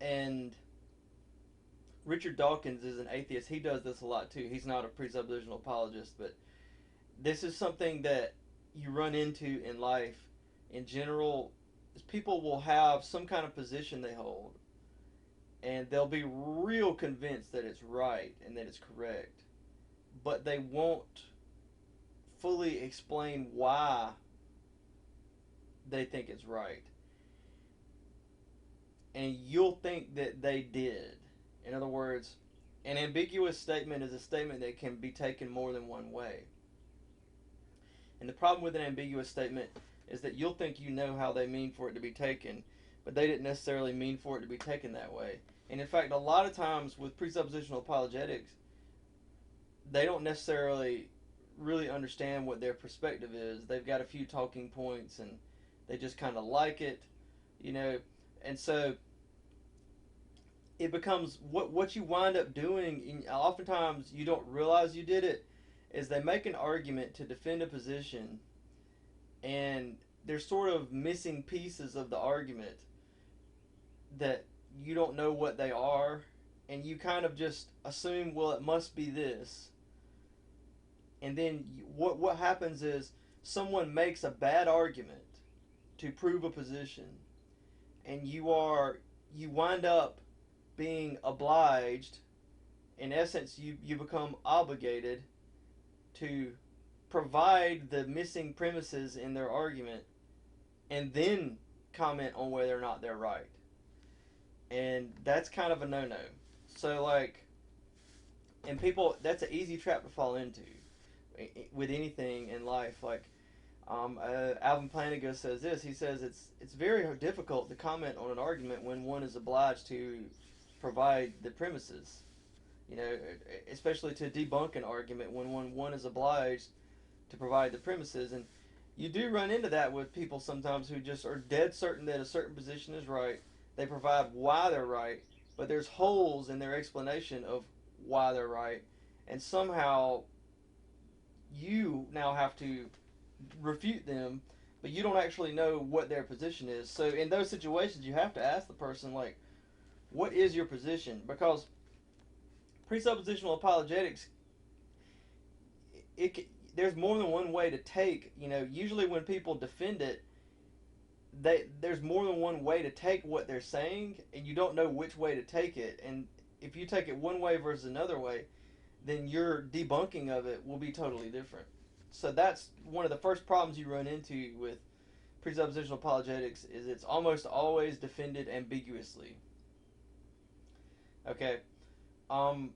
and Richard Dawkins is an atheist. He does this a lot too. He's not a presuppositional apologist, but this is something that you run into in life in general. Is people will have some kind of position they hold, and they'll be real convinced that it's right and that it's correct, but they won't fully explain why they think it's right. And you'll think that they did. In other words, an ambiguous statement is a statement that can be taken more than one way. And the problem with an ambiguous statement is that you'll think you know how they mean for it to be taken, but they didn't necessarily mean for it to be taken that way. And in fact, a lot of times with presuppositional apologetics, they don't necessarily really understand what their perspective is. They've got a few talking points and they just kind of like it, and so it becomes what you wind up doing, and oftentimes you don't realize you did it, is they make an argument to defend a position, and they're sort of missing pieces of the argument that you don't know what they are, and you kind of just assume, well, it must be this. And then what happens is someone makes a bad argument to prove a position, and you wind up being obliged. In essence, you become obligated to provide the missing premises in their argument and then comment on whether or not they're right. And that's kind of a no-no. So, like, and people, that's an easy trap to fall into with anything in life. Like, Alvin Plantinga says this. He says it's very difficult to comment on an argument when one is obliged to provide the premises. Especially to debunk an argument when one is obliged to provide the premises. And you do run into that with people sometimes who just are dead certain that a certain position is right. They provide why they're right, but there's holes in their explanation of why they're right, and somehow you now have to refute them, but you don't actually know what their position is. So in those situations, you have to ask the person, like, what is your position? Because presuppositional apologetics, there's more than one way to take. Usually when people defend it, there's more than one way to take what they're saying, and you don't know which way to take it. And if you take it one way versus another way, then your debunking of it will be totally different. So that's one of the first problems you run into with presuppositional apologetics, is it's almost always defended ambiguously. Okay. One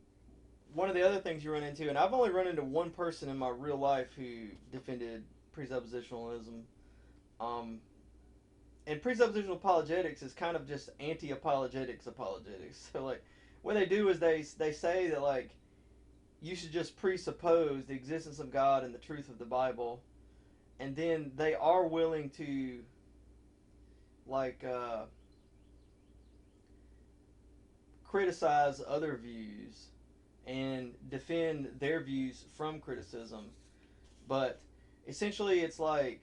of the other things you run into, and I've only run into one person in my real life who defended presuppositionalism. And presuppositional apologetics is kind of just anti-apologetics apologetics. So, like, what they do is they say that, like, you should just presuppose the existence of God and the truth of the Bible, and then they are willing to, like, criticize other views and defend their views from criticism. But essentially, it's like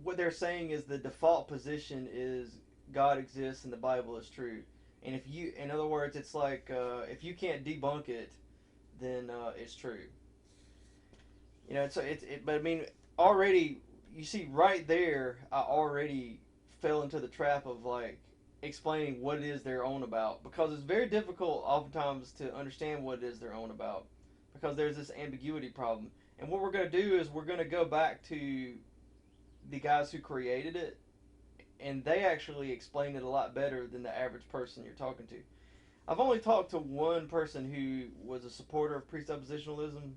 what they're saying is the default position is God exists and the Bible is true. And in other words, it's like if you can't debunk it, then it's true. But I mean, already you see right there, I already fell into the trap of like explaining what it is they're on about, because it's very difficult oftentimes to understand what it is they're on about, because there's this ambiguity problem. And what we're going to do is we're going to go back to the guys who created it, and they actually explain it a lot better than the average person you're talking to. I've only talked to one person who was a supporter of presuppositionalism,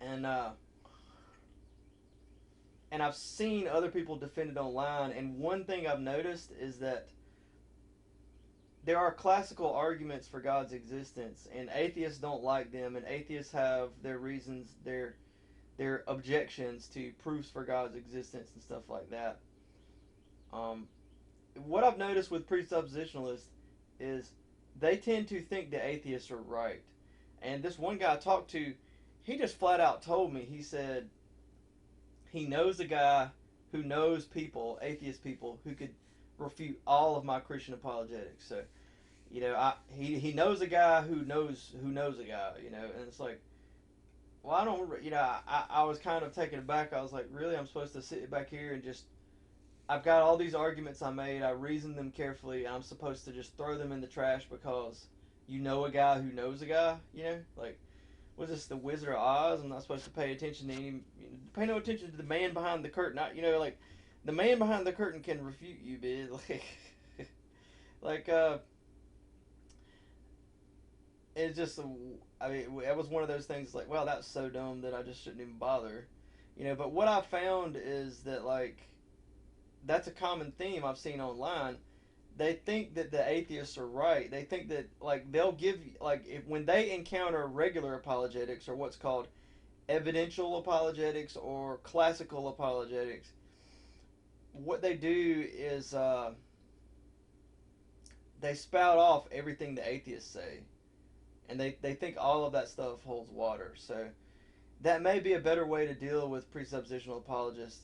and I've seen other people defend it online. And one thing I've noticed is that there are classical arguments for God's existence, and atheists don't like them, and atheists have their reasons, their objections to proofs for God's existence and stuff like that. Um, what I've noticed with presuppositionalists is they tend to think the atheists are right. And this one guy I talked to, he just flat out told me, he said he knows a guy who knows people, atheist people, who could refute all of my Christian apologetics. So, he knows a guy who knows a guy, and it's like, well, I don't, I was kind of taken aback. I was like, really, I'm supposed to sit back here and just, I've got all these arguments I made, I reasoned them carefully, and I'm supposed to just throw them in the trash because you know a guy who knows a guy, like, was this the Wizard of Oz? I'm not supposed to pay attention to pay no attention to the man behind the curtain. Like, the man behind the curtain can refute you, bitch. Like, it's just, I mean, it was one of those things like, wow, that's so dumb that I just shouldn't even bother. But what I found is that, like, that's a common theme I've seen online. They think that the atheists are right. They think that, like, they'll give, like, when they encounter regular apologetics, or what's called evidential apologetics or classical apologetics, what they do is they spout off everything the atheists say, and they think all of that stuff holds water. So that may be a better way to deal with presuppositional apologists,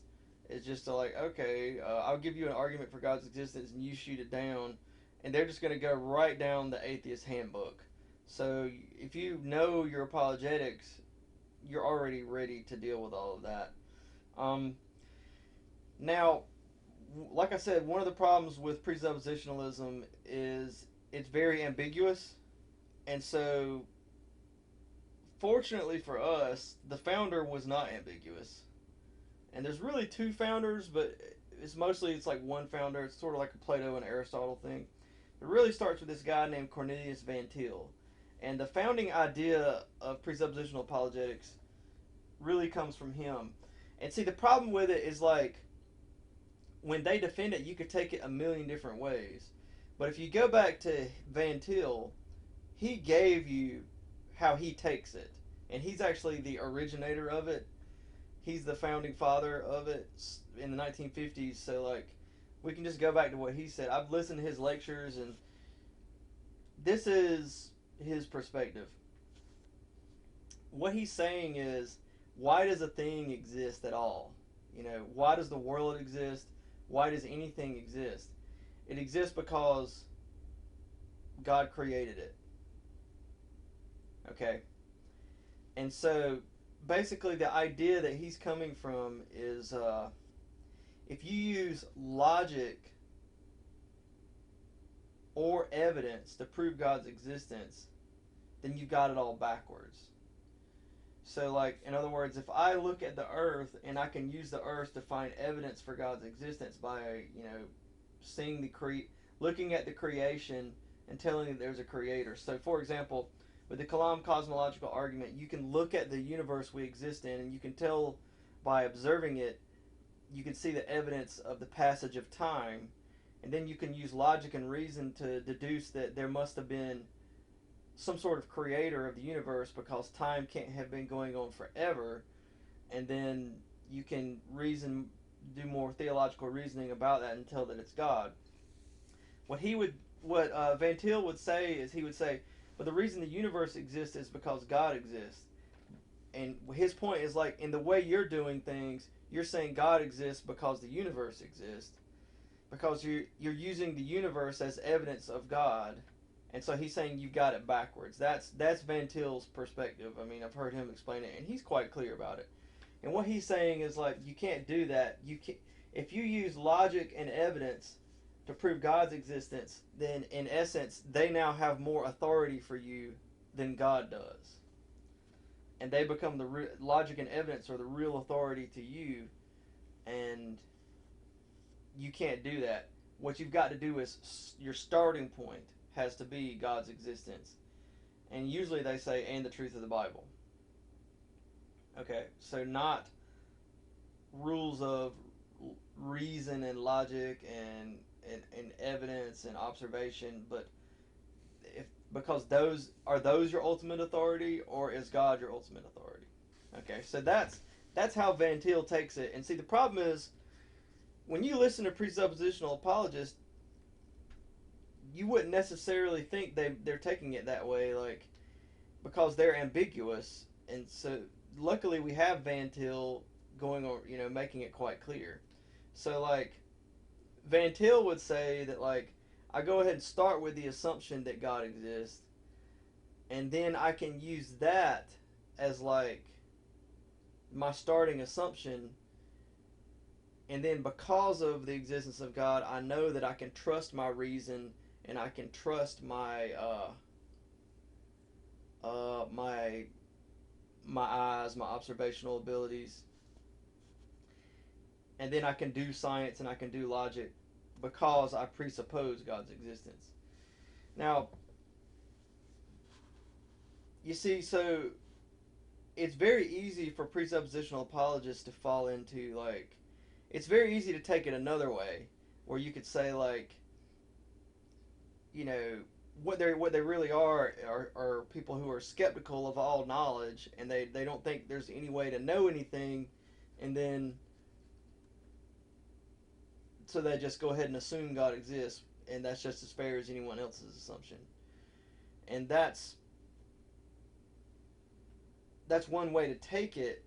is just to, like, okay, I'll give you an argument for God's existence and you shoot it down, and they're just going to go right down the atheist handbook. So if you know your apologetics, you're already ready to deal with all of that. Now, like I said, one of the problems with presuppositionalism is it's very ambiguous, and so fortunately for us, the founder was not ambiguous. And there's really two founders, but it's like one founder. It's sort of like a Plato and Aristotle thing. It really starts with this guy named Cornelius Van Til. And the founding idea of presuppositional apologetics really comes from him. And see, the problem with it is, like, when they defend it, you could take it a million different ways. But if you go back to Van Til, he gave you how he takes it. And he's actually the originator of it. He's the founding father of it in the 1950s. So, like, we can just go back to what he said. I've listened to his lectures, and this is his perspective. What he's saying is, why does a thing exist at all? Why does the world exist? Why does anything exist? It exists because God created it. Okay? And so, basically, the idea that he's coming from is, if you use logic or evidence to prove God's existence, then you've got it all backwards. So, like, in other words, if I look at the earth and I can use the earth to find evidence for God's existence by, seeing looking at the creation and telling that there's a creator. So, for example, with the Kalam cosmological argument, you can look at the universe we exist in, and you can tell by observing it, you can see the evidence of the passage of time, and then you can use logic and reason to deduce that there must have been some sort of creator of the universe, because time can't have been going on forever. And then you can do more theological reasoning about that and tell that it's God. What Van Til would say is, he would say, but the reason the universe exists is because God exists. And his point is, like, in the way you're doing things, you're saying God exists because the universe exists, because you're using the universe as evidence of God, And so he's saying you've got it backwards. That's Van Til's perspective. I mean, I've heard him explain it, and he's quite clear about it. And what he's saying is like you can't do that. You can If you use logic and evidence to prove God's existence, then in essence they now have more authority for you than God does, and they become logic and evidence are the real authority to you, and you can't do that. What you've got to do is your starting point has to be God's existence, and usually they say and the truth of the Bible. Okay, so not rules of reason and logic and evidence and observation, but if because those your ultimate authority, or is God your ultimate authority? Okay, so that's how Van Til takes it. And see, the problem is when you listen to presuppositional apologists, you wouldn't necessarily think they're taking it that way, like because they're ambiguous. And so luckily we have Van Til going over, making it quite clear. So like Van Til would say that like I go ahead and start with the assumption that God exists, and then I can use that as like my starting assumption, and then because of the existence of God, I know that I can trust my reason and I can trust my eyes, my observational abilities, and then I can do science and I can do logic because I presuppose God's existence. Now, you see, so it's very easy for presuppositional apologists to fall into like, it's very easy to take it another way, where you could say like, you know, what they really are people who are skeptical of all knowledge, and they don't think there's any way to know anything, and then so they just go ahead and assume God exists, and that's just as fair as anyone else's assumption. And that's one way to take it.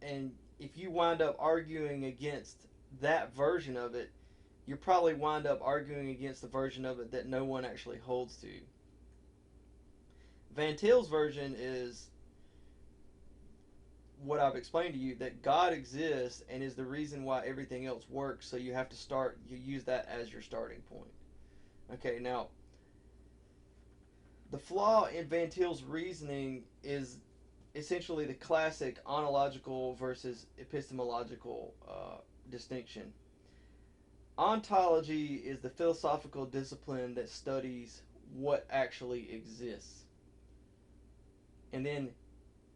And if you wind up arguing against that version of it, you probably wind up arguing against the version of it that no one actually holds to. Van Til's version is what I've explained to you, that God exists and is the reason why everything else works, so you use that as your starting point. Okay, now, the flaw in Van Til's reasoning is essentially the classic ontological versus epistemological distinction. Ontology is the philosophical discipline that studies what actually exists. And then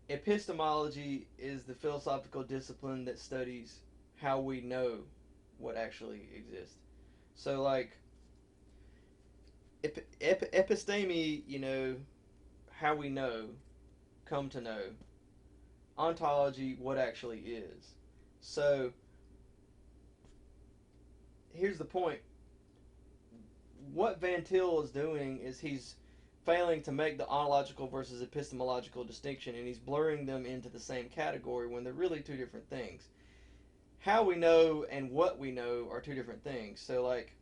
epistemology is the philosophical discipline that studies how we know what actually exists. So, like, episteme, how we know, come to know. Ontology, what actually is. So, here's the point. What Van Til is doing is he's failing to make the ontological versus epistemological distinction, and he's blurring them into the same category when they're really two different things. How we know and what we know are two different things. So, like,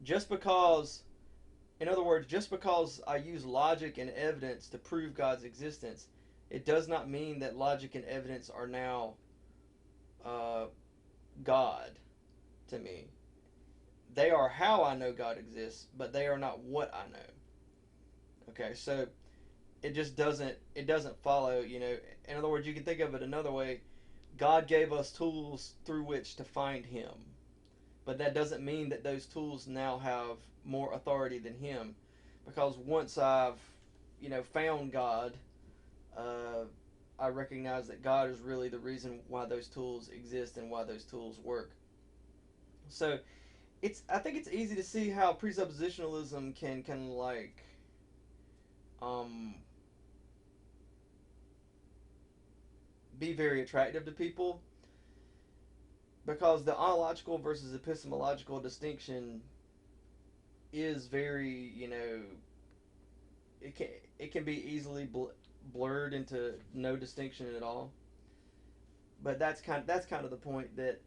just because I use logic and evidence to prove God's existence, it does not mean that logic and evidence are now God to me. They are how I know God exists, but they are not what I know. Okay, so it doesn't follow. In other words, you can think of it another way. God gave us tools through which to find Him, but that doesn't mean that those tools now have more authority than Him, because once I've found God, I recognize that God is really the reason why those tools exist and why those tools work. So I think it's easy to see how presuppositionalism can like um, be very attractive to people, because the ontological versus epistemological distinction is very, it can be easily blurred into no distinction at all. But that's kind of the point, that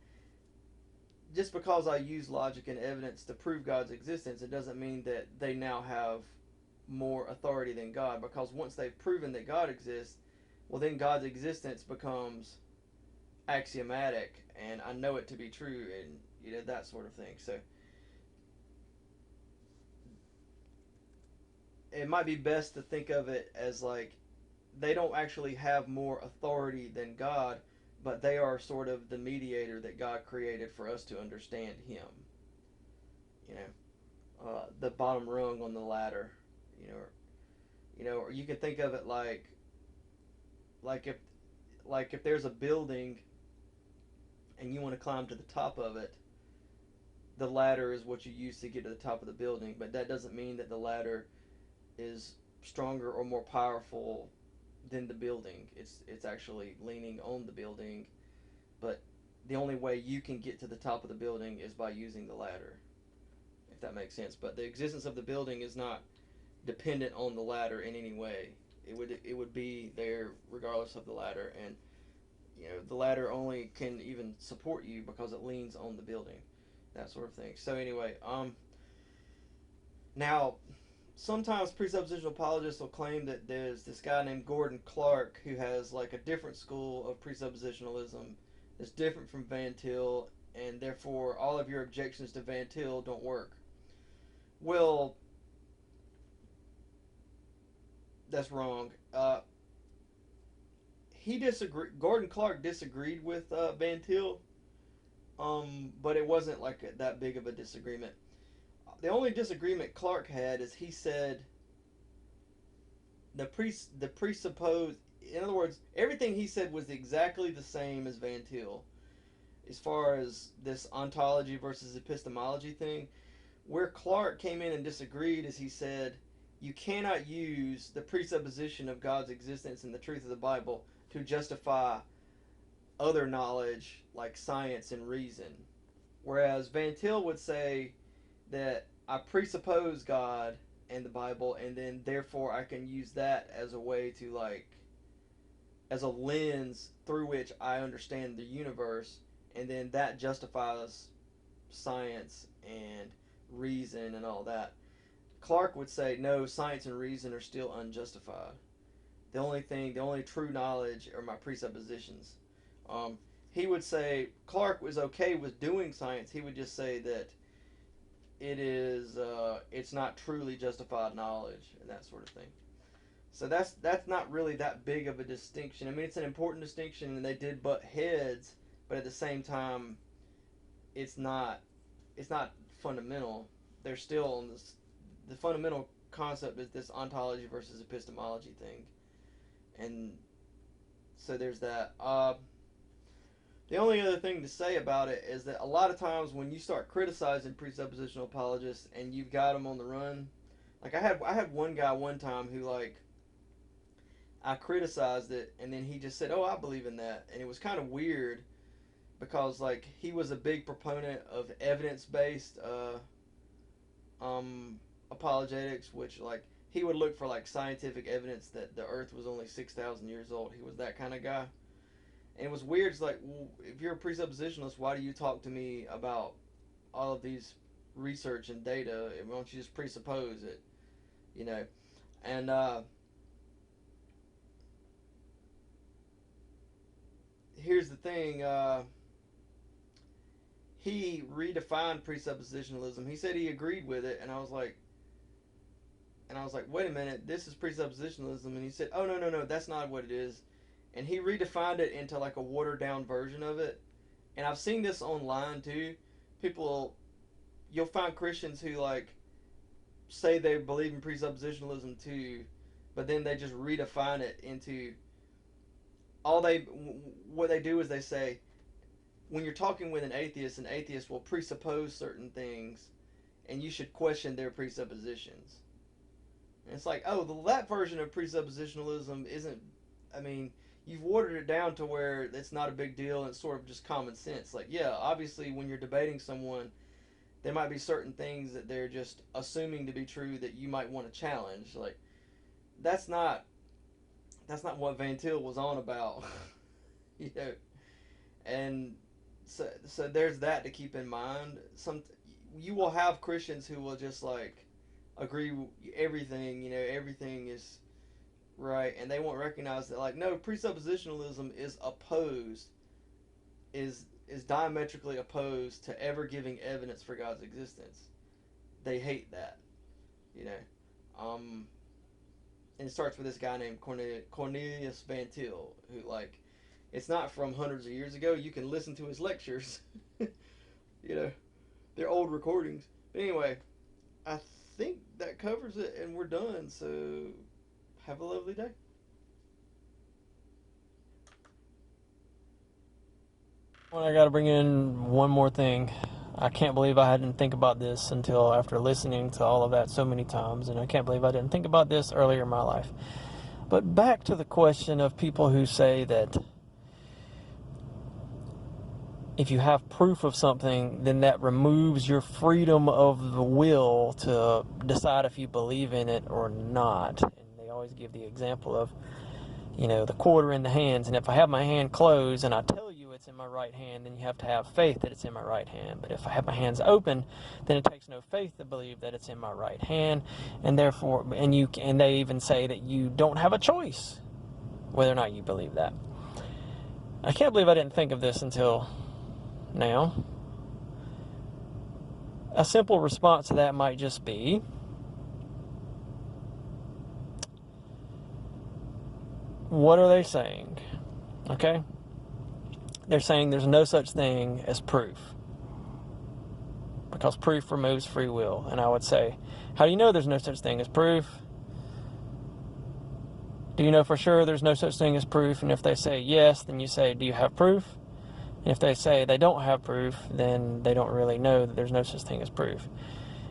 just because I use logic and evidence to prove God's existence, it doesn't mean that they now have more authority than God. Because once they've proven that God exists, well, then God's existence becomes axiomatic, and I know it to be true, and that sort of thing. So it might be best to think of it as like they don't actually have more authority than God, but they are sort of the mediator that God created for us to understand Him. You the bottom rung on the ladder. You know, or you can think of it like if if there's a building and you want to climb to the top of it, the ladder is what you use to get to the top of the building, but that doesn't mean that the ladder is stronger or more powerful than the building. It's actually leaning on the building, but the only way you can get to the top of the building is by using the ladder, if that makes sense. But the existence of the building is not dependent on the ladder in any way. It would be there regardless of the ladder, and the ladder only can even support you because it leans on the building, that sort of thing. So anyway, now sometimes presuppositional apologists will claim that there's this guy named Gordon Clark who has like a different school of presuppositionalism that's different from Van Til, and therefore all of your objections to Van Til don't work. Well, that's wrong. He disagreed. Gordon Clark disagreed with Van Til, but it wasn't like that big of a disagreement. The only disagreement Clark had is he said the presupposed. In other words, everything he said was exactly the same as Van Til, as far as this ontology versus epistemology thing. Where Clark came in and disagreed is he said you cannot use the presupposition of God's existence and the truth of the Bible to justify other knowledge like science and reason. Whereas Van Til would say that I presuppose God and the Bible, and then therefore I can use that as a way to as a lens through which I understand the universe, and then that justifies science and reason and all that. Clark would say no, science and reason are still unjustified. The only true knowledge are my presuppositions. Um, he would say Clark was okay with doing science. He would just say that it's not truly justified knowledge and that sort of thing. So that's not really that big of a distinction. I mean, it's an important distinction, and they did butt heads, but at the same time, it's not fundamental. They're still on this. The fundamental concept is this ontology versus epistemology thing, and so there's that. The only other thing to say about it is that a lot of times when you start criticizing presuppositional apologists and you've got them on the run, like I had one guy one time who I criticized it, and then he just said, "Oh, I believe in that," and it was kind of weird because he was a big proponent of evidence based apologetics, which he would look for scientific evidence that the Earth was only 6,000 years old. He was that kind of guy. And it was weird. It's like, well, if you're a presuppositionalist, why do you talk to me about all of these research and data? Why don't you just presuppose it? And here's the thing. He redefined presuppositionalism. He said he agreed with it, and I was like, wait a minute, this is presuppositionalism. And he said, oh, no, that's not what it is. And he redefined it into a watered down version of it. And I've seen this online too. You'll find Christians who say they believe in presuppositionalism too, but then they just redefine it into what they do is they say, when you're talking with an atheist will presuppose certain things, and you should question their presuppositions. And it's like, oh, that version of presuppositionalism isn't. I mean, you've watered it down to where it's not a big deal and it's sort of just common sense. Yeah, obviously, when you're debating someone, there might be certain things that they're just assuming to be true that you might want to challenge. That's not what Van Til was on about, and so there's that to keep in mind. You will have Christians who will just like agree everything, everything is right, and they won't recognize that, like, no, presuppositionalism is diametrically opposed to ever giving evidence for God's existence. They hate that, you know. And it starts with this guy named Cornelius Van Til, who, like, it's not from hundreds of years ago. You can listen to his lectures. you know, they're old recordings. But anyway, I think that covers it, and we're done. So have a lovely day. Well, I got to bring in one more thing. I can't believe I didn't think about this until after listening to all of that so many times, and I can't believe I didn't think about this earlier in my life. But back to the question of people who say that if you have proof of something, then that removes your freedom of the will to decide if you believe in it or not. And they always give the example of, the quarter in the hands. And if I have my hand closed and I tell you it's in my right hand, then you have to have faith that it's in my right hand. But if I have my hands open, then it takes no faith to believe that it's in my right hand. And therefore, and they even say that you don't have a choice whether or not you believe that. I can't believe I didn't think of this until now. A simple response to that might just be, what are they saying? Okay? They're saying there's no such thing as proof, because proof removes free will. And I would say, how do you know there's no such thing as proof? Do you know for sure there's no such thing as proof? And if they say yes, then you say, do you have proof? And if they say they don't have proof, then they don't really know that there's no such thing as proof.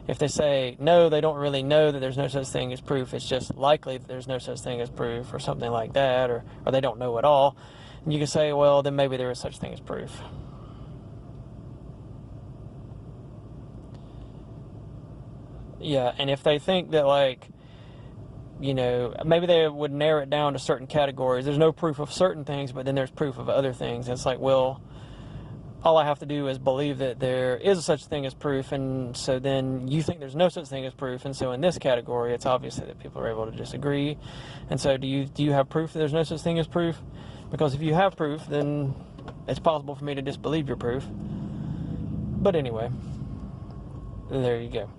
If they say, no, they don't really know that there's no such thing as proof, it's just likely that there's no such thing as proof, or something like that, or they don't know at all, and you can say, well, then maybe there is such thing as proof. Yeah, and if they think that, like, maybe they would narrow it down to certain categories. There's no proof of certain things, but then there's proof of other things. It's like, well, all I have to do is believe that there is such thing as proof, and so then you think there's no such thing as proof, and so in this category, it's obvious that people are able to disagree. And so do you have proof that there's no such thing as proof? Because if you have proof, then it's possible for me to disbelieve your proof. But anyway, there you go.